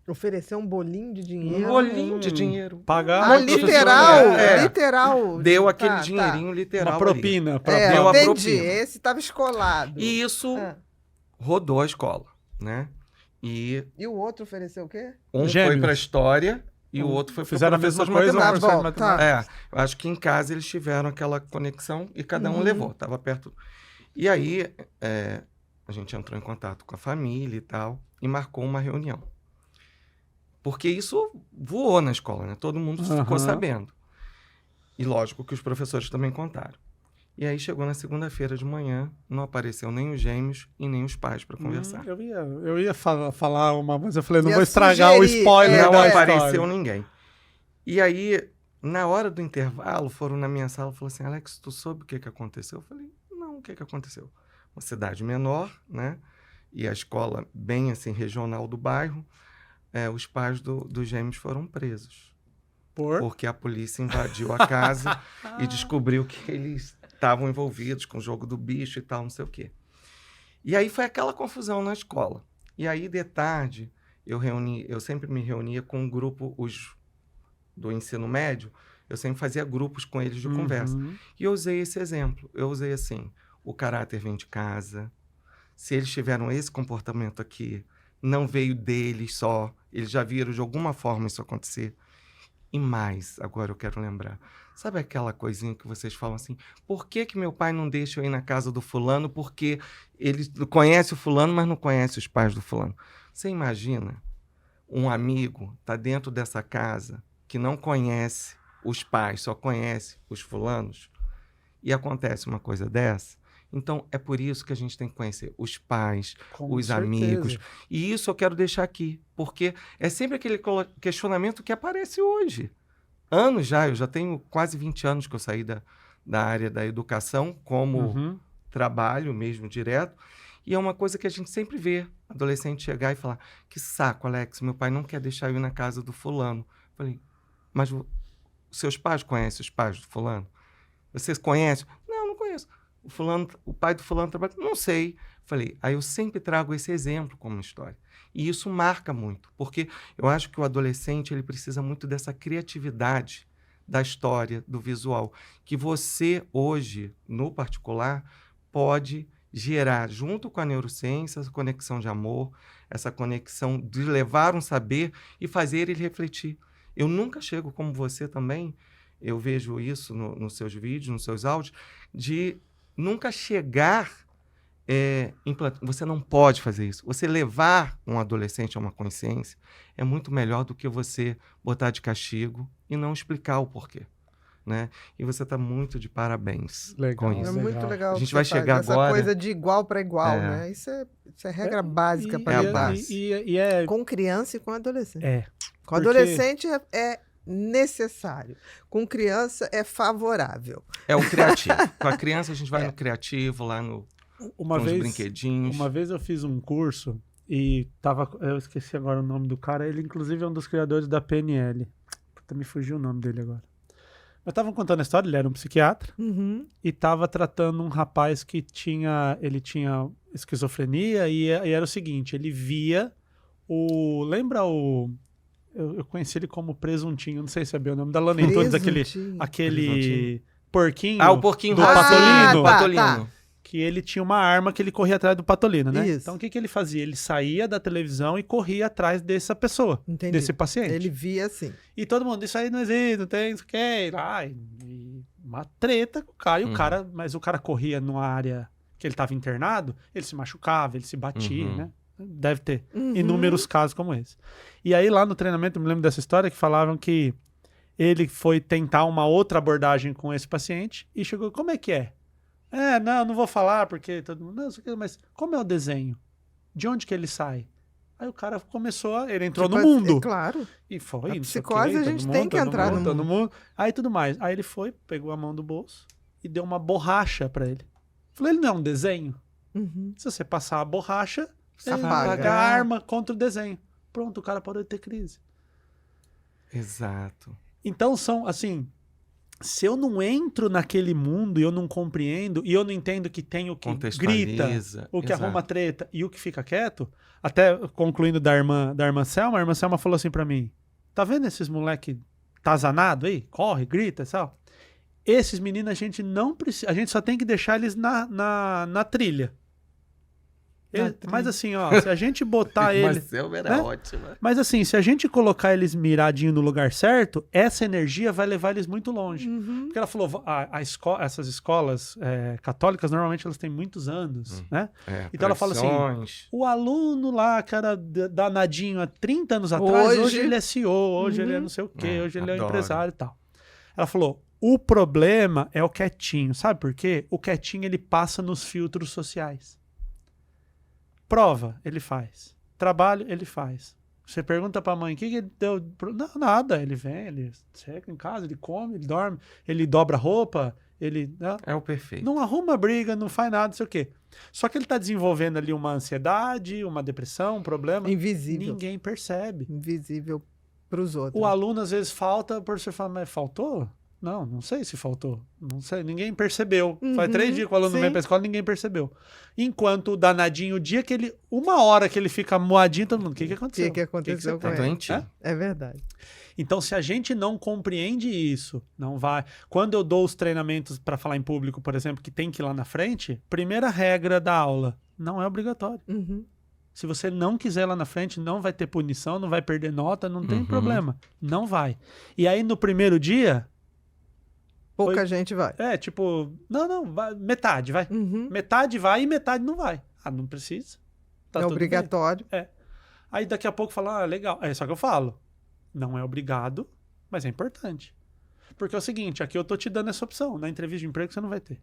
Ofereceu um bolinho de dinheiro. Um bolinho de dinheiro. Pagar Ah, uma literal, professora, literal. Deu aquele Tá, dinheirinho literal uma propina. ali. Pra... Deu a entendi. propina. Esse estava escolado. E isso rodou a escola, né? E E o outro ofereceu o quê? um Gêmeos. foi para história e o outro foi para o Fizeram a professor mesma de coisa, matemática. professor de Tá bom, matemática. Eu acho que em casa eles tiveram aquela conexão e cada um levou, estava perto. E aí a gente entrou em contato com a família e tal e marcou uma reunião. Porque isso voou na escola, né? Todo mundo ficou sabendo. E lógico que os professores também contaram. E aí chegou na segunda-feira de manhã, não apareceu nem os gêmeos e nem os pais para conversar. Eu ia falar uma, mas eu falei, não Ia vou estragar o sugerir, spoiler Não da apareceu história. ninguém. E aí, na hora do intervalo, foram na minha sala e falaram assim, Alex, tu soube o que aconteceu? Eu falei, não, o que aconteceu? Uma cidade menor, né? E a escola bem assim, regional do bairro, os pais dos gêmeos foram presos. Porque a polícia invadiu a casa e descobriu que eles estavam envolvidos com o jogo do bicho e tal, não sei o quê. E aí foi aquela confusão na escola. E aí, de tarde, eu sempre me reunia com um grupo, os do ensino médio, eu sempre fazia grupos com eles de conversa. E eu usei esse exemplo. Eu usei assim, o caráter vem de casa. Se eles tiveram esse comportamento aqui, não veio deles só. Eles já viram de alguma forma isso acontecer. E mais, agora eu quero lembrar. Sabe aquela coisinha que vocês falam assim, por que meu pai não deixa eu ir na casa do fulano? Porque ele conhece o fulano, mas não conhece os pais do fulano. Você imagina um amigo tá dentro dessa casa que não conhece os pais, só conhece os fulanos, e acontece uma coisa dessa? Então, é por isso que a gente tem que conhecer os pais, os certeza. amigos. E isso eu quero deixar aqui, porque é sempre aquele questionamento que aparece hoje. Anos já, eu já tenho quase 20 anos que eu saí da área da educação como trabalho mesmo direto, e é uma coisa que a gente sempre vê, adolescente chegar e falar, que saco, Alex, meu pai não quer deixar eu ir na casa do fulano. Eu falei, mas seus pais conhecem os pais do fulano? Vocês conhecem? Não conheço. O pai do fulano trabalha? Não sei. Falei, aí eu sempre trago esse exemplo como história. E isso marca muito, porque eu acho que o adolescente ele precisa muito dessa criatividade da história, do visual, que você hoje, no particular, pode gerar, junto com a neurociência, essa conexão de amor, essa conexão de levar um saber e fazer ele refletir. Eu nunca chego como você também, eu vejo isso nos seus vídeos, nos seus áudios, de nunca chegar você não pode fazer isso. Você levar um adolescente a uma consciência é muito melhor do que você botar de castigo e não explicar o porquê, né? E você está muito de parabéns com É isso. muito legal. A gente que vai você faz chegar essa agora... coisa de igual para igual, né? Isso é regra básica para a lidar. base. Com criança e com adolescente. Com porque- adolescente é necessário. Com criança é favorável. É o criativo. Com a criança a gente vai no criativo, lá com os brinquedinhos. Uma vez eu fiz um curso e eu esqueci agora o nome do cara, ele inclusive é um dos criadores da PNL. Puta, me fugiu o nome dele agora. Mas estavam contando a história, ele era um psiquiatra e estava tratando um rapaz que tinha esquizofrenia e era o seguinte, ele via lembra o... Eu conheci ele como Presuntinho, não sei se é bem o nome da Looney Tunes, aquele Presuntinho. porquinho, O porquinho do Patolino. Tá. que ele tinha uma arma que ele corria atrás do Patolino, né? Isso. Então o que ele fazia? Ele saía da televisão e corria atrás dessa pessoa, Entendi. desse paciente. Ele via assim. E todo mundo, isso aí não existe, não tem, isso que e uma treta com o cara. E o cara, mas o cara corria numa área que ele estava internado, ele se machucava, ele se batia, Uhum. né? Deve ter Uhum. inúmeros casos como esse. E aí lá no treinamento, eu me lembro dessa história que falavam que ele foi tentar uma outra abordagem com esse paciente e chegou, como é que é? Não vou falar porque todo mundo, não, mas como é o desenho? De onde que ele sai? Aí o cara começou, ele entrou Tipo, no mundo. é claro. E foi, A não sei o psicose, quê, a todo gente mundo, tem que todo entrar mundo, no todo mundo. mundo. Aí tudo mais. Aí ele foi, pegou a mão do bolso e deu uma borracha pra ele. Falou, ele não é um desenho? Uhum. Se você passar a borracha, você vai Apaga. apagar a arma contra o desenho. Pronto, o cara parou de ter crise. Exato. Então são, assim, se eu não entro naquele mundo e eu não compreendo e eu não entendo que tem o que grita, Contextualiza. o que Exato. arruma treta e o que fica quieto, até concluindo da irmã Selma, a irmã Selma falou assim pra mim, tá vendo esses moleque tazanado aí? Corre, grita e tal. Esses meninos a gente não precisa, a gente só tem que deixar eles na trilha. Mas assim, ó, se a gente botar ele... Mas Selma era né? ótima. Mas assim, se a gente colocar eles miradinho no lugar certo, essa energia vai levar eles muito longe. Uhum. Porque ela falou, essas escolas católicas, normalmente elas têm muitos anos, né? Então ela fala assim, pressões. o aluno lá, que era danadinho há 30 anos atrás, hoje Hoje- ele é CEO, hoje ele é Uhum. não sei o quê, hoje ele é um Adoro. empresário e tal. Ela falou, o problema é o quietinho. Sabe por quê? O quietinho, ele passa nos filtros sociais. Prova, ele faz. Trabalho, ele faz. Você pergunta pra mãe, o que ele deu? Não, nada. Ele vem, ele chega em casa, ele come, ele dorme, ele dobra a roupa, ele... É o perfeito. Não arruma briga, não faz nada, não sei o quê. Só que ele tá desenvolvendo ali uma ansiedade, uma depressão, um problema. Invisível. Ninguém percebe. Invisível pros outros. O aluno às vezes falta, por você falar, mas faltou? Não sei se faltou. Não sei, ninguém percebeu. Faz Uhum, 3 dias que o aluno sim. vem pra escola, ninguém percebeu. Enquanto o danadinho, o dia que ele... Uma hora que ele fica moadinho, todo mundo, o que O aconteceu? que aconteceu você com Tá ele? doentinho. É verdade. Então, se a gente não compreende isso, não vai. Quando eu dou os treinamentos para falar em público, por exemplo, que tem que ir lá na frente, primeira regra da aula, não é obrigatório. Uhum. Se você não quiser ir lá na frente, não vai ter punição, não vai perder nota, não tem Uhum. problema. Não vai. E aí, no primeiro dia, Pouca gente vai. vai, metade vai. Uhum. Metade vai e metade não vai. Ah, não precisa. Tá É tudo bem. obrigatório. Aí daqui a pouco fala, legal. É só que eu falo, não é obrigado, mas é importante. Porque é o seguinte, aqui eu tô te dando essa opção. Na entrevista de emprego você não vai ter.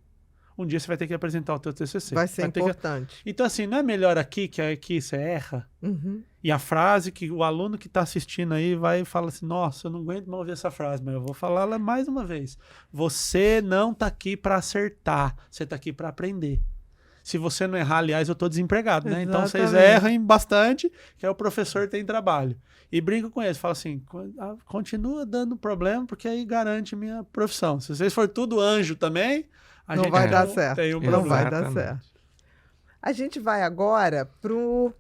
Um dia você vai ter que apresentar o teu TCC. Vai ser ter que- importante. Então assim, não é melhor aqui que aqui você erra? Uhum. E a frase que o aluno que tá assistindo aí vai e fala assim, nossa, eu não aguento mais ouvir essa frase, mas eu vou falar ela mais uma vez. Você não tá aqui para acertar, você tá aqui para aprender. Se você não errar, aliás, eu tô desempregado, né? Então vocês Exatamente. erram bastante, que aí o professor tem trabalho. E brinco com eles, falo assim, continua dando problema, porque aí garante minha profissão. Se vocês for tudo anjo também, a Não gente vai dar não certo. tem um Não problema. vai dar Exatamente. certo. A gente vai agora pro...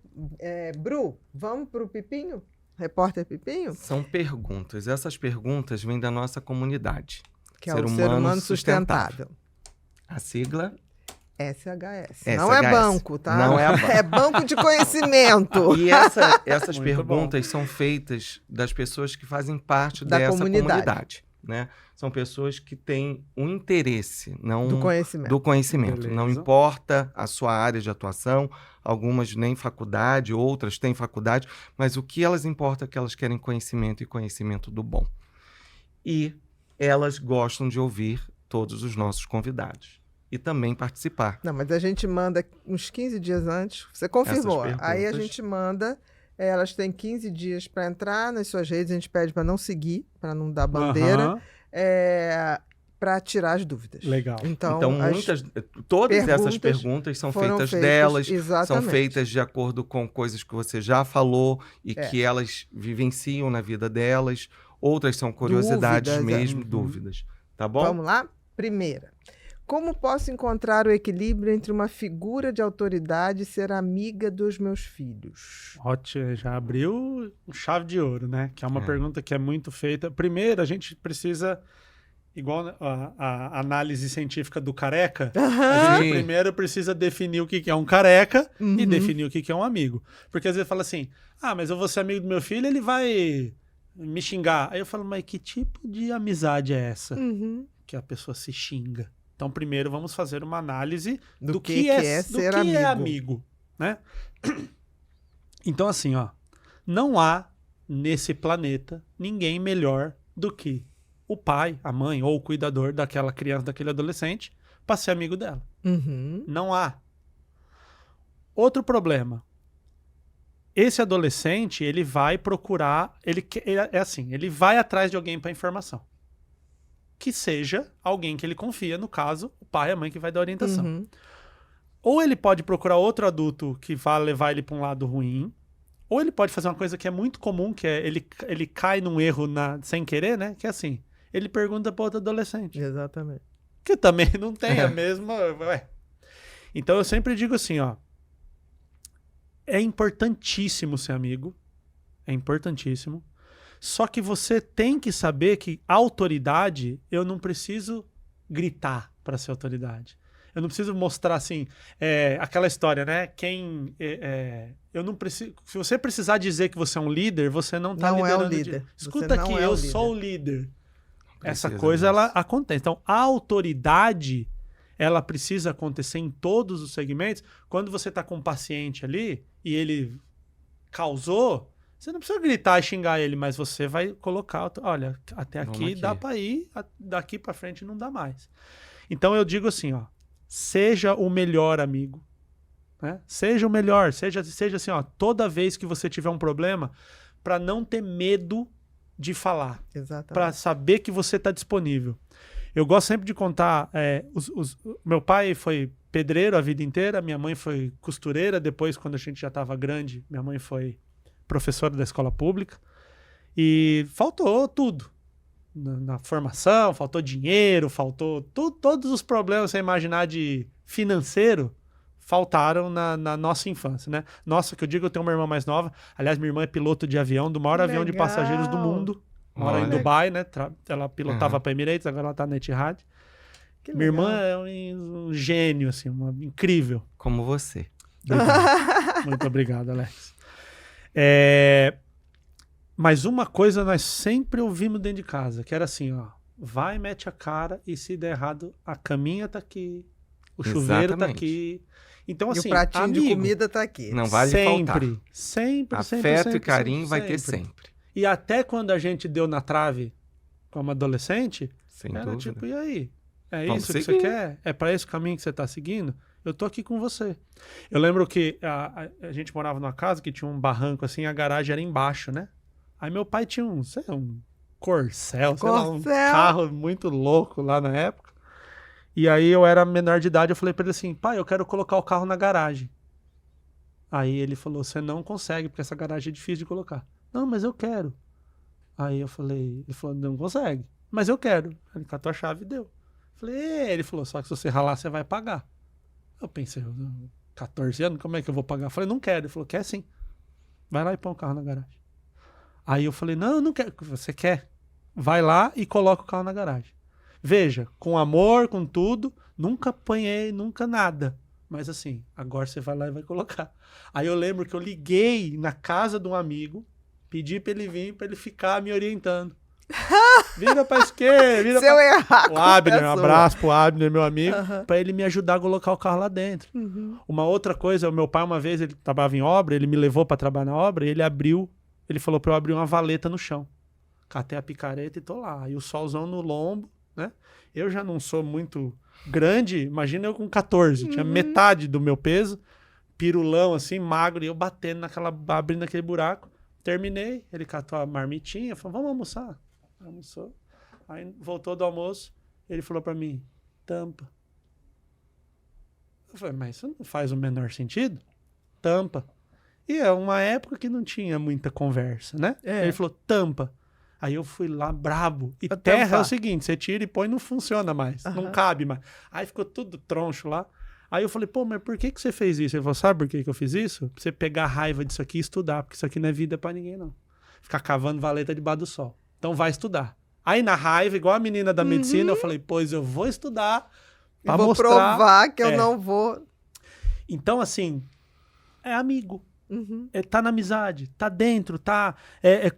Bru, vamos pro Pipinho? Repórter Pipinho? São perguntas. Essas perguntas vêm da nossa comunidade. Que é o Ser Humano Sustentável. A sigla SHS. Não é SHS. banco, tá? Não é banco. É banco de conhecimento. E essas Muito perguntas são feitas das pessoas que fazem parte Da dessa comunidade. comunidade, né? São pessoas que têm um interesse, não Do conhecimento. do conhecimento. Beleza. Não importa a sua área de atuação, algumas nem faculdade, outras têm faculdade, mas o que elas importa é que elas querem conhecimento e conhecimento do bom. E elas gostam de ouvir todos os nossos convidados e também participar. Não, mas a gente manda uns 15 dias antes. Você confirmou. Essas Aí a perguntas. gente manda. Elas têm 15 dias para entrar nas suas redes. A gente pede para não seguir, para não dar bandeira, Aham, para tirar as dúvidas. legal. Então, Então, as todas essas perguntas perguntas são foram feitas feitas, delas, são exatamente. feitas de acordo com coisas que você já falou e É. que elas vivenciam na vida delas. Outras são curiosidades Dúvidas, mesmo, Uhum. dúvidas. Tá bom? Vamos lá? Primeira. Como posso encontrar o equilíbrio entre uma figura de autoridade e ser amiga dos meus filhos? Ótimo, já abriu chave de ouro, né? Que é uma É. pergunta que é muito feita. Primeiro, a gente precisa, igual a análise científica do careca, a gente Sim. primeiro precisa definir o que que é um careca e Uhum. definir o que que é um amigo. Porque às vezes fala assim, mas eu vou ser amigo do meu filho, ele vai me xingar. Aí eu falo, mas que tipo de amizade é essa? Uhum. Que a pessoa se xinga. Então, primeiro vamos fazer uma análise Do que é ser do que é amigo. amigo, né? Então, assim, ó, não há nesse planeta ninguém melhor do que o pai, a mãe ou o cuidador daquela criança, daquele adolescente, para ser amigo dela. Uhum. Não há. Outro problema. Esse adolescente, ele vai procurar, é assim, ele vai atrás de alguém para informação. Que seja alguém que ele confia, no caso, o pai e a mãe que vai dar orientação. Uhum. Ou ele pode procurar outro adulto que vai levar ele para um lado ruim, ou ele pode fazer uma coisa que é muito comum, que é ele cai num erro sem querer, né? Que é assim, ele pergunta para outro adolescente. Exatamente. Que também não tem a mesma... Ué. Então eu sempre digo assim, ó, é importantíssimo ser amigo, é importantíssimo, só que você tem que saber que autoridade, eu não preciso gritar para ser autoridade. Eu não preciso mostrar assim, aquela história, né? Eu não preciso. Se você precisar dizer que você é um líder, você não está liderando. É o líder. Escuta Você não aqui, é eu líder. sou o líder. Essa Precisa coisa, disso. ela acontece. Então, a autoridade, ela precisa acontecer em todos os segmentos. Quando você está com um paciente ali e ele causou, você não precisa gritar e xingar ele, mas você vai colocar, olha, até Vamos aqui aqui. dá para ir, daqui para frente não dá mais. Então eu digo assim, ó, seja o melhor amigo, né? Seja o melhor, seja assim, ó, toda vez que você tiver um problema, para não ter medo de falar, Exatamente. para saber que você está disponível. Eu gosto sempre de contar, meu pai foi pedreiro a vida inteira, minha mãe foi costureira, depois quando a gente já estava grande, minha mãe foi professora da escola pública, e faltou tudo. Na formação, faltou dinheiro, faltou todos os problemas, você imaginar de financeiro, faltaram na nossa infância, né? Nossa, que eu digo, eu tenho uma irmã mais nova, aliás, minha irmã é piloto de avião, do maior avião de Legal. passageiros do mundo, mora em Olha. Dubai, né? Ela pilotava para Emirates, agora ela tá na Etihad. Que Minha legal. irmã é um gênio, assim, incrível. Como você. Obrigado. Muito obrigado, Alex. Mas uma coisa nós sempre ouvimos dentro de casa, que era assim, ó, vai, mete a cara e se der errado, a caminha tá aqui, o chuveiro tá Exatamente. aqui. Então, E assim, o pratinho de amigo, comida tá aqui. Não vale faltar. sempre, Afeto e carinho vai ter sempre. E até quando a gente deu na trave como adolescente, Sem era dúvida. tipo, e aí? É Vamos isso que seguir. você quer? É para esse caminho que você tá seguindo? Eu tô aqui com você. Eu lembro que a gente morava numa casa que tinha um barranco assim, a garagem era embaixo, né? Aí meu pai tinha um Corcel, sei lá, um Corcel. carro muito louco lá na época. E aí eu era menor de idade, eu falei pra ele assim, pai, eu quero colocar o carro na garagem. Aí ele falou, você não consegue, porque essa garagem é difícil de colocar. Não, mas eu quero. Aí eu falei, ele falou, não consegue, mas eu quero. Ele catou a chave e deu. Eu falei, ele falou, só que se você ralar, você vai pagar. Eu pensei, 14 anos, como é que eu vou pagar? Eu falei, não quero. Ele falou, quer sim. Vai lá e põe o carro na garagem. Aí eu falei, não, eu não quero. Você quer? Vai lá e coloca o carro na garagem. Veja, com amor, com tudo, nunca apanhei, nunca nada. Mas assim, agora você vai lá e vai colocar. Aí eu lembro que eu liguei na casa de um amigo, pedi pra ele vir, pra ele ficar me orientando. Vira pra esquerda, vira Se eu pra... errar, O Abner, um culpa é sua. abraço pro Abner, meu amigo, Aham. pra ele me ajudar a colocar o carro lá dentro. Uhum. Uma outra coisa, o meu pai uma vez, ele trabalhava em obra, ele me levou pra trabalhar na obra, e ele falou pra eu abrir uma valeta no chão. Catei a picareta e tô lá. E o solzão no lombo, né? Eu já não sou muito grande, imagina eu com 14, tinha metade do meu peso, pirulão assim, magro, e eu batendo abrindo aquele buraco. Terminei, ele catou a marmitinha, falou, vamos almoçar. Almoçou. Aí voltou do almoço, ele falou pra mim, tampa. Eu falei, mas isso não faz o menor sentido? Tampa. E é uma época que não tinha muita conversa, né? É. Ele falou, tampa. Aí eu fui lá brabo. E Pra terra tampar. é o seguinte, você tira e põe, não funciona mais. Não Aham. cabe mais. Aí ficou tudo troncho lá. Aí eu falei, pô, mas por que você fez isso? Ele falou, sabe por que eu fiz isso? Pra você pegar a raiva disso aqui e estudar, porque isso aqui não é vida pra ninguém, não. Ficar cavando valeta debaixo do sol. Então vai estudar. Aí na raiva, igual a menina da medicina, eu falei, pois eu vou estudar E pra vou mostrar. provar que eu É. não vou. Então, assim, é amigo. Uhum. Tá na amizade, tá dentro,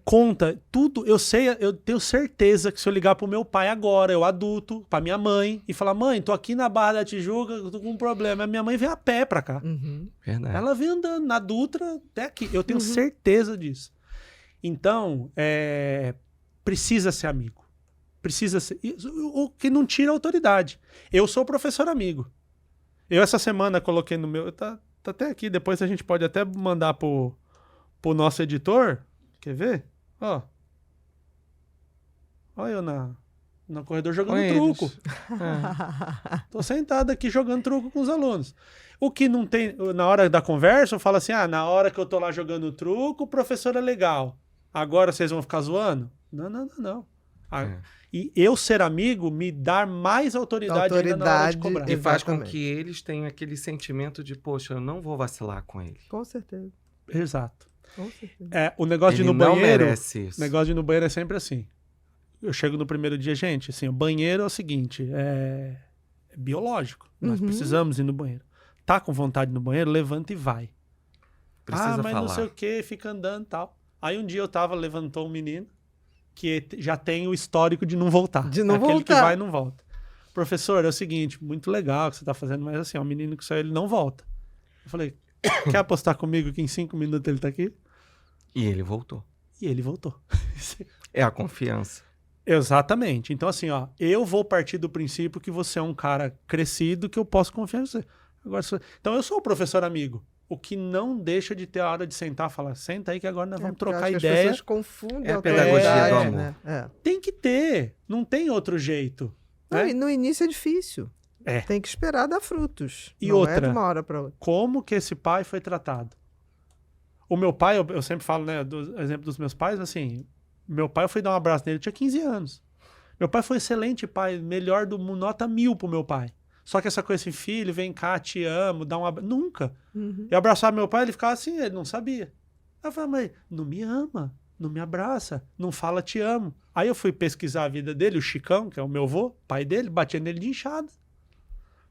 conta, tudo. Eu tenho certeza que se eu ligar pro meu pai agora, eu adulto, pra minha mãe, e falar, mãe, tô aqui na Barra da Tijuca, eu tô com um problema. A minha mãe vem a pé pra cá. Uhum. Verdade. Ela vem andando na Dutra até aqui. Eu tenho certeza disso. Então, precisa ser amigo. Precisa ser. O que não tira a autoridade. Eu sou professor amigo. Eu essa semana coloquei no meu... Tá até aqui, depois a gente pode até mandar pro nosso editor. Quer ver? Ó. Olha eu no corredor jogando Olha truco. eles. É. Tô sentado aqui jogando truco com os alunos. O que não tem... Na hora da conversa, eu falo assim, na hora que eu tô lá jogando truco, o professor é legal. Agora vocês vão ficar zoando? Não. E eu ser amigo me dá mais autoridade ainda na hora de cobrar. E faz com Exatamente. que eles tenham aquele sentimento de, poxa, eu não vou vacilar com ele. Com certeza. Exato. Com certeza. O negócio de ir Ele no não banheiro... merece isso. O negócio de ir no banheiro é sempre assim. Eu chego no primeiro dia, gente, assim, o banheiro é o seguinte, é biológico. Nós precisamos ir no banheiro. Tá com vontade no banheiro, levanta e vai. Precisa mas falar. não sei o que, fica andando e tal. Aí um dia levantou um menino que já tem o histórico de não voltar. De não Aquele voltar. que vai e não volta. Professor, é o seguinte, muito legal o que você tá fazendo, mas assim, é um menino que só ele não volta. Eu falei, quer apostar comigo que em 5 minutos ele tá aqui? E ele voltou. E ele voltou. É a confiança. Exatamente. Então, assim, eu vou partir do princípio que você é um cara crescido que eu posso confiar em você. Agora, então, eu sou o professor amigo. O que não deixa de ter a hora de sentar e falar, senta aí que agora nós vamos Porque eu trocar acho que ideia. As pessoas confundem É a autoridade, pedagogia do amor. né? Tem que ter. Não tem outro jeito. Não, Né? e no início é difícil. É. Tem que esperar dar frutos. E não outra? é de uma hora para outra. Como que esse pai foi tratado? O meu pai, eu sempre falo, né, do exemplo dos meus pais, assim, meu pai, eu fui dar um abraço nele, eu tinha 15 anos. Meu pai foi um excelente pai, melhor do mundo, nota 1000 pro meu pai. Só que essa coisa assim, filho, vem cá, te amo, dá um abraço. Nunca. Eu abraçava meu pai, ele ficava assim, ele não sabia. Aí eu falei, mas não me ama, não me abraça, não fala te amo. Aí eu fui pesquisar a vida dele, o Chicão, que é o meu avô, pai dele, batia nele de enxada.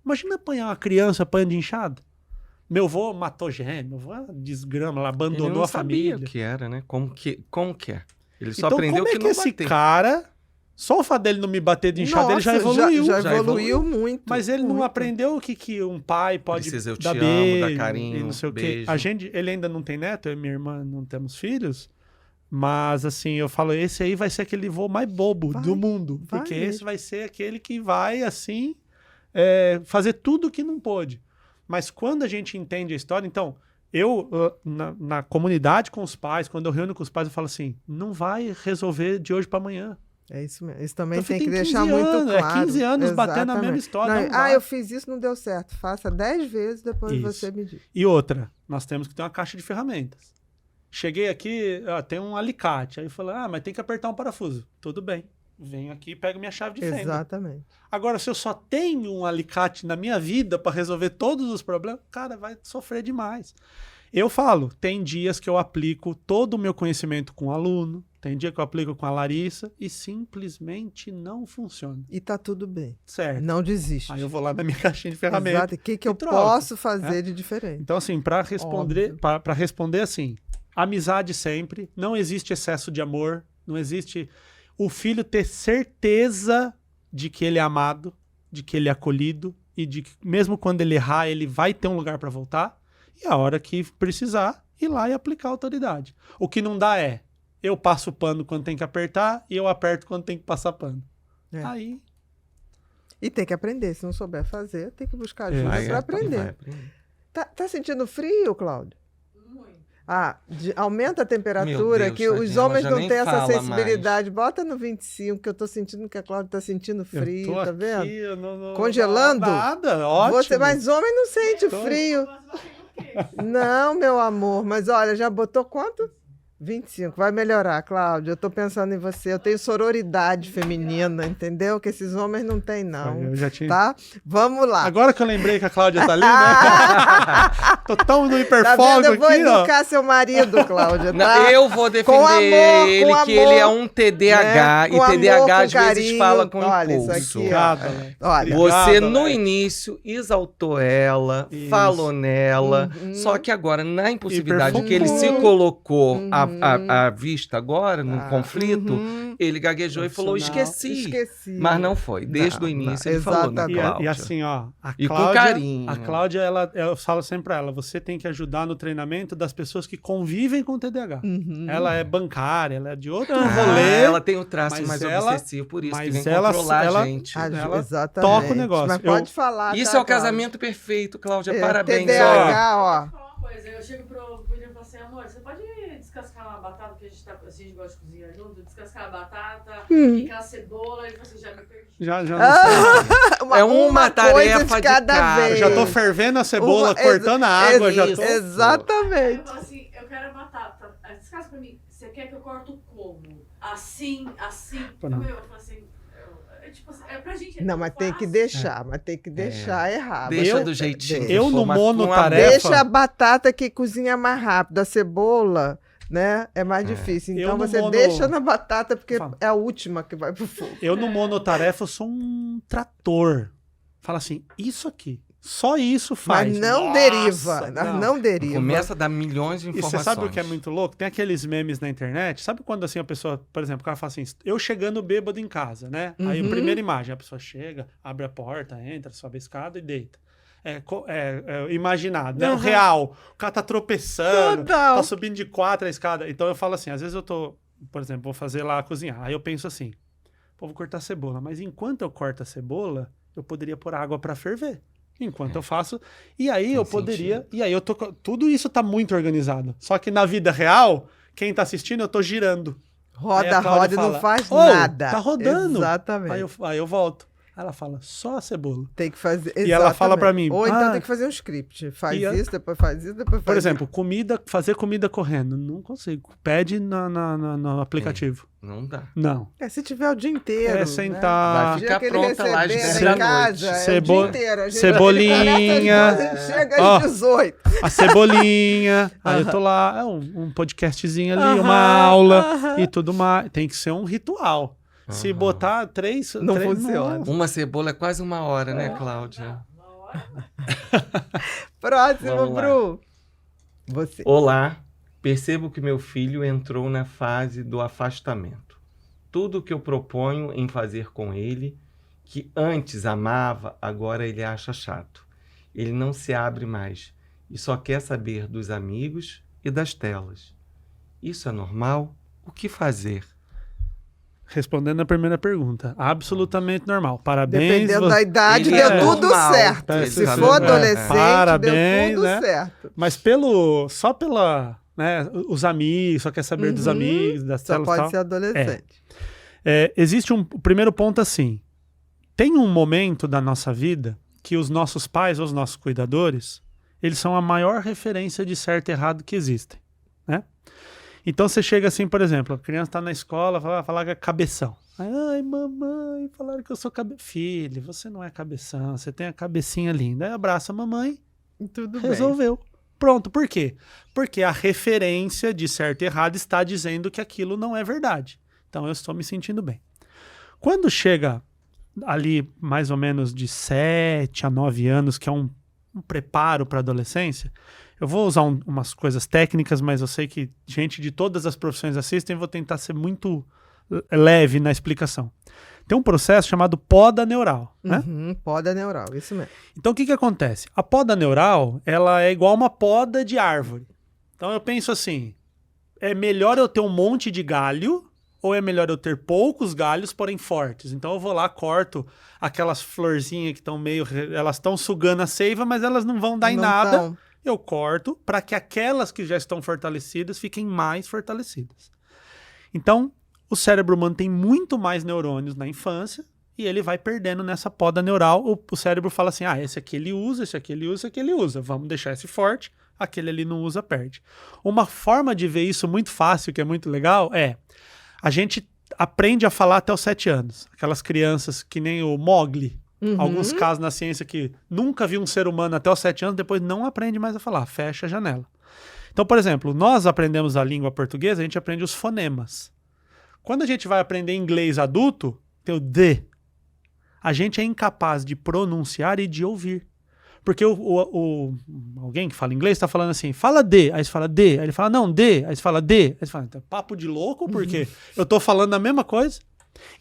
Imagina apanhar uma criança apanhando de enxada. Meu avô matou gêmeo, meu avô é uma desgrama, ela abandonou Ele não a família. sabia o que era, né? Como que é. Ele só Então, aprendeu como é que que não esse bater. cara, só o fato dele não me bater de enxada, ele já evoluiu. Já Já evoluiu muito. Mas ele não muito. aprendeu o que um pai pode Precisa, eu dar te beijo, amo, dar carinho, e não sei o quê. beijo. Ele ainda não tem neto, eu e minha irmã não temos filhos, mas assim, eu falo, esse aí vai ser aquele vô mais bobo Vai, do mundo, vai porque mesmo. esse vai ser aquele que vai, assim, fazer tudo que não pôde. Mas quando a gente entende a história, então, eu, na comunidade com os pais, quando eu reúno com os pais, eu falo assim, não vai resolver de hoje para amanhã. É isso mesmo. Isso também Então, tem que tem deixar 15 muito anos, claro. 15 anos batendo na mesma Exatamente. história. Não, não vai. eu fiz isso, não deu certo. Faça 10 vezes, depois Isso. você me diz. E outra, nós temos que ter uma caixa de ferramentas. Cheguei aqui, tem um alicate. Aí eu falei, mas tem que apertar um parafuso. Tudo bem. Venho aqui e pego minha chave de fenda. Exatamente. Agora, se eu só tenho um alicate na minha vida para resolver todos os problemas, cara, vai sofrer demais. Eu falo, tem dias que eu aplico todo o meu conhecimento com o aluno, tem dia que eu aplico com a Larissa e simplesmente não funciona. E tá tudo bem. Certo. Não desiste. Aí eu vou lá na minha caixinha de ferramentas. Exato. O que eu troco, posso fazer de diferente? Então, assim, para responder assim, amizade sempre, não existe excesso de amor, não existe o filho ter certeza de que ele é amado, de que ele é acolhido e de que mesmo quando ele errar, ele vai ter um lugar para voltar e a hora que precisar, ir lá e aplicar a autoridade. O que não dá é, eu passo o pano quando tem que apertar e eu aperto quando tem que passar pano. É. Aí... E tem que aprender. Se não souber fazer, tem que buscar ajuda Vai, para vai aprender. aprender. Tá sentindo frio, Cláudio? Aumenta a Meu temperatura, Deus, que os tadinha, homens ela já não nem têm essa fala sensibilidade. Bota no 25, que eu tô sentindo que a Cláudia tá sentindo frio, eu tô tá vendo? aqui, eu não- Congelando? Nada, ótimo. Mas homem não sente Tô. frio. Não, meu amor. Mas olha, já botou quanto? 25, vai melhorar, Cláudia. Eu tô pensando em você. Eu tenho sororidade feminina, entendeu? Que esses homens não têm, não. Eu já tinha... Tá? Vamos lá. Agora que eu lembrei que a Cláudia tá ali, né? Tô tão no Tá hiperfogo vendo? Eu vou aqui, ó. educar seu marido, Cláudia, Não, tá? eu vou defender Com amor, ele, com que ele é amor, um TDAH, né? e Com TDAH amor, às com vezes carinho. fala com Olha, isso impulso. aqui, Obrigado, ó. Alex. Olha. Você, Obrigado, no Alex. início, exaltou ela, Isso. falou nela, Uhum. só que agora, na impossibilidade Hiperfocou. que ele se colocou Uhum. à vista agora, no Ah. conflito, Uhum. ele gaguejou e falou, Profissional. esqueci. Mas não foi, desde Não, o início não, ele falou, né, exatamente. Cláudia? E assim, ó, E com carinho. A Cláudia, eu falo sempre pra ela, você tem que ajudar no treinamento das pessoas que convivem com o TDAH. Uhum. Ela é bancária, ela é de outro Ah, rolê, ela tem o traço mas mais ela- obsessivo, por isso que mas vem ela- controlar ela- a gente. ela Exatamente. toca o negócio. Mas pode falar, Isso tá, é o Cláudia? casamento perfeito, Cláudia, É, parabéns. TDAH, ó. Deixa eu falar uma coisa, eu chego pro William e falo assim, amor, você pode descascar uma batata, porque a gente gosta de cozinhar junto, descascar a batata, picar a cebola, ele fala assim, já me perdi. já não sei. É uma tarefa de cada. vez. Eu já tô fervendo a cebola, Uma- cortando a água, já tô... Isso. Aí Exatamente. eu falo assim, eu quero a batata, descasca pra mim, você quer que eu corto como? Assim, assim. Pô, não. Eu falo assim, tipo assim, pra gente é Não, tão mas tem que fácil. deixar, mas tem que deixar errado. Deixa Eu- do jeitinho. deixa. Eu se no for, mas com monotarefa- Deixa a batata que cozinha mais rápido. A cebola, né, é mais difícil. Eu Então no você mono- deixa na batata, porque Fala. é a última que vai pro fogo. Eu no monotarefa eu sou um trator. Fala assim, isso aqui, só isso faz. Mas não Nossa, deriva. Não deriva. Começa a dar milhões de E informações. você sabe o que é muito louco? Tem aqueles memes na internet. Sabe quando assim a pessoa, por exemplo, o cara fala assim, eu chegando bêbado em casa, né? Aí a Uhum. primeira imagem, a pessoa chega, abre a porta, entra, sobe a escada e deita. É imaginado, né? O Uhum. real. O cara tá tropeçando, Total. tá subindo de 4 a escada. Então eu falo assim, às vezes eu tô, por exemplo, vou fazer lá cozinhar. Aí eu penso assim, pô, vou cortar a cebola. Mas enquanto eu corto a cebola, eu poderia pôr água pra ferver. Enquanto eu faço. E aí eu poderia. sentido. E aí eu tô. Tudo isso tá muito organizado. Só que na vida real, quem tá assistindo, eu tô girando. Aí Roda, a Cláudia roda e fala, não faz "Ô, nada. tá rodando." Exatamente. Aí eu volto. Aí ela fala, só a cebola. Tem que fazer. E ela fala exatamente. pra mim, Ou então "Ah, tem que fazer um script. Faz e a- isso, depois faz isso, depois faz Por isso. exemplo, fazer comida correndo. Não consigo. Pede no aplicativo. Não dá. Não. Se tiver o dia inteiro. É sentar. Vai ficar que ele pronta lá às receber 10 lá da em casa, noite. é o Cebo- dia inteiro. A gente cebolinha. ele parece às 12, chega Ó. às 18. A cebolinha. Aí eu tô lá, um podcastzinho ali, Aham, uma aula aham. e tudo mais. Tem que ser um ritual. Se Aham. botar três... Não três- funciona. Uma cebola é quase uma hora, né, Cláudia? Uma hora. Próximo, Vamos lá. Bru. Você. Olá, percebo que meu filho entrou na fase do afastamento. Tudo que eu proponho em fazer com ele, que antes amava, agora ele acha chato. Ele não se abre mais e só quer saber dos amigos e das telas. Isso é normal? O que fazer? Respondendo a primeira pergunta. Absolutamente normal. Parabéns. Dependendo da idade, Ele deu é tudo normal. certo. É, Se tá for vendo? adolescente, Parabéns, deu tudo né? certo. Mas só pela... Né, os amigos, só quer saber dos Uhum. amigos, das Só telas e pode tal. ser adolescente. Existe o primeiro ponto assim. Tem um momento da nossa vida que os nossos pais, os nossos cuidadores, eles são a maior referência de certo e errado que existem, né? Então você chega assim, por exemplo, a criança está na escola, fala que é cabeção. Aí, ai, mamãe, falaram que eu sou cabeção. Filho, você não é cabeção, você tem a cabecinha linda. Aí abraça a mamãe, Tudo bem. resolveu. Pronto, por quê? Porque a referência de certo e errado está dizendo que aquilo não é verdade. Então eu estou me sentindo bem. Quando chega ali mais ou menos de 7 a 9 anos, que é um preparo para a adolescência, eu vou usar umas coisas técnicas, mas eu sei que gente de todas as profissões assistem, vou tentar ser muito leve na explicação. Tem um processo chamado poda neural, né? Uhum, poda neural, isso mesmo. Então, o que acontece? A poda neural, ela é igual uma poda de árvore. Então, eu penso assim, é melhor eu ter um monte de galho ou é melhor eu ter poucos galhos, porém fortes? Então, eu vou lá, corto aquelas florzinhas que estão meio... Elas estão sugando a seiva, mas elas não vão dar em Não nada. tão. Eu corto para que aquelas que já estão fortalecidas fiquem mais fortalecidas. Então, o cérebro humano tem muito mais neurônios na infância e ele vai perdendo nessa poda neural. O cérebro fala assim, esse aqui ele usa, esse aqui ele usa, esse aqui ele usa. Vamos deixar esse forte, aquele ali não usa, perde. Uma forma de ver isso muito fácil, que é muito legal, a gente aprende a falar até os 7 anos. Aquelas crianças que nem o Mowgli. Alguns casos na ciência que nunca viu um ser humano até os 7 anos, depois não aprende mais a falar, fecha a janela. Então, por exemplo, nós aprendemos a língua portuguesa, a gente aprende os fonemas. Quando a gente vai aprender inglês adulto, tem o D. A gente é incapaz de pronunciar e de ouvir. Porque alguém que fala inglês está falando assim, fala D, aí você fala D, aí ele fala não, D, aí você fala D, aí você fala, papo de louco, porque eu estou falando a mesma coisa.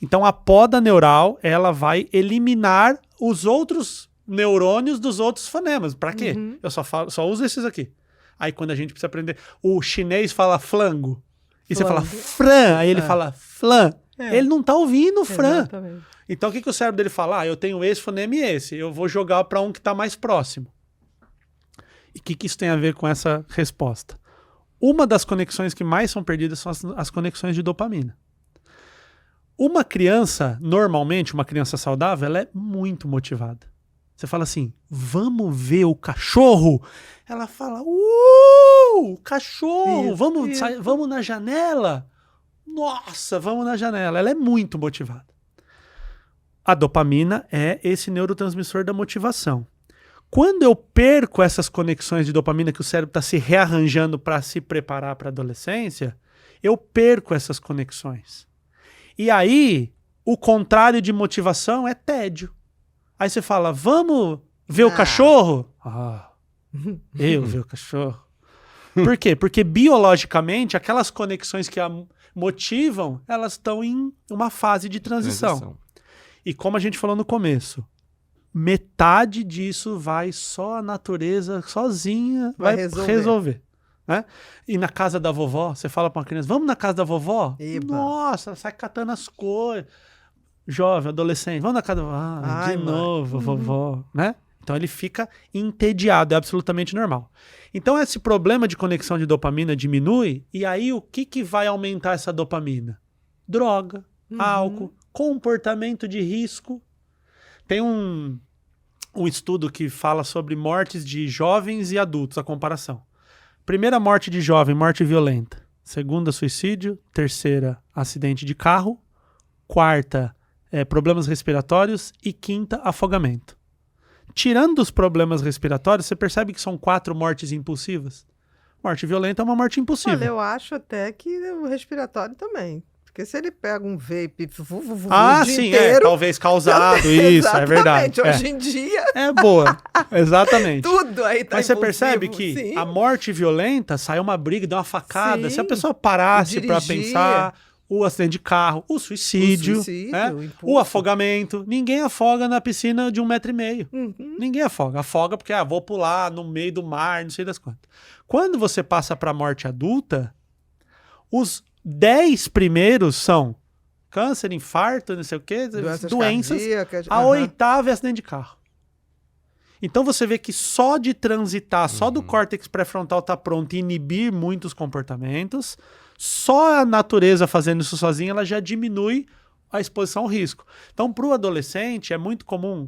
Então a poda neural, ela vai eliminar os outros neurônios dos outros fonemas. Para quê? Eu só uso esses aqui. Aí quando a gente precisa aprender, o chinês fala flango, e você fala fran, aí ele fala flan. Ele não está ouvindo fran. Exatamente. Então o que o cérebro dele fala? Eu tenho esse fonema e esse, eu vou jogar para um que está mais próximo. E o que isso tem a ver com essa resposta? Uma das conexões que mais são perdidas são as conexões de dopamina. Uma criança, normalmente, uma criança saudável, ela é muito motivada. Você fala assim, vamos ver o cachorro? Ela fala, cachorro, vamos na janela? Nossa, vamos na janela. Ela é muito motivada. A dopamina é esse neurotransmissor da motivação. Quando eu perco essas conexões de dopamina que o cérebro está se rearranjando para se preparar para a adolescência, eu perco essas conexões. E aí, o contrário de motivação é tédio. Aí você fala, vamos ver o cachorro? Eu ver o cachorro. Por quê? Porque biologicamente, aquelas conexões que a motivam, elas estão em uma fase de transição. E como a gente falou no começo, metade disso vai só a natureza sozinha vai resolver. Né? E na casa da vovó, você fala para uma criança, vamos na casa da vovó? Eba. Nossa, sai catando as coisas. Jovem, adolescente, vamos na casa da vovó. De novo, vovó. Né? Então ele fica entediado, é absolutamente normal. Então esse problema de conexão de dopamina diminui, e aí o que vai aumentar essa dopamina? Droga, álcool, comportamento de risco. Tem um estudo que fala sobre mortes de jovens e adultos, a comparação. Primeira morte de jovem, morte violenta. Segunda, suicídio. Terceira, acidente de carro. Quarta, problemas respiratórios. E quinta, afogamento. Tirando os problemas respiratórios, você percebe que são 4 mortes impulsivas? Morte violenta é uma morte impulsiva. Olha, eu acho até que o respiratório também. Porque se ele pega um vape o dia inteiro, talvez causado, isso, é verdade. Hoje em dia... É boa, exatamente. Tudo aí tá Mas impulsivo, você percebe que a morte violenta sai uma briga, dá uma facada. Sim. Se a pessoa parasse para pensar, o acidente de carro, o suicídio, né? O afogamento. Ninguém afoga na piscina de 1,5 m. Ninguém afoga. Afoga porque vou pular no meio do mar, não sei das quantas. Quando você passa para a morte adulta, os 10 primeiros são câncer, infarto, não sei o quê, doenças. Cardíacas. A 8ª é acidente de carro. Então você vê que só de transitar, só do córtex pré-frontal estar pronto e inibir muitos comportamentos, só a natureza fazendo isso sozinha, ela já diminui a exposição ao risco. Então, para o adolescente, é muito comum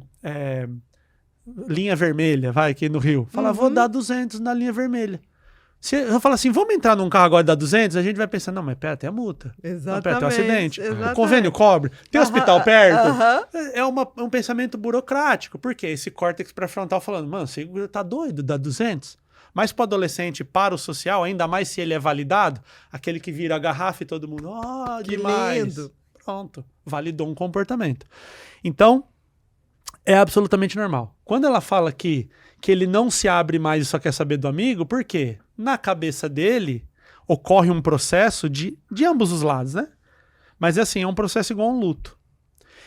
linha vermelha, vai aqui no Rio. Fala, vou dar 200 na linha vermelha. Se eu falar assim, vamos entrar num carro agora e dar 200, a gente vai pensar, não, mas pera, tem a multa. Exatamente. Pera, tem um acidente. Exatamente. O convênio cobre. Tem hospital perto. É um pensamento burocrático. Por quê? Esse córtex pré-frontal falando, mano, você tá doido, dá 200. Mas para o adolescente, para o social, ainda mais se ele é validado, aquele que vira a garrafa e todo mundo, que demais. Lindo. Pronto, validou um comportamento. Então, é absolutamente normal. Quando ela fala que ele não se abre mais e só quer saber do amigo, por quê? Na cabeça dele, ocorre um processo de ambos os lados, né? Mas é assim, é um processo igual a um luto.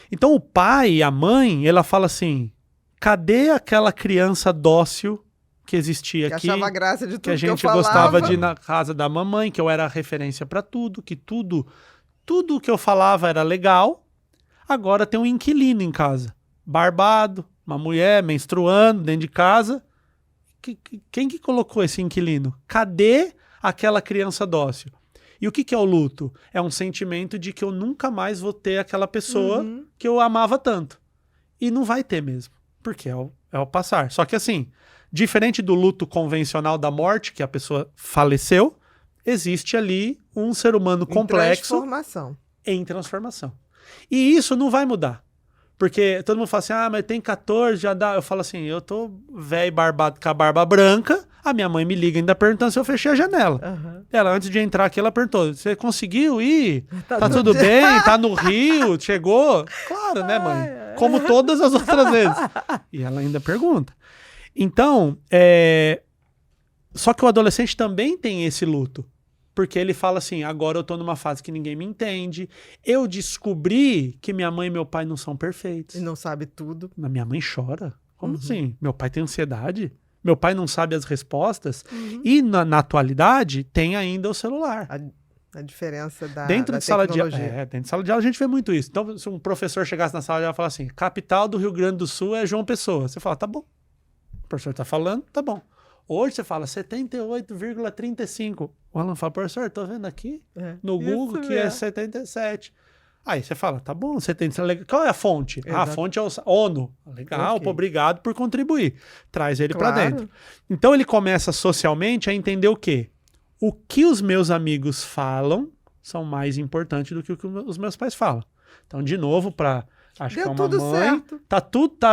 Então o pai e a mãe, ela fala assim, cadê aquela criança dócil que existia aqui, achava graça de tudo que a gente eu gostava de ir na casa da mamãe, que eu era a referência para tudo, que tudo que eu falava era legal. Agora tem um inquilino em casa, barbado, uma mulher menstruando dentro de casa. Quem que colocou esse inquilino? Cadê aquela criança dócil? E o que que é o luto? É um sentimento de que eu nunca mais vou ter aquela pessoa Uhum. que eu amava tanto. E não vai ter mesmo, porque é o passar. Só que assim, diferente do luto convencional da morte, que a pessoa faleceu, existe ali um ser humano Em complexo transformação. em transformação. E isso não vai mudar. Porque todo mundo fala assim, mas tem 14, já dá. Eu falo assim, eu tô velho, barbado, com a barba branca, a minha mãe me liga ainda perguntando se eu fechei a janela. Aham. Ela, antes de entrar aqui, ela perguntou, você conseguiu ir? Tá Tá tudo bem? Tá no Rio? Chegou? Claro, né, mãe? Como todas as outras vezes. E ela ainda pergunta. Então, só que o adolescente também tem esse luto. Porque ele fala assim, agora eu tô numa fase que ninguém me entende. Eu descobri que minha mãe e meu pai não são perfeitos. E não sabe tudo. Mas minha mãe chora. Como assim? Meu pai tem ansiedade? Meu pai não sabe as respostas? E na atualidade, tem ainda o celular. A diferença da Dentro da de sala de aula, tecnologia. dentro de sala de aula a gente vê muito isso. Então, se um professor chegasse na sala de aula e falasse assim, capital do Rio Grande do Sul é João Pessoa. Você fala, tá bom. O professor tá falando, tá bom. Hoje você fala 78,35. O aluno fala, professor, tô vendo aqui no Google que é 77. Aí você fala, tá bom, 70. Qual é a fonte? A fonte é o ONU. Legal, Ok. pô, obrigado por contribuir. Traz ele pra Claro. dentro. Então ele começa socialmente a entender o quê? O que os meus amigos falam são mais importantes do que o que os meus pais falam. Então, de novo, acho que é Deu uma tudo mãe, certo. tá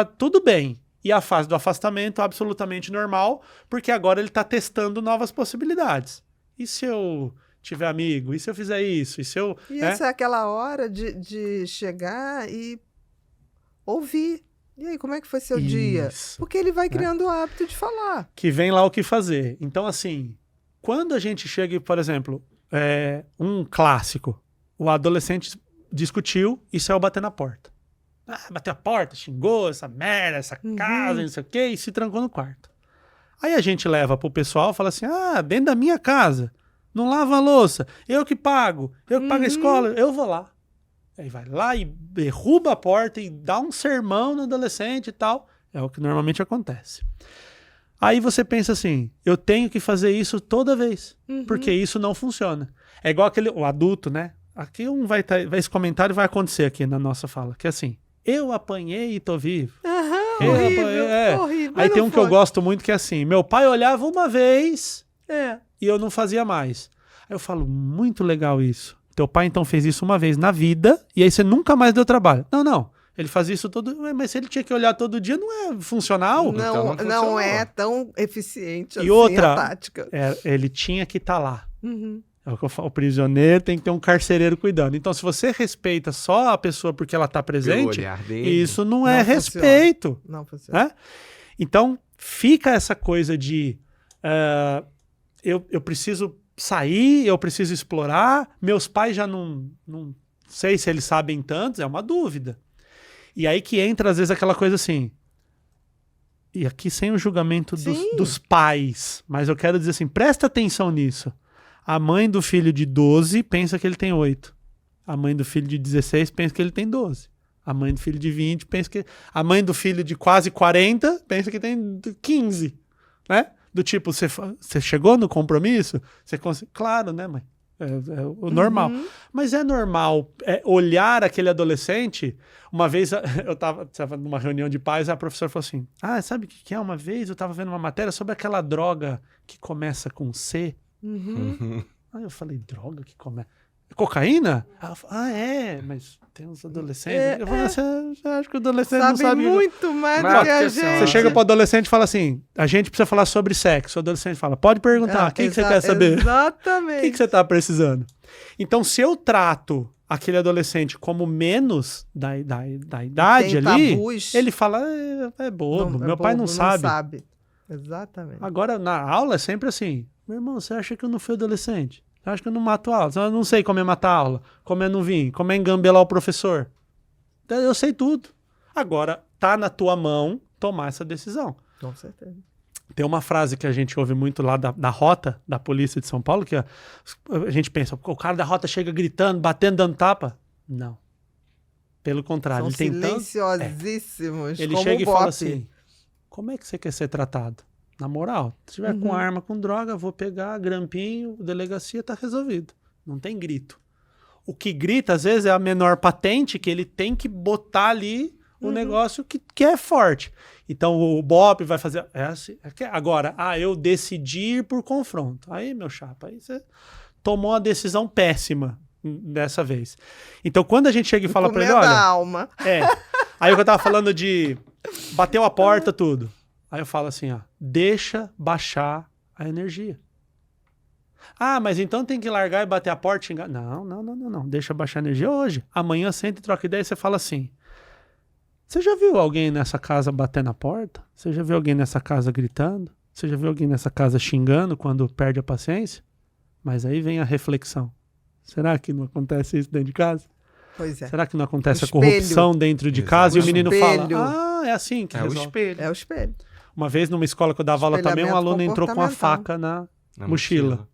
tudo bem. E a fase do afastamento absolutamente normal, porque agora ele tá testando novas possibilidades. E se eu tiver amigo? E se eu fizer isso? E se eu... E né? essa é aquela hora de chegar e ouvir. E aí, como é que foi seu dia? Isso. Porque ele vai criando o hábito de falar. Que vem lá o que fazer. Então, assim, quando a gente chega, por exemplo, um clássico, o adolescente discutiu e saiu bater na porta. Bateu a porta, xingou essa merda, essa casa, não sei o quê, e se trancou no quarto. Aí a gente leva pro pessoal e fala assim, dentro da minha casa, não lava a louça, eu que pago a escola, eu vou lá. Aí vai lá e derruba a porta e dá um sermão no adolescente e tal. É o que normalmente acontece. Aí você pensa assim, eu tenho que fazer isso toda vez, porque isso não funciona. É igual o adulto, né? Aqui esse comentário vai acontecer aqui na nossa fala, que é assim, eu apanhei e tô vivo. Horrível, horrível. Aí mas tem não um que eu foi. gosto muito que é assim, meu pai olhava uma vez É. e eu não fazia mais. Aí eu falo, muito legal isso. Teu pai então fez isso uma vez na vida e aí você nunca mais deu trabalho. Não. Ele fazia isso mas se ele tinha que olhar todo dia, não é funcional? Então Não, não funcionou. não é tão eficiente E assim outra, a tática. Ele tinha que estar lá. Uhum. É o que eu falo, o prisioneiro tem que ter um carcereiro cuidando. Então, se você respeita só a pessoa porque ela está Pelo presente, olhar dele. isso não é Não funciona. respeito. Não funciona. Né? Então, fica essa coisa de eu preciso sair, eu preciso explorar, meus pais já não sei se eles sabem tanto, é uma dúvida. E aí que entra, às vezes, aquela coisa assim, e aqui sem o julgamento dos pais, mas eu quero dizer assim, presta atenção nisso. A mãe do filho de 12 pensa que ele tem 8. A mãe do filho de 16 pensa que ele tem 12. A mãe do filho de 20 pensa que... A mãe do filho de quase 40 pensa que tem 15. Né? Do tipo, você chegou no compromisso? Claro, né, mãe? É o normal. Mas é normal olhar aquele adolescente. Uma vez eu estava numa reunião de pais e a professora falou assim, sabe o que é? Uma vez eu estava vendo uma matéria sobre aquela droga que começa com C. Aí eu falei, droga que começa... Cocaína? Ela falou, mas tem uns adolescentes. Eu falei, você acha que o adolescente não sabe... muito mais do Mas que a que gente. Você chega pro adolescente e fala assim, a gente precisa falar sobre sexo. O adolescente fala, pode perguntar, o que você quer saber? Exatamente. O que você tá precisando? Então, se eu trato aquele adolescente como menos da idade Tem ali, tabus. ele fala, é bobo, meu pai não sabe. Exatamente. Agora, na aula é sempre assim, meu irmão, você acha que eu não fui adolescente? Você acha que eu não mato aula? Eu não sei como é matar aula, como é não vir, como é engambelar o professor. Eu sei tudo. Agora, tá na tua mão tomar essa decisão. Com certeza. Tem uma frase que a gente ouve muito lá da rota da polícia de São Paulo, que a gente pensa, o cara da rota chega gritando, batendo, dando tapa. Não. Pelo contrário. São Ele tem tanto... silenciosíssimos. Ele como chega o e fala Bop. assim, como é que você quer ser tratado? Na moral, se tiver com arma, com droga, vou pegar grampinho, delegacia, tá resolvido. não tem grito. O que grita, às vezes, é a menor patente, que ele tem que botar ali um negócio que é forte. Então, o BOP vai fazer... Agora, eu decidi ir por confronto. Aí, meu chapa, aí você tomou uma decisão péssima dessa vez. Então, quando a gente chega e fala pra ele, olha... alma. Aí eu tava falando de... Bateu a porta, tudo. Aí eu falo assim, deixa baixar a energia. Mas então tem que largar e bater a porta e xingar. Não. Deixa baixar a energia hoje. Amanhã senta e troca ideia e você fala assim... Você já viu alguém nessa casa bater na porta? Você já viu alguém nessa casa gritando? Você já viu alguém nessa casa xingando quando perde a paciência? Mas aí vem a reflexão. Será que não acontece isso dentro de casa? Pois é. Será que não acontece O a corrupção dentro de casa? E o menino espelho. fala, é assim que resolve. O espelho. É o espelho. Uma vez numa escola que eu dava aula também, um aluno entrou com a faca na mochila.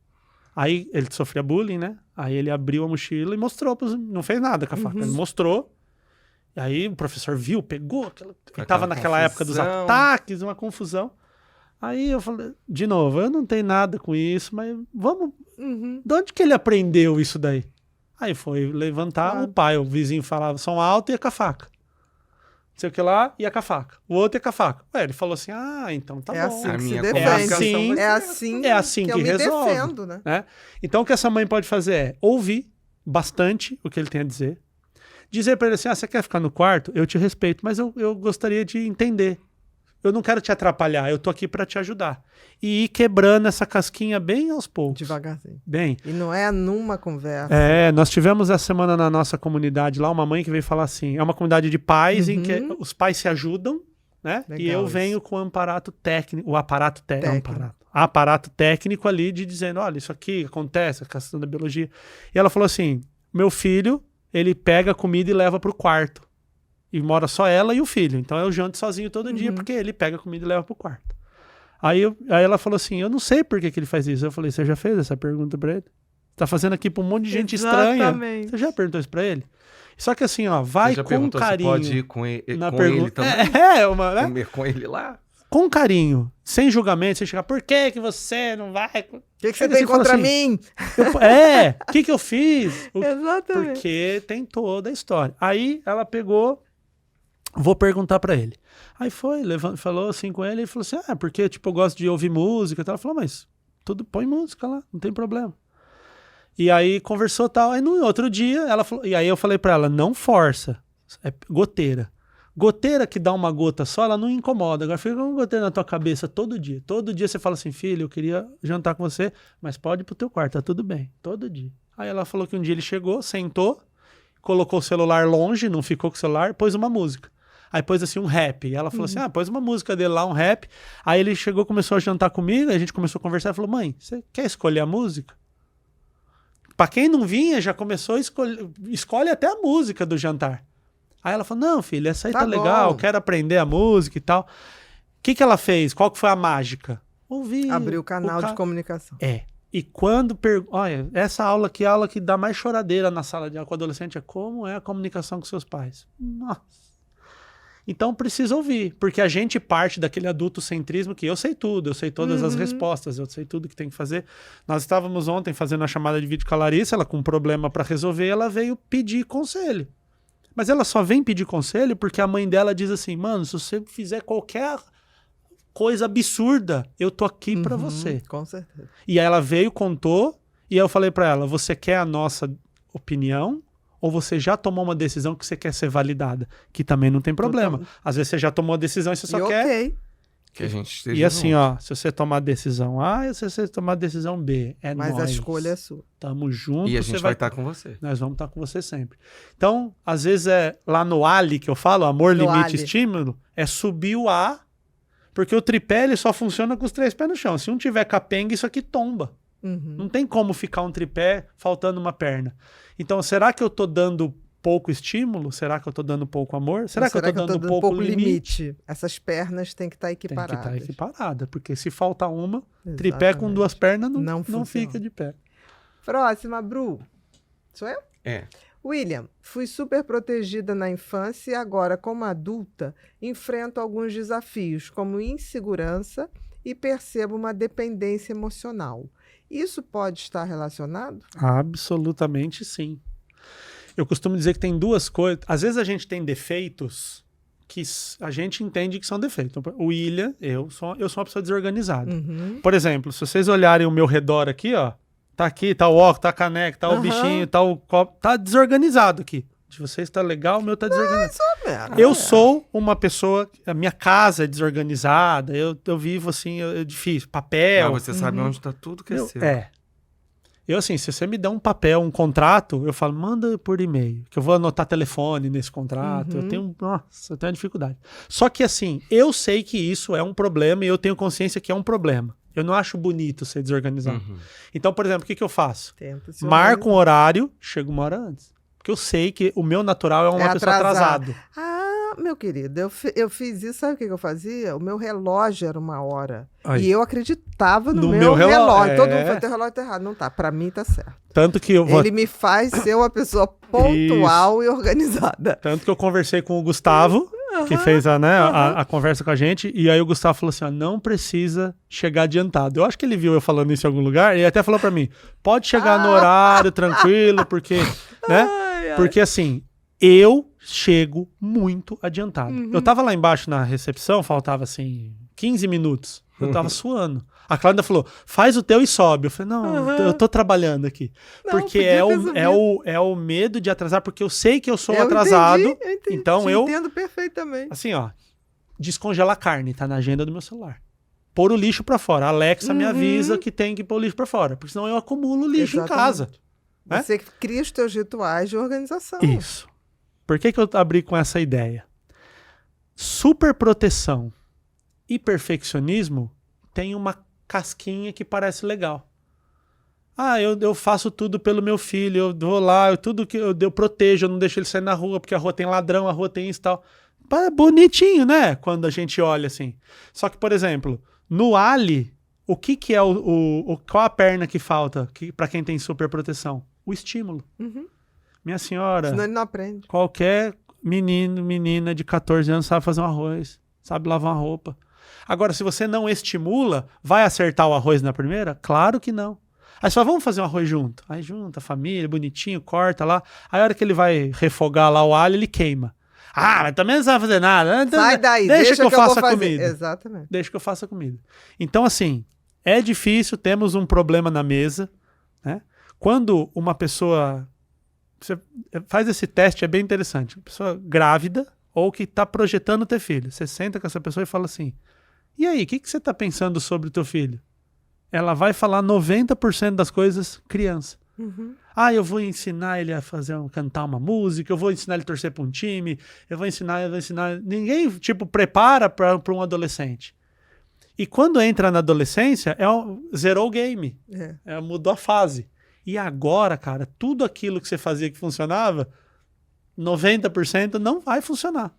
Aí ele sofria bullying, né? Aí ele abriu a mochila e mostrou. Não fez nada com a faca. Ele mostrou. E aí o professor viu, pegou. Ele tava naquela época dos ataques, uma confusão. Aí eu falei, de novo, eu não tenho nada com isso, mas vamos... De onde que ele aprendeu isso daí? Aí foi levantar, o vizinho falava som alto e ia com a faca. Não sei o que lá, ia com a faca. O outro ia com a faca. Ele falou assim, então tá bom. Assim que se defende. É assim que eu me resolve. defendo, né? Então o que essa mãe pode fazer é ouvir bastante o que ele tem a dizer. Dizer pra ele assim, você quer ficar no quarto? Eu te respeito, mas eu gostaria de entender. Eu não quero te atrapalhar, eu tô aqui pra te ajudar. E ir quebrando essa casquinha bem aos poucos. Devagarzinho. Bem. E não é numa conversa. Nós tivemos essa semana na nossa comunidade lá, uma mãe que veio falar assim, é uma comunidade de pais em que os pais se ajudam, né? Legal, e eu venho com o aparato técnico, aparato técnico ali de dizendo, olha, isso aqui acontece, a questão da biologia. E ela falou assim, meu filho, ele pega a comida e leva pro quarto. E mora só ela e o filho. Então eu janto sozinho todo dia, porque ele pega a comida e leva pro quarto. Aí ela falou assim, eu não sei por que ele faz isso. Eu falei, você já fez essa pergunta pra ele? Você tá fazendo aqui pra um monte de gente estranha. Você já perguntou isso pra ele? Só que assim, vai com carinho. Você pode ir com ele, na com pergunta. ele também? Né? Comer com ele lá? Com carinho, sem julgamento, sem chegar, por que você não vai? O que você tem contra mim? O que eu fiz? Exatamente. Porque tem toda a história. Aí ela pegou, vou perguntar pra ele. Aí foi, falou assim com ele, e falou assim, porque tipo, eu gosto de ouvir música e tal. Ela falou, mas tudo põe música lá, não tem problema. E aí conversou tal, aí no outro dia, ela falou, e aí eu falei pra ela, não força, é goteira. Goteira que dá uma gota só, ela não incomoda. Agora fica uma goteira na tua cabeça todo dia. Todo dia você fala assim, filho, eu queria jantar com você, mas pode ir pro teu quarto, tá tudo bem. Todo dia. Aí ela falou que um dia ele chegou, sentou, colocou o celular longe, não ficou com o celular, pôs uma música. Aí pôs assim um rap. E ela falou assim, pôs uma música dele lá, um rap. Aí ele chegou, começou a jantar comigo, a gente começou a conversar e falou, mãe, você quer escolher a música? Pra quem não vinha, já começou a escolhe até a música do jantar. Aí ela falou, não, filha, essa aí tá legal, quero aprender a música e tal. O que ela fez? Qual que foi a mágica? Ouvir. Abriu o canal de comunicação. E quando... Olha, essa aula aqui é a aula que dá mais choradeira na sala de aula com o adolescente, é como é a comunicação com seus pais. Nossa. Então precisa ouvir, porque a gente parte daquele adultocentrismo que eu sei tudo, eu sei todas as respostas, eu sei tudo que tem que fazer. Nós estávamos ontem fazendo a chamada de vídeo com a Larissa, ela com um problema para resolver, ela veio pedir conselho. Mas ela só vem pedir conselho porque a mãe dela diz assim, mano, se você fizer qualquer coisa absurda, eu tô aqui pra você. Com certeza. E aí ela veio, contou, e eu falei pra ela, você quer a nossa opinião ou você já tomou uma decisão que você quer ser validada? Que também não tem problema. Às vezes você já tomou a decisão e você só quer... Que a gente esteja E assim, junto. Se você tomar a decisão A e se você tomar a decisão B, Mas nós. a escolha é sua. Tamo junto. E a gente vai estar com você. Nós vamos estar com você sempre. Então, às vezes lá no ALI que eu falo, amor, limite, estímulo, é subir o A, porque o tripé ele só funciona com os 3 pés no chão. Se um tiver capenga, isso aqui tomba. Não tem como ficar um tripé faltando uma perna. Então, será que eu tô dando pouco estímulo? Será que eu tô dando pouco amor? Será que eu tô dando pouco limite? Essas pernas têm que estar equiparadas. Tem que estar equiparada, porque se falta uma, tripé com 2 pernas não fica de pé. Próxima, Bru. Sou eu? É. William, fui super protegida na infância e agora, como adulta, enfrento alguns desafios, como insegurança e percebo uma dependência emocional. Isso pode estar relacionado? Absolutamente sim. Eu costumo dizer que tem duas coisas. Às vezes a gente tem defeitos que a gente entende que são defeitos. O William, eu sou uma pessoa desorganizada. Uhum. Por exemplo, se vocês olharem o meu redor aqui, ó, tá aqui, tá o óculos, tá a caneca, tá o bichinho, tá o copo, tá desorganizado aqui. De vocês tá legal, o meu tá desorganizado. Eu sou uma pessoa, a minha casa é desorganizada, eu vivo assim, é difícil, papel. Você sabe onde tá tudo que é seu. Eu assim, se você me der um papel, um contrato, eu falo, manda por e-mail, que eu vou anotar telefone nesse contrato. Eu tenho uma dificuldade. Só que assim, eu sei que isso é um problema e eu tenho consciência que é um problema. Eu não acho bonito ser desorganizado. Então, por exemplo, o que eu faço? Marco um horário, chego uma hora antes. Porque eu sei que o meu natural é uma pessoa atrasada. Meu querido, eu fiz isso, sabe o que eu fazia? O meu relógio era 1 hora. Aí. E eu acreditava no No meu meu relógio. Todo mundo é. falou, teu relógio tá errado. Não tá, pra mim tá certo. Tanto que eu vou... Ele me faz ser uma pessoa pontual e organizada. Tanto que eu conversei com o Gustavo, que fez a conversa com a gente, e aí o Gustavo falou assim, ó, não precisa chegar adiantado. Eu acho que ele viu eu falando isso em algum lugar, e ele até falou pra mim, pode chegar no horário, tranquilo, porque, né? Porque assim, eu chego muito adiantado. Eu tava lá embaixo na recepção, faltava assim 15 minutos. Eu tava suando. A Cláudia falou, faz o teu e sobe. Eu falei, não, eu tô trabalhando aqui. Não, porque podia é o medo de atrasar, porque eu sei que eu sou atrasado. Entendi, então te eu entendo perfeitamente. assim, ó, descongelar carne, tá na agenda do meu celular. Pôr o lixo pra fora. A Alexa me avisa que tem que pôr o lixo pra fora, porque senão eu acumulo lixo em casa. Né? Você cria os teus rituais de organização. Isso. Por que eu abri com essa ideia? Superproteção e perfeccionismo tem uma casquinha que parece legal. Eu faço tudo pelo meu filho, eu vou lá, tudo que eu protejo, eu não deixo ele sair na rua, porque a rua tem ladrão, a rua tem isso e tal. Bonitinho, né? Quando a gente olha assim. Só que, por exemplo, no Ali, o que é qual a perna que falta para quem tem superproteção? O estímulo. Minha senhora, Senão ele não aprende. qualquer menina de 14 anos sabe fazer um arroz, sabe lavar uma roupa. Agora, se você não estimula, vai acertar o arroz na primeira? Claro que não. Aí só vamos fazer um arroz junto. Aí junta a família, bonitinho, corta lá. Aí a hora que ele vai refogar lá o alho, ele queima. Mas também não sabe fazer nada. Sai daí, deixa que eu faça vou a fazer. comida. Exatamente. Deixa que eu faça a comida. Então, assim, é difícil, temos um problema na mesa, né? Quando uma pessoa... Você faz esse teste, é bem interessante. Uma pessoa grávida ou que está projetando ter filho. Você senta com essa pessoa e fala assim, e aí, o que você está pensando sobre o teu filho? Ela vai falar 90% das coisas criança. Eu vou ensinar ele a cantar uma música, eu vou ensinar ele a torcer para um time, eu vou ensinar. Ninguém, prepara para um adolescente. E quando entra na adolescência, zerou o game. Mudou a fase. E agora, cara, tudo aquilo que você fazia que funcionava, 90% não vai funcionar.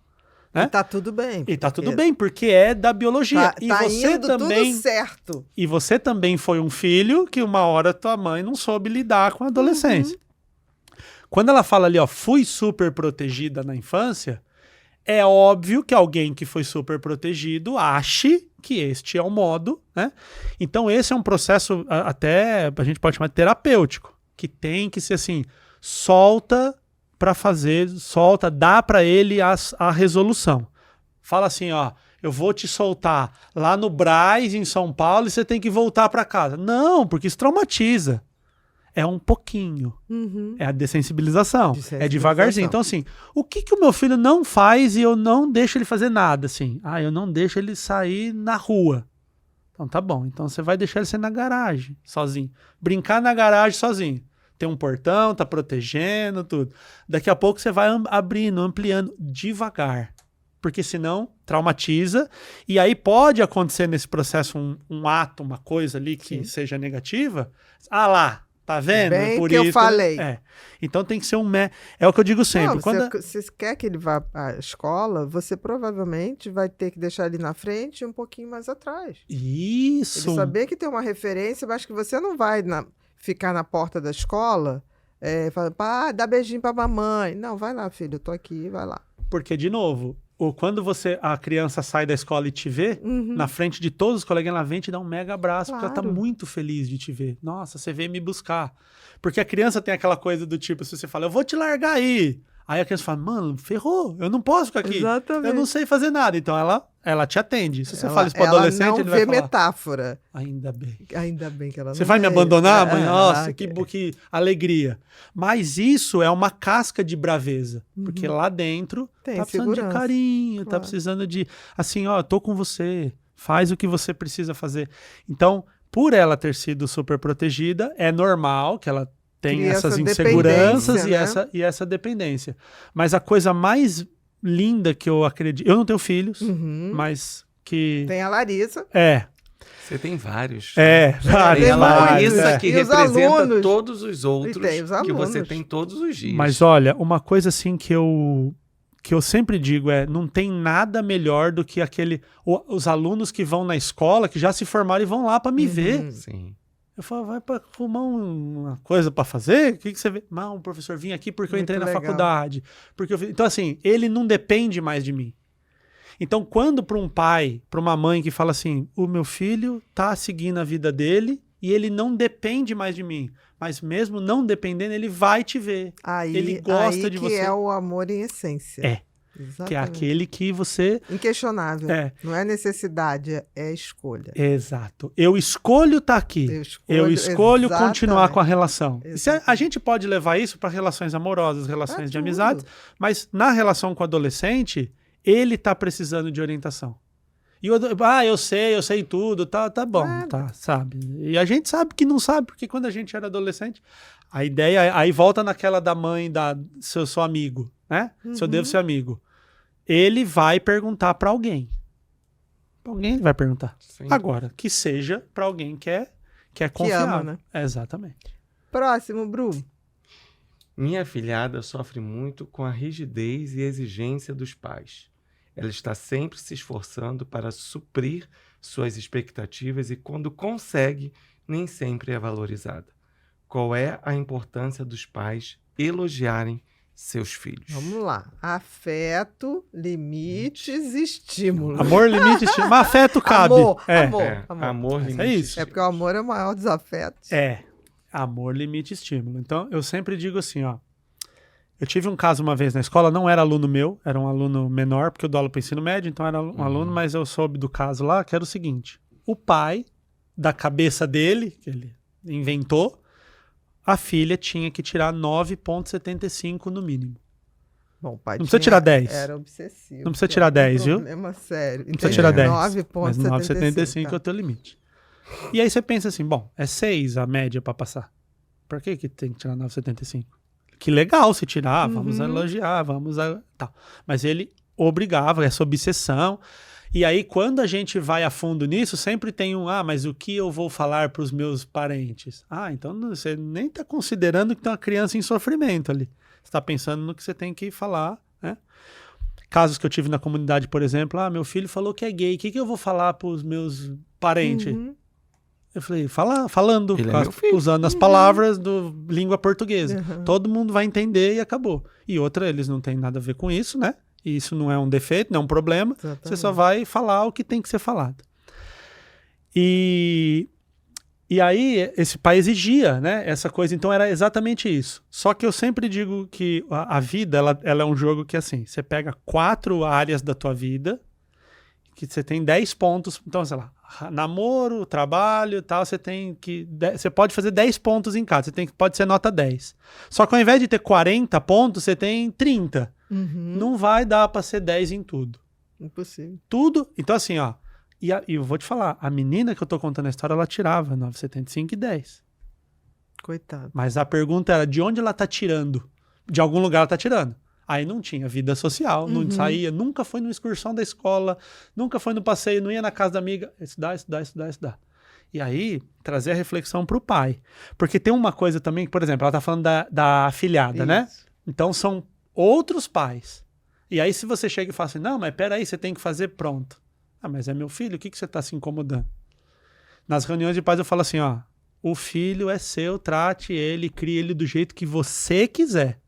Né? E tá tudo bem. E tá tudo bem, porque é da biologia. Tá você indo também, tudo certo. E você também foi um filho que uma hora tua mãe não soube lidar com a adolescência. Quando ela fala ali, fui super protegida na infância, é óbvio que alguém que foi super protegido ache que este é o modo, né? Então esse é um processo até, a gente pode chamar de terapêutico, que tem que ser assim, solta para fazer, dá para ele a resolução. Fala assim, eu vou te soltar lá no Brás, em São Paulo, e você tem que voltar para casa. Não, porque isso traumatiza. É um pouquinho. É a dessensibilização. É devagarzinho. Então, assim, o que o meu filho não faz e eu não deixo ele fazer nada, assim? Eu não deixo ele sair na rua. Então, tá bom. Então, você vai deixar ele sair na garagem, sozinho. Brincar na garagem sozinho. Tem um portão, tá protegendo, tudo. Daqui a pouco você vai abrindo, ampliando, devagar. Porque senão, traumatiza. E aí pode acontecer nesse processo um ato, uma coisa ali que seja negativa. Lá. Tá vendo? Bem Por que isso, eu falei. Então tem que ser é o que eu digo sempre. Se você quer que ele vá à escola, você provavelmente vai ter que deixar ele na frente e um pouquinho mais atrás. Isso. Ele saber que tem uma referência, mas que você não vai ficar na porta da escola falando, dá beijinho pra mamãe. Não, vai lá, filho, eu tô aqui, vai lá. Porque, de novo, ou quando a criança sai da escola e te vê, na frente de todos os colegas, ela vem te dar um mega abraço, porque ela tá Claro. muito feliz de te ver. Nossa, você veio me buscar. Porque a criança tem aquela coisa do tipo, se você fala, eu vou te largar aí. Aí a criança fala, mano, ferrou, eu não posso ficar aqui. Exatamente. Eu não sei fazer nada. Então ela te atende. Se você Ela- fala isso pro ela adolescente, não ele vai vê falar, metáfora. ainda bem. Ainda bem que ela não Você vai me vê. abandonar, mãe? É, Nossa, ok. que alegria. Mas isso é uma casca de braveza. Porque lá dentro Uhum. Tem tá precisando de segurança. carinho, tá Claro. precisando de, assim, ó, eu tô com você, faz o que você precisa fazer. Então, por ela ter sido super protegida, é normal que ela tenha Cria essas essa inseguranças dependência, né? e essa dependência. Mas a coisa mais linda que eu acredito... Eu não tenho filhos, Uhum. mas que... Tem a Larissa. Você tem vários. Vários, Tem a vários, Larissa que E os representa alunos. todos os outros tem os que você alunos. tem todos os dias. Mas olha, uma coisa assim que eu sempre digo é, não tem nada melhor do que os alunos que vão na escola, que já se formaram e vão lá para me ver. Sim. Eu falo, vai para arrumar uma coisa para fazer? O que você vê? Não, professor, vim aqui porque eu Muito entrei na legal. faculdade. Então assim, ele não depende mais de mim. Então quando para um pai, para uma mãe que fala assim, o meu filho tá seguindo a vida dele e ele não depende mais de mim, mas mesmo não dependendo, ele vai te ver. Aí, Ele gosta aí de que você. é o amor em essência. É. Exatamente. Que é aquele que você... Inquestionável. É, Não é necessidade, é escolha. exato. Eu escolho estar aqui. Eu escolho continuar com a relação. E a gente pode levar isso para relações amorosas, relações de amizades, mas na relação com o adolescente, ele tá precisando de orientação. E eu sei tudo, tá bom, Claro. tá, sabe? E a gente sabe que não sabe, porque quando a gente era adolescente, a ideia, aí volta naquela da mãe, se eu sou amigo, né? Se eu devo ser amigo. Ele vai perguntar para alguém. Pra alguém ele vai perguntar. Sim. Agora, que seja para alguém que é confiável. ama, né? Exatamente. Próximo, Bru. Minha afilhada sofre muito com a rigidez e exigência dos pais. Ela está sempre se esforçando para suprir suas expectativas e, quando consegue, nem sempre é valorizada. Qual é a importância dos pais elogiarem seus filhos? Vamos lá. Afeto, limites e estímulo. Amor, limite, estímulo. Mas afeto cabe. Amor, é. amor. Amor, Mas é limite, isso. É porque o amor é o maior dos afetos. É. Amor, limite, estímulo. Então, eu sempre digo assim, ó. Eu tive um caso uma vez na escola, não era aluno meu, era um aluno menor, porque eu dou aula para ensino médio, então era um aluno, mas eu soube do caso lá, que era o seguinte. O pai, da cabeça dele, que ele inventou, a filha tinha que tirar 9,75 no mínimo. Bom, o pai Não precisa tirar 10. Era obsessivo. Não precisa tirar 10, viu? Problema sério. Não precisa tirar 10. 9,75. Mas 9,75 é tá. o teu limite. E aí você pensa assim, bom, é 6 a média para passar. Por que tem que tirar 9,75? Que legal se tirar, vamos elogiar, tal. Mas ele obrigava, essa obsessão. E aí, quando a gente vai a fundo nisso, sempre tem mas o que eu vou falar para os meus parentes? Então você nem está considerando que tem uma criança em sofrimento ali. Você está pensando no que você tem que falar, né? Casos que eu tive na comunidade, por exemplo, meu filho falou que é gay, o que eu vou falar para os meus parentes? Eu falei, falando, Ele é meu filho. usando as palavras do língua portuguesa. Todo mundo vai entender e acabou. E outra, eles não têm nada a ver com isso, né? E isso não é um defeito, não é um problema. Exatamente. Você só vai falar o que tem que ser falado. E aí, esse pai exigia, né? Essa coisa. Então, era exatamente isso. Só que eu sempre digo que a vida, ela é um jogo que, assim, você pega 4 áreas da tua vida, que você tem 10 pontos. Então, sei lá, namoro, trabalho e tal, você pode fazer 10 pontos em cada. Pode ser nota 10. Só que ao invés de ter 40 pontos, você tem 30. Não vai dar para ser 10 em tudo. Impossível. Tudo. Então, assim, ó. E eu vou te falar, a menina que eu tô contando a história, ela tirava 9,75 e 10. Coitado. Mas a pergunta era de onde ela tá tirando? De algum lugar ela tá tirando. Aí não tinha vida social, não saía, nunca foi numa excursão da escola, nunca foi no passeio, não ia na casa da amiga. Estudar. E aí, trazer a reflexão pro pai. Porque tem uma coisa também, por exemplo, ela tá falando da afilhada, né? Isso. Então são outros pais. E aí se você chega e fala assim, não, mas peraí, você tem que fazer pronto. Mas é meu filho, o que você tá se incomodando? Nas reuniões de pais eu falo assim, o filho é seu, trate ele, crie ele do jeito que você quiser.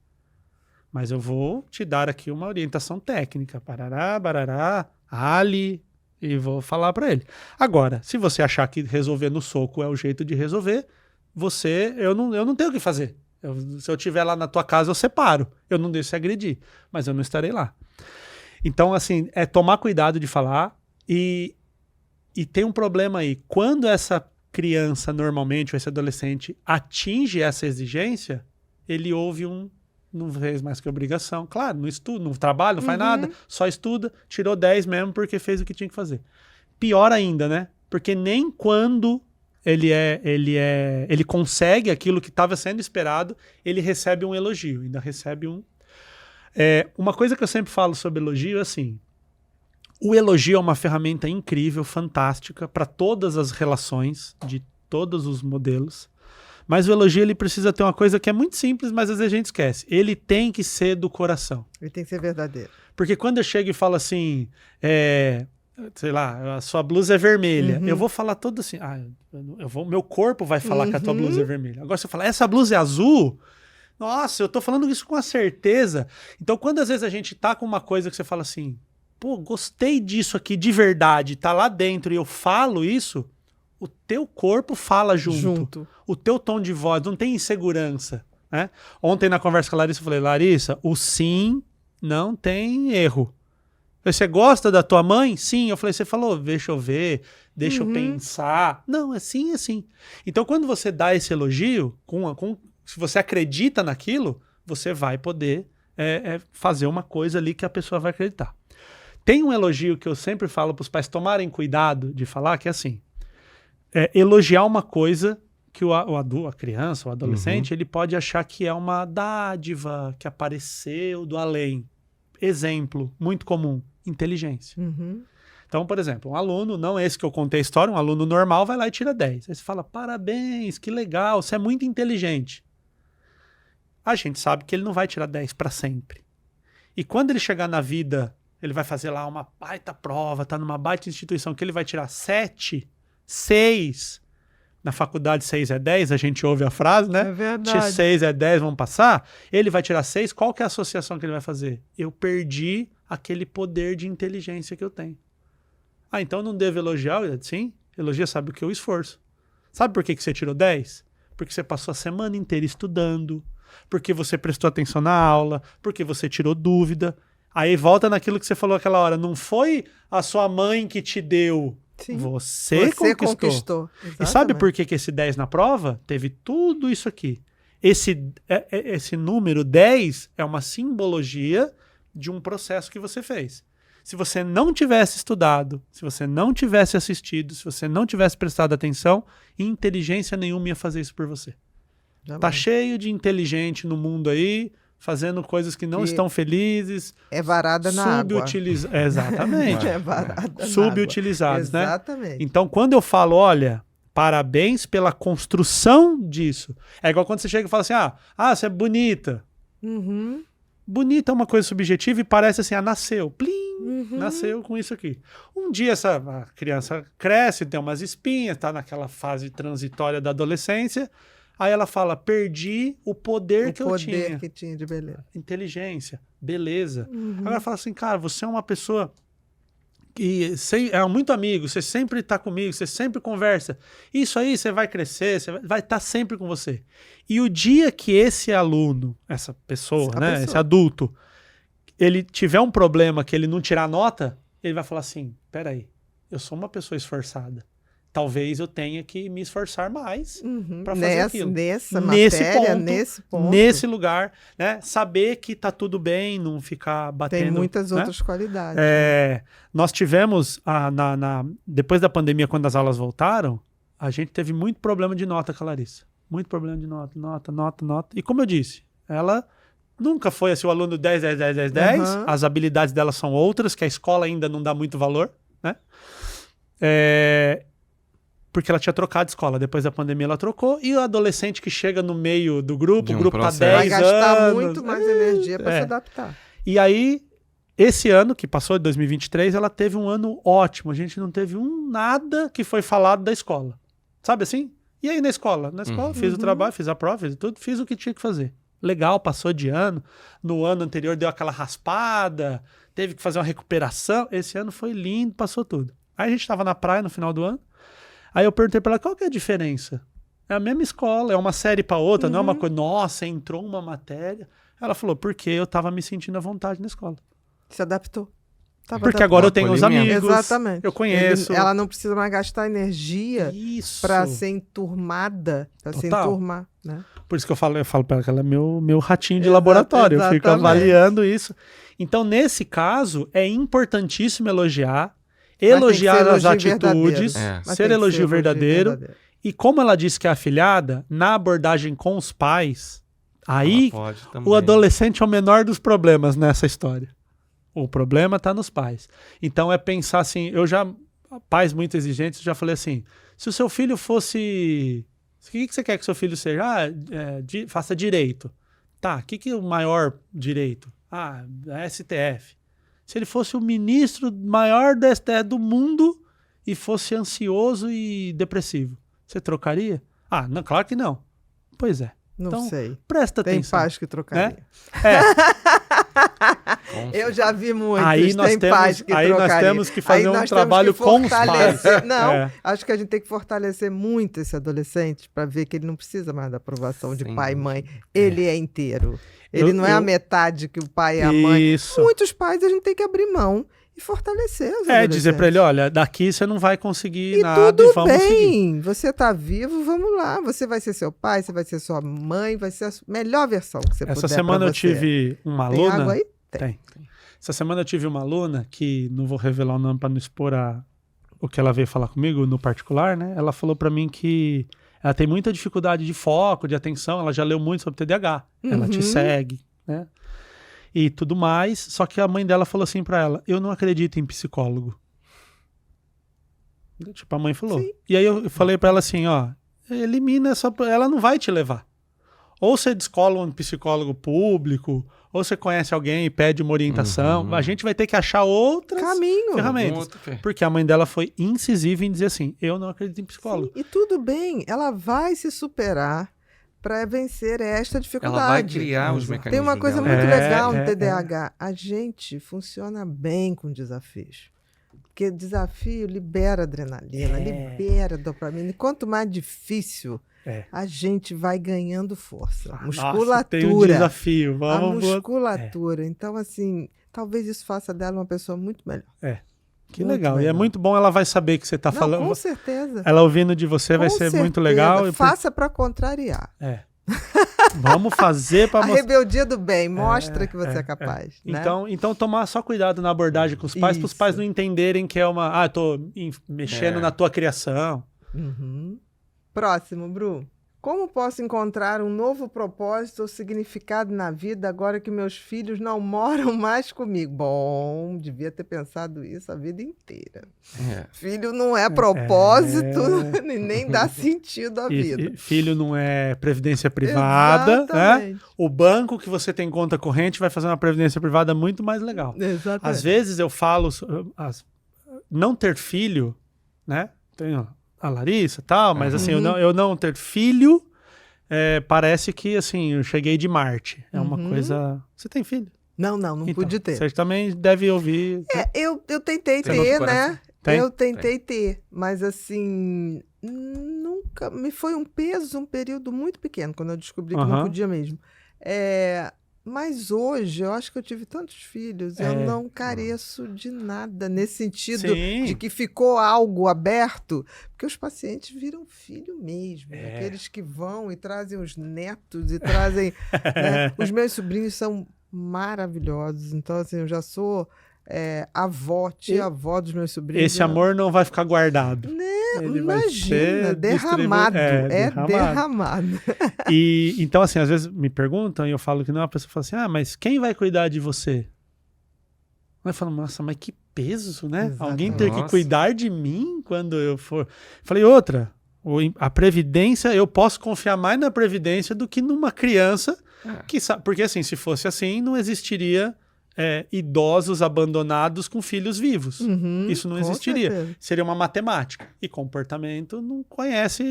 mas eu vou te dar aqui uma orientação técnica, parará, barará, ali, e vou falar para ele. Agora, se você achar que resolver no soco é o jeito de resolver, eu não tenho o que fazer. Se eu estiver lá na tua casa, eu separo. Eu não deixo você agredir, mas eu não estarei lá. Então, assim, é tomar cuidado de falar e tem um problema aí. Quando essa criança, normalmente, ou esse adolescente, atinge essa exigência, ele ouve não fez mais que obrigação. Claro, não estuda, não trabalha, não faz nada, só estuda, tirou 10 mesmo porque fez o que tinha que fazer. Pior ainda, né? Porque nem quando ele consegue aquilo que estava sendo esperado, ele recebe um elogio, ainda recebe uma coisa que eu sempre falo sobre elogio é assim, o elogio é uma ferramenta incrível, fantástica, para todas as relações, de todos os modelos, mas o elogio ele precisa ter uma coisa que é muito simples, mas às vezes a gente esquece, ele tem que ser do coração. Ele tem que ser verdadeiro. Porque quando eu chego e falo assim, sei lá, a sua blusa é vermelha, eu vou falar todo assim, meu corpo vai falar que a tua blusa é vermelha. Agora se eu falar, essa blusa é azul, nossa, eu tô falando isso com a certeza. Então quando às vezes a gente tá com uma coisa que você fala assim, pô, gostei disso aqui de verdade, tá lá dentro e eu falo isso, o teu corpo fala junto. O teu tom de voz, não tem insegurança, né? Ontem na conversa com a Larissa, eu falei, Larissa, o sim não tem erro. Você gosta da tua mãe? Sim. Eu falei, você falou, deixa eu ver, deixa eu pensar. Não, é sim, é sim. Então, quando você dá esse elogio, se você acredita naquilo, você vai poder fazer uma coisa ali que a pessoa vai acreditar. Tem um elogio que eu sempre falo para os pais tomarem cuidado de falar, que é assim, elogiar uma coisa que a criança, o adolescente, ele pode achar que é uma dádiva que apareceu do além. Exemplo, muito comum, inteligência. Então, por exemplo, um aluno, não esse que eu contei a história, um aluno normal vai lá e tira 10. Aí você fala, parabéns, que legal, você é muito inteligente. A gente sabe que ele não vai tirar 10 para sempre. E quando ele chegar na vida, ele vai fazer lá uma baita prova, tá numa baita instituição, que ele vai tirar 7, 6. Na faculdade 6 é 10, a gente ouve a frase, né? É verdade. 6 é 10, vamos passar? Ele vai tirar 6, qual que é a associação que ele vai fazer? Eu perdi aquele poder de inteligência que eu tenho. Então não devo elogiar? Sim, elogia, sabe o que? O esforço. Sabe por que você tirou 10? Porque você passou a semana inteira estudando, porque você prestou atenção na aula, porque você tirou dúvida. Aí volta naquilo que você falou aquela hora, não foi a sua mãe que te deu. Sim. Você conquistou. E sabe por que esse 10 na prova? Teve tudo isso aqui. Esse número 10 é uma simbologia de um processo que você fez. Se você não tivesse estudado, se você não tivesse assistido, se você não tivesse prestado atenção, inteligência nenhuma ia fazer isso por você. Tá cheio de inteligente no mundo aí, fazendo coisas que não estão felizes. É varada na água. Exatamente. É varada subutilizados, na água. Né? Exatamente. Então, quando eu falo, olha, parabéns pela construção disso. É igual quando você chega e fala assim, você é bonita. Bonita é uma coisa subjetiva e parece assim, nasceu. Plim, nasceu com isso aqui. Um dia a criança cresce, tem umas espinhas, tá naquela fase transitória da adolescência. Aí ela fala, perdi o poder que eu tinha. O poder que tinha de beleza. Inteligência, beleza. Agora fala assim, cara, você é uma pessoa que é muito amigo, você sempre está comigo, você sempre conversa. Isso aí, você vai crescer, você vai estar sempre com você. E o dia que esse aluno, essa pessoa, esse adulto, ele tiver um problema que ele não tirar nota, ele vai falar assim, peraí, eu sou uma pessoa esforçada. Talvez eu tenha que me esforçar mais para fazer aquilo. Nessa matéria, nesse ponto. Nesse lugar, né? Saber que tá tudo bem, não ficar batendo. Tem muitas outras qualidades. Nós tivemos, depois da pandemia, quando as aulas voltaram, a gente teve muito problema de nota com a Larissa. Muito problema de nota. E como eu disse, ela nunca foi assim, o aluno 10. As habilidades dela são outras, que a escola ainda não dá muito valor, né? Porque ela tinha trocado de escola. Depois da pandemia ela trocou. E o adolescente que chega no meio do grupo, o grupo tá 10 anos. Vai gastar muito mais energia para se adaptar. E aí, esse ano, que passou, de 2023, ela teve um ano ótimo. A gente não teve nada que foi falado da escola. Sabe assim? E aí na escola? Na escola, fiz o trabalho, fiz a prova, fiz tudo, fiz o que tinha que fazer. legal, passou de ano. No ano anterior deu aquela raspada, teve que fazer uma recuperação. Esse ano foi lindo, passou tudo. Aí a gente tava na praia no final do ano. Aí eu perguntei pra ela, qual que é a diferença? É a mesma escola, é uma série pra outra, não é uma coisa, nossa, entrou uma matéria. Ela falou, porque eu tava me sentindo à vontade na escola. Se adaptou. Tava Porque adaptado. agora eu tenho os Acolhimento. amigos, Exatamente. eu conheço. Ela não precisa mais gastar energia Isso. para ser enturmada, para se Total. enturmar, né? Por isso que eu falo pra ela que ela é meu ratinho de laboratório. Eu fico exatamente. avaliando isso. Então, nesse caso, é importantíssimo elogiar, Mas tem que elogiar ser as elogio atitudes, verdadeiro. Mas tem ser que elogio verdadeiro. E como ela disse que é afilhada, na abordagem com os pais, aí Ela pode o também. adolescente é o menor dos problemas nessa história. O problema tá nos pais. Então é pensar assim, pais muito exigentes, já falei assim, se o seu filho fosse... O que você quer que seu filho seja? Faça direito. Tá, o que é o maior direito? STF. Se ele fosse o ministro maior da STF do mundo e fosse ansioso e depressivo, você trocaria? Não, claro que não. Pois é. Não Então, sei. Presta Tem atenção. pais que trocaria. Com Eu já vi muitos. Aí nós tem temos- pais que aí nós trocaria. temos que fazer Aí um nós temos trabalho que com os fortalecer- pais. Não, É. acho que a gente tem que fortalecer muito esse adolescente para ver que ele não precisa mais da aprovação de Sem pai e dúvida. mãe. Ele é inteiro. Ele não é a metade que o pai e a mãe. Isso. Muitos pais a gente tem que abrir mão e fortalecer os Dizer pra ele, adolescentes. olha, daqui você não vai conseguir E nada tudo e vamos seguir. bem, você tá vivo, vamos lá. Você vai ser seu pai, você vai ser sua mãe, vai ser a melhor versão que você puder Essa semana pra eu você. tive uma Tem aluna... água aí? Tem. Essa semana eu tive uma aluna que, não vou revelar o nome para não expor o que ela veio falar comigo no particular, né? Ela falou para mim que ela tem muita dificuldade de foco, de atenção, ela já leu muito sobre TDAH, ela te Uhum. segue, né? E tudo mais, só que a mãe dela falou assim para ela, eu não acredito em psicólogo. Tipo, a mãe falou. Sim. E aí eu falei para ela assim, ó, elimina essa... Ela não vai te levar. Ou você descola um psicólogo público, ou você conhece alguém e pede uma orientação. Uhum. A gente vai ter que achar outras Caminho. ferramentas. Outro fer- Porque a mãe dela foi incisiva em dizer assim, eu não acredito em psicólogo. Sim, e tudo bem, ela vai se superar para vencer esta dificuldade. Ela vai criar os Exato. mecanismos Tem uma coisa dela. muito legal no é. TDAH. A gente funciona bem com desafios. Porque desafio libera adrenalina, libera dopamina. E quanto mais difícil, a gente vai ganhando força. Nossa, tem um Musculatura. desafio. A Vamos. musculatura. Então, assim, talvez isso faça dela uma pessoa muito melhor. Que Muito legal. E é legal. muito bom, ela vai saber que você tá Não, falando. com certeza. Ela ouvindo de você vai Com ser muito certeza. legal. Faça para contrariar. Vamos fazer para A mostrar. rebeldia do bem mostra que você é capaz. Né? Então tomar só cuidado na abordagem com os pais, para os Isso. pais não entenderem que é uma. Eu tô mexendo na tua criação. Uhum. Próximo, Bru. Como posso encontrar um novo propósito ou significado na vida agora que meus filhos não moram mais comigo? Bom, devia ter pensado isso a vida inteira. É. Filho não é propósito e nem dá sentido à vida. E filho não é previdência privada, né? Exatamente. O banco que você tem conta corrente vai fazer uma previdência privada muito mais legal. Exatamente. Às vezes eu falo não ter filho, né? Tenho a Larissa e tal, mas assim, eu não ter filho, parece que assim, eu cheguei de Marte. É uma coisa. Você tem filho? Não Então, pude ter. Você também deve ouvir. Eu tentei Tem no ter, coração? né? Tem? Eu tentei ter, mas assim, nunca me foi um peso, um período muito pequeno, quando eu descobri que não Aham. podia mesmo. Mas hoje, eu acho que eu tive tantos filhos, eu não careço de nada nesse sentido Sim. de que ficou algo aberto, porque os pacientes viram filho mesmo, aqueles que vão e trazem os netos e trazem... né? Os meus sobrinhos são maravilhosos, então assim, eu já sou avó, tia-avó dos meus sobrinhos. Esse amor não vai ficar guardado. Ele vai Imagina, ser derramado. distribuído. Derramado. E então, assim, às vezes me perguntam e eu falo que não, a pessoa fala assim: mas quem vai cuidar de você? Eu falo, nossa, mas que peso, né? Exatamente. Alguém ter que Nossa. cuidar de mim quando eu for. Falei, outra, a Previdência, eu posso confiar mais na Previdência do que numa criança que sabe. Porque assim, se fosse assim, não existiria idosos abandonados com filhos vivos. Uhum, Isso não com existiria. certeza. Seria uma matemática. E comportamento não conhece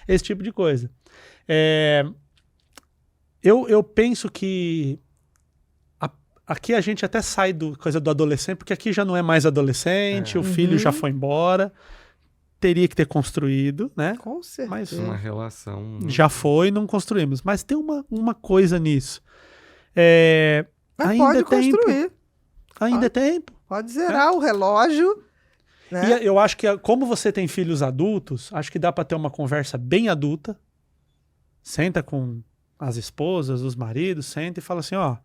esse tipo de coisa. Eu penso que aqui a gente até sai do coisa do adolescente, porque aqui já não é mais adolescente, o filho já foi embora, teria que ter construído, né? Com certeza. Mas Uma relação. já foi, não construímos. Mas tem uma coisa nisso. Mas ainda pode é tempo. construir. Ainda é tempo. Pode zerar o relógio. Né? E eu acho que, como você tem filhos adultos, acho que dá para ter uma conversa bem adulta. Senta com as esposas, os maridos, senta e fala assim, ó,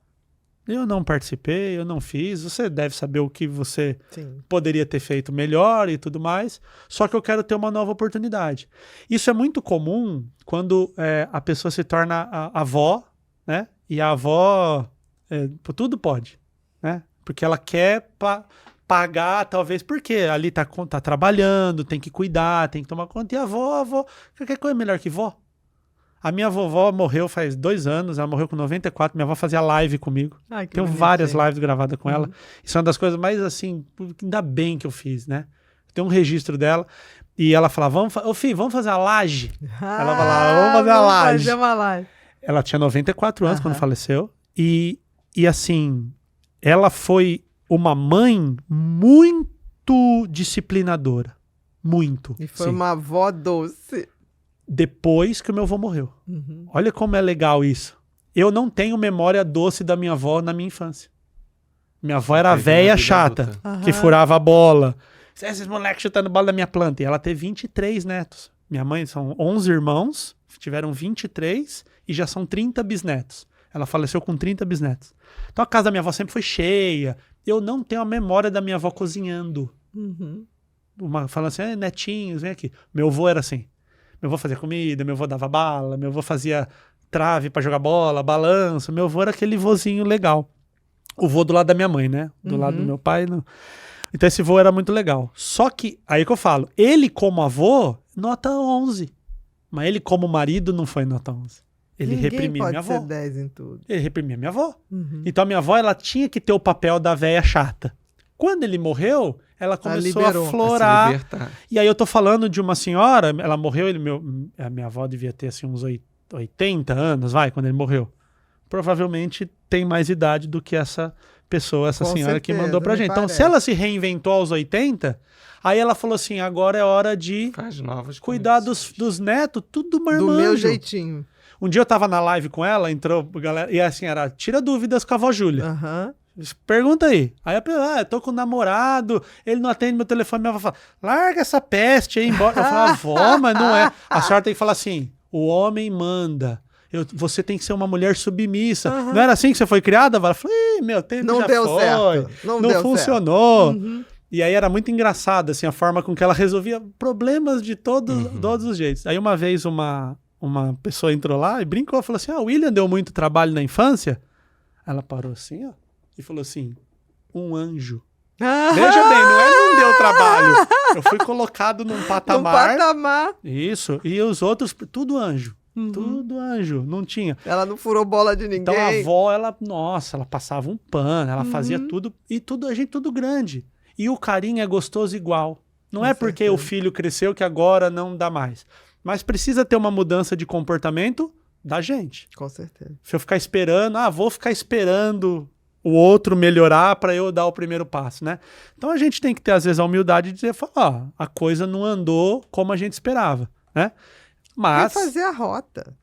eu não participei, eu não fiz, você deve saber o que você Sim. poderia ter feito melhor e tudo mais, só que eu quero ter uma nova oportunidade. Isso é muito comum quando a pessoa se torna avó, né? E a avó tudo pode, né? Porque ela quer pagar, talvez, porque ali tá trabalhando, tem que cuidar, tem que tomar conta. E a avó, qualquer coisa é melhor que vó. A minha vovó morreu faz 2 anos, ela morreu com 94, minha avó fazia live comigo. Ai, que Tenho bonitinho. várias lives gravadas com ela. Isso é uma das coisas mais, assim, ainda bem que eu fiz, né? Tem um registro dela. E ela falava, ô filho, vamos fazer a laje? Ela falava, vamos fazer a laje. Fazer uma laje. Ela tinha 94 anos quando faleceu. E assim, ela foi uma mãe muito disciplinadora. Muito. E foi sim. uma avó doce. Depois que o meu avô morreu. Olha como é legal isso. Eu não tenho memória doce da minha avó na minha infância. Minha avó era a Teve na véia vida chata, adulta. que furava a bola. Esses moleques chutando bola da minha planta. E ela teve 23 netos. Minha mãe são 11 irmãos, tiveram 23 e já são 30 bisnetos. Ela faleceu com 30 bisnetos. Então a casa da minha avó sempre foi cheia. Eu não tenho a memória da minha avó cozinhando. Falando assim, netinhos, vem aqui. Meu avô era assim. Meu avô fazia comida, meu avô dava bala, meu avô fazia trave pra jogar bola, balanço. Meu avô era aquele vozinho legal. O vô do lado da minha mãe, né? Do lado do meu pai, não. Então esse vô era muito legal. Só que, aí que eu falo, ele como avô, nota 11. Mas ele como marido não foi nota 11. Ele reprimia minha avó. Ninguém pode ser 10 em tudo. Ele reprimia minha avó. Então a minha avó, ela tinha que ter o papel da véia chata. Quando ele morreu, ela começou a liberou, a se florar. Se libertar. E aí eu tô falando de uma senhora, ela morreu, a minha avó devia ter assim uns 80 anos, quando ele morreu. Provavelmente tem mais idade do que essa pessoa, essa Com senhora que certeza, mandou pra me gente. Então, parece. se ela se reinventou aos 80, aí ela falou assim, agora é hora de Faz novas cuidar conexões. dos netos, tudo Do marmanjo. meu jeitinho. Um dia eu tava na live com ela, entrou galera, e assim, era, tira dúvidas com a avó Júlia. Aham. Pergunta aí. Aí eu eu tô com um namorado, ele não atende meu telefone, minha avó fala, larga essa peste aí embora. Eu falo, avó, mas não é. A senhora tem que falar assim, o homem manda. Você tem que ser uma mulher submissa. Não era assim que você foi criada? Ela falou, meu tempo Não já deu foi. certo. Não deu funcionou. E aí era muito engraçado, assim, a forma com que ela resolvia problemas de todos os jeitos. Aí uma vez uma pessoa entrou lá e brincou, falou assim, o William deu muito trabalho na infância. Ela parou assim, ó, e falou assim, um anjo. Veja bem, não deu trabalho. Eu fui colocado num patamar. Um patamar. Isso, e os outros, tudo anjo. Tudo anjo, não tinha. Ela não furou bola de ninguém. Então a avó, ela passava um pano, ela fazia tudo, e a gente tudo grande. E o carinho é gostoso igual. Não é porque certeza. o filho cresceu que agora não dá mais. Mas precisa ter uma mudança de comportamento da gente. Com certeza. Se eu ficar esperando, vou ficar esperando o outro melhorar para eu dar o primeiro passo, né? Então a gente tem que ter, às vezes, a humildade de dizer, a coisa não andou como a gente esperava, né? Mas Refazer a rota.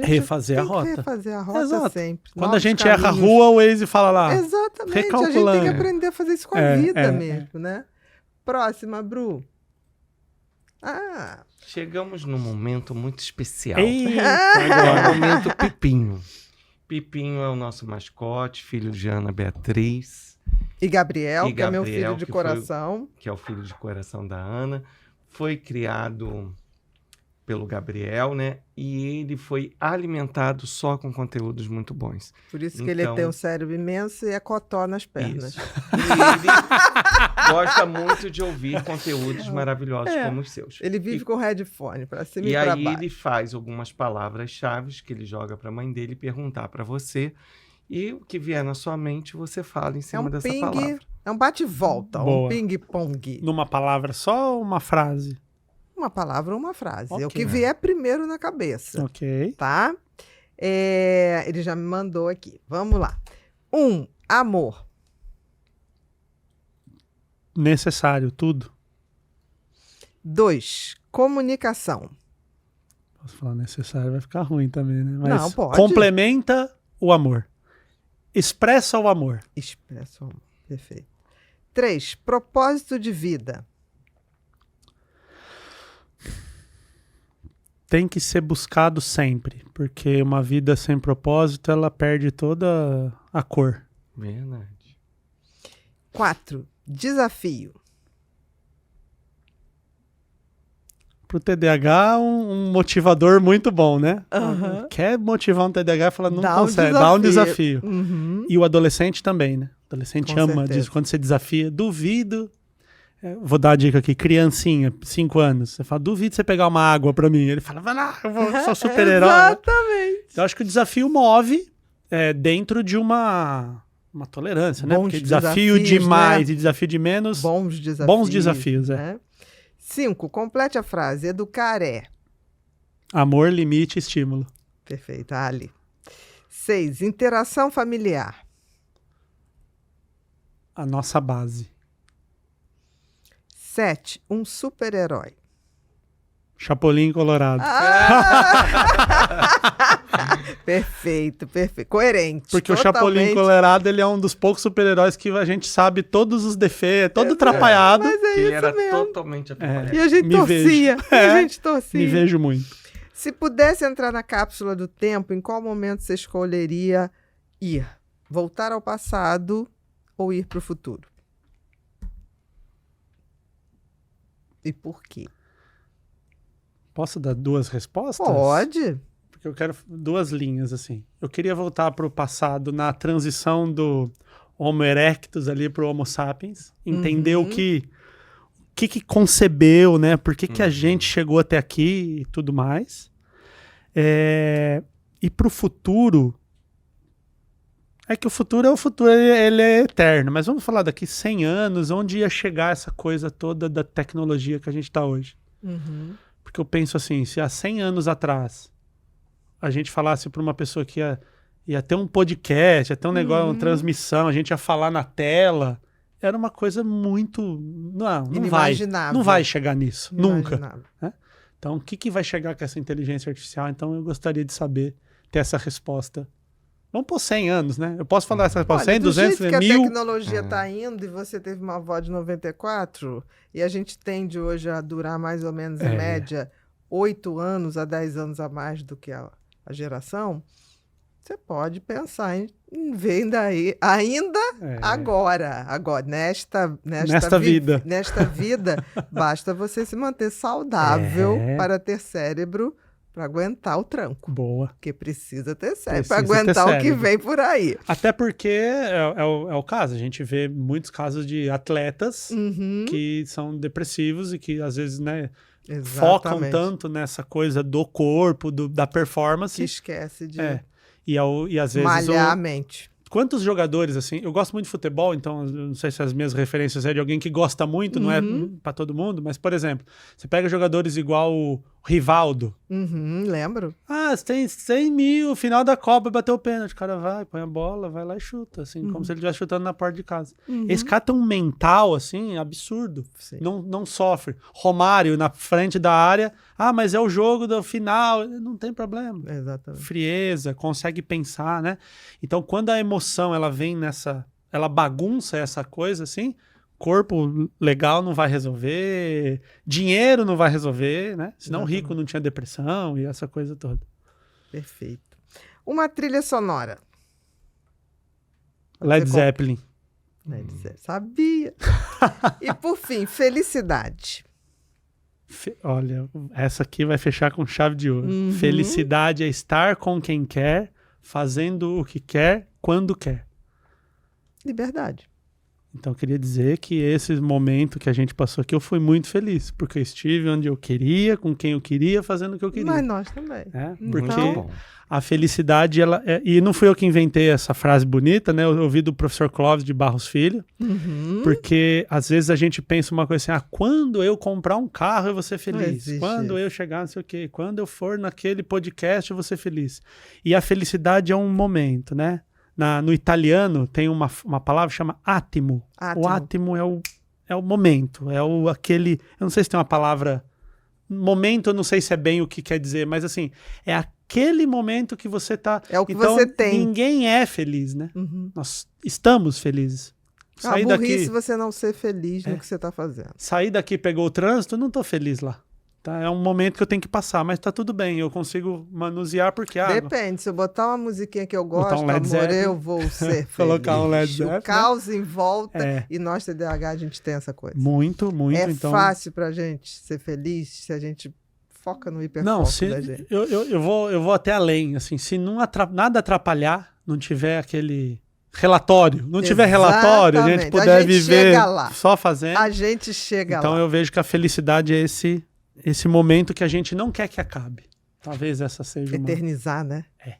Refazer a tem que rota. refazer a rota Exato. sempre. Quando a Novos gente erra a caminhos. rua, o Waze fala lá. Exatamente. A gente recalculando. tem que aprender a fazer isso com a É, vida mesmo, né? Próxima, Bru. Chegamos num momento muito especial. Eita, É o agora. momento Pipinho. Pipinho é o nosso mascote, filho de Ana Beatriz, E Gabriel, E que é meu Gabriel, filho de que foi- coração. que é o filho de coração da Ana. Foi criado pelo Gabriel, né? E ele foi alimentado só com conteúdos muito bons. Por isso que ele Então- tem um cérebro imenso e é cotó nas pernas. Isso. E ele gosta muito de ouvir conteúdos maravilhosos como os seus. Ele vive com headphone pra cima e, E pra aí baixo. ele faz algumas palavras-chave que ele joga para a mãe dele perguntar para você. E o que vier na sua mente, você fala em É cima um dessa ping, palavra. é um bate-volta, um Boa. ping-pong. Numa palavra só ou uma frase? Uma palavra ou uma frase. É o Ok. que vier primeiro na cabeça, Ok. tá? Ele já me mandou aqui. Vamos lá. 1, amor. Necessário, tudo. 2, comunicação. Posso falar necessário, vai ficar ruim também, né? Mas Não, pode. complementa o amor. Expressa o amor. Expresso amor. Perfeito. 3, propósito de vida. Tem que ser buscado sempre, porque uma vida sem propósito, ela perde toda a cor. Verdade. 4, desafio. Pro TDAH, um motivador muito bom, né? Aham. Quer motivar um TDAH e fala, não Dá um consegue, dá um desafio. Uhum. E o adolescente também, né? O adolescente Com ama certeza. disso. Quando você desafia, duvido. Vou dar a dica aqui, criancinha, 5 anos. Você fala, duvido você pegar uma água pra mim. Ele fala, vai lá, eu sou super-herói. Exatamente. Eu acho que o desafio move dentro de uma tolerância, né? Bons Porque desafio desafios, de mais né? e desafio de menos. Bons desafios. Bons desafios, né? 5, complete a frase. Educar é. Amor, limite, estímulo. Perfeito, Ali. 6, interação familiar. A nossa base. 7, um super-herói. Chapolin Colorado. Perfeito, perfeito. Coerente. Porque o Chapolin Colorado, ele é um dos poucos super-heróis que a gente sabe todos os defeitos, é todo atrapalhado. Mas é Ele isso era mesmo. totalmente atrapalhado. E a gente Me torcia. vejo. E a gente torcia. Me vejo muito. Se pudesse entrar na cápsula do tempo, em qual momento você escolheria ir? Voltar ao passado ou ir para o futuro? E por quê? Posso dar 2 respostas? Pode. Porque eu quero 2 linhas, assim. Eu queria voltar para o passado na transição do Homo erectus ali para o Homo sapiens. Entender o que concebeu, né? Por que a gente chegou até aqui e tudo mais. E para o futuro... É que o futuro é o futuro, ele é eterno. Mas vamos falar daqui 100 anos, onde ia chegar essa coisa toda da tecnologia que a gente está hoje. Uhum. Porque eu penso assim, se há 100 anos atrás a gente falasse para uma pessoa que ia ter um podcast, ia ter um negócio, uma transmissão, a gente ia falar na tela, era uma coisa muito... Não vai chegar nisso, nunca. Né? Então, o que vai chegar com essa inteligência artificial? Então, eu gostaria de saber, ter essa resposta. Vamos por 100 anos, né? Eu posso falar essa resposta, 100, 200, 1000... Do jeito que a tecnologia está indo e você teve uma avó de 94, e a gente tende hoje a durar mais ou menos, em média, 8 anos a 10 anos a mais do que a geração, você pode pensar em ver ainda agora, nesta vida. Nesta vida, basta você se manter saudável para ter cérebro para aguentar o tranco. Boa. Porque precisa ter cérebro para aguentar o que vem por aí. Até porque é o caso. A gente vê muitos casos de atletas que são depressivos e que às vezes, né, focam tanto nessa coisa do corpo, da performance. Que esquece de e às vezes malhar a mente. Quantos jogadores, assim... Eu gosto muito de futebol, então eu não sei se as minhas referências é de alguém que gosta muito, não é para todo mundo, mas, por exemplo, você pega jogadores igual o Rivaldo. Lembro. Você tem 100 mil, final da Copa, bateu o pênalti. O cara vai, põe a bola, vai lá e chuta, assim, como se ele estivesse chutando na porta de casa. Esse cara tem um mental, assim, absurdo. Não sofre. Romário, na frente da área, mas é o jogo do final, não tem problema. Exatamente. Frieza, consegue pensar, né? Então, quando a emoção, ela vem ela bagunça essa coisa, assim, corpo legal não vai resolver, dinheiro não vai resolver, né? Senão o rico não tinha depressão e essa coisa toda. Perfeito. Uma trilha sonora. Led Zeppelin. Sabia. E por fim, felicidade. Olha, essa aqui vai fechar com chave de ouro. Felicidade é estar com quem quer, fazendo o que quer, quando quer. Liberdade. Então, eu queria dizer que esse momento que a gente passou aqui, eu fui muito feliz, porque eu estive onde eu queria, com quem eu queria, fazendo o que eu queria. Mas nós também. Muito Porque bom. a felicidade, e não fui eu que inventei essa frase bonita, né? Eu ouvi do professor Clóvis de Barros Filho, Uhum. porque às vezes a gente pensa uma coisa assim, quando eu comprar um carro eu vou ser Não feliz, existe quando isso. eu chegar não sei o quê, quando eu for naquele podcast eu vou ser feliz. E a felicidade é um momento, né? No italiano tem uma palavra que chama attimo. Átimo. O attimo é o momento, aquele... Eu não sei se tem uma palavra... Momento, eu não sei se é bem o que quer dizer, mas assim, é aquele momento que você tá... É o que Então, você tem. ninguém é feliz, né? Uhum. Nós estamos felizes. É uma burrice você não ser feliz no que você está fazendo. Saí daqui, pegou o trânsito, não tô feliz lá. Tá? É um momento que eu tenho que passar, mas tá tudo bem, eu consigo manusear porque Depende, se eu botar uma musiquinha que eu Botar gosto, um Led amor, Zeppelin. eu vou ser feliz. Colocar um Led Zeppelin, O caos em volta, É. e nós TDAH a gente tem essa coisa. muito, É então... fácil pra gente ser feliz se a gente foca no hiperfoco Não, se, da gente. eu vou até além, assim, se não nada atrapalhar, não tiver aquele relatório, não tiver relatório, a gente Exatamente. puder A gente viver chega lá. só fazendo, A gente chega então lá. eu vejo que a felicidade é esse momento que a gente não quer que acabe. Talvez essa seja uma... Eternizar, né? É.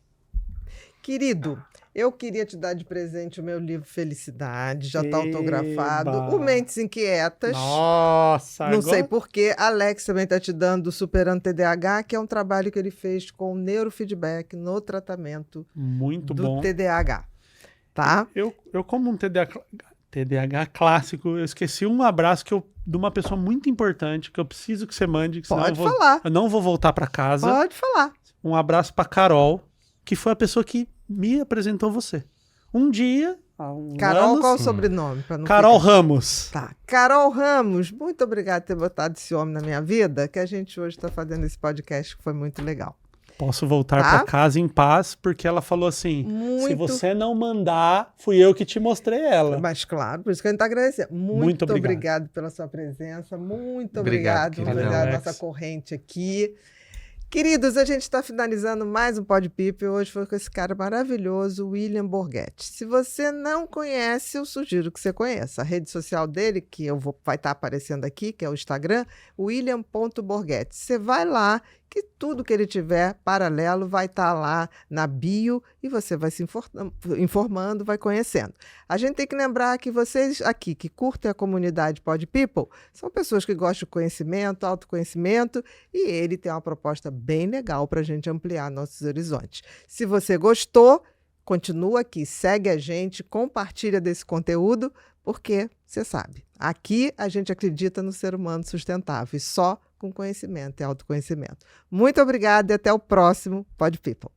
Querido, eu queria te dar de presente o meu livro Felicidade, já está autografado. Eba. O Mentes Inquietas. Nossa, Não agora... sei porquê. Alex também está te dando o Superando TDAH, que é um trabalho que ele fez com neurofeedback no tratamento Muito do bom. TDAH. Tá? Eu como um TDAH clássico, eu esqueci um abraço de uma pessoa muito importante que eu preciso que você mande, que senão Pode eu falar. não vou voltar para casa. Pode falar. Um abraço para Carol, que foi a pessoa que me apresentou você. Um dia, há uns Carol, anos, qual o sobrenome? Pra não Carol ficar- Ramos. Tá. Carol Ramos, muito obrigada por ter botado esse homem na minha vida, que a gente hoje está fazendo esse podcast que foi muito legal. Posso voltar Tá? para casa em paz, porque ela falou assim, se Muito. você não mandar, fui eu que te mostrei ela. Mas claro, por isso que a gente está agradecendo. Muito Muito obrigado. obrigado pela sua presença. Muito Obrigado, obrigado por querida olhar a Alex. nossa corrente aqui. Queridos, a gente está finalizando mais um Pod People. Hoje foi com esse cara maravilhoso, William Borghetti. Se você não conhece, eu sugiro que você conheça. A rede social dele, que vai estar aparecendo aqui, que é o Instagram, william.borghetti. Você vai lá, que tudo que ele tiver paralelo vai estar lá na bio e você vai se informando, vai conhecendo. A gente tem que lembrar que vocês aqui que curtem a comunidade Pod People são pessoas que gostam de conhecimento, autoconhecimento, e ele tem uma proposta bem legal para a gente ampliar nossos horizontes. Se você gostou, continua aqui, segue a gente, compartilha desse conteúdo, porque você sabe, aqui a gente acredita no ser humano sustentável e só com conhecimento e autoconhecimento. Muito obrigada e até o próximo Pod People.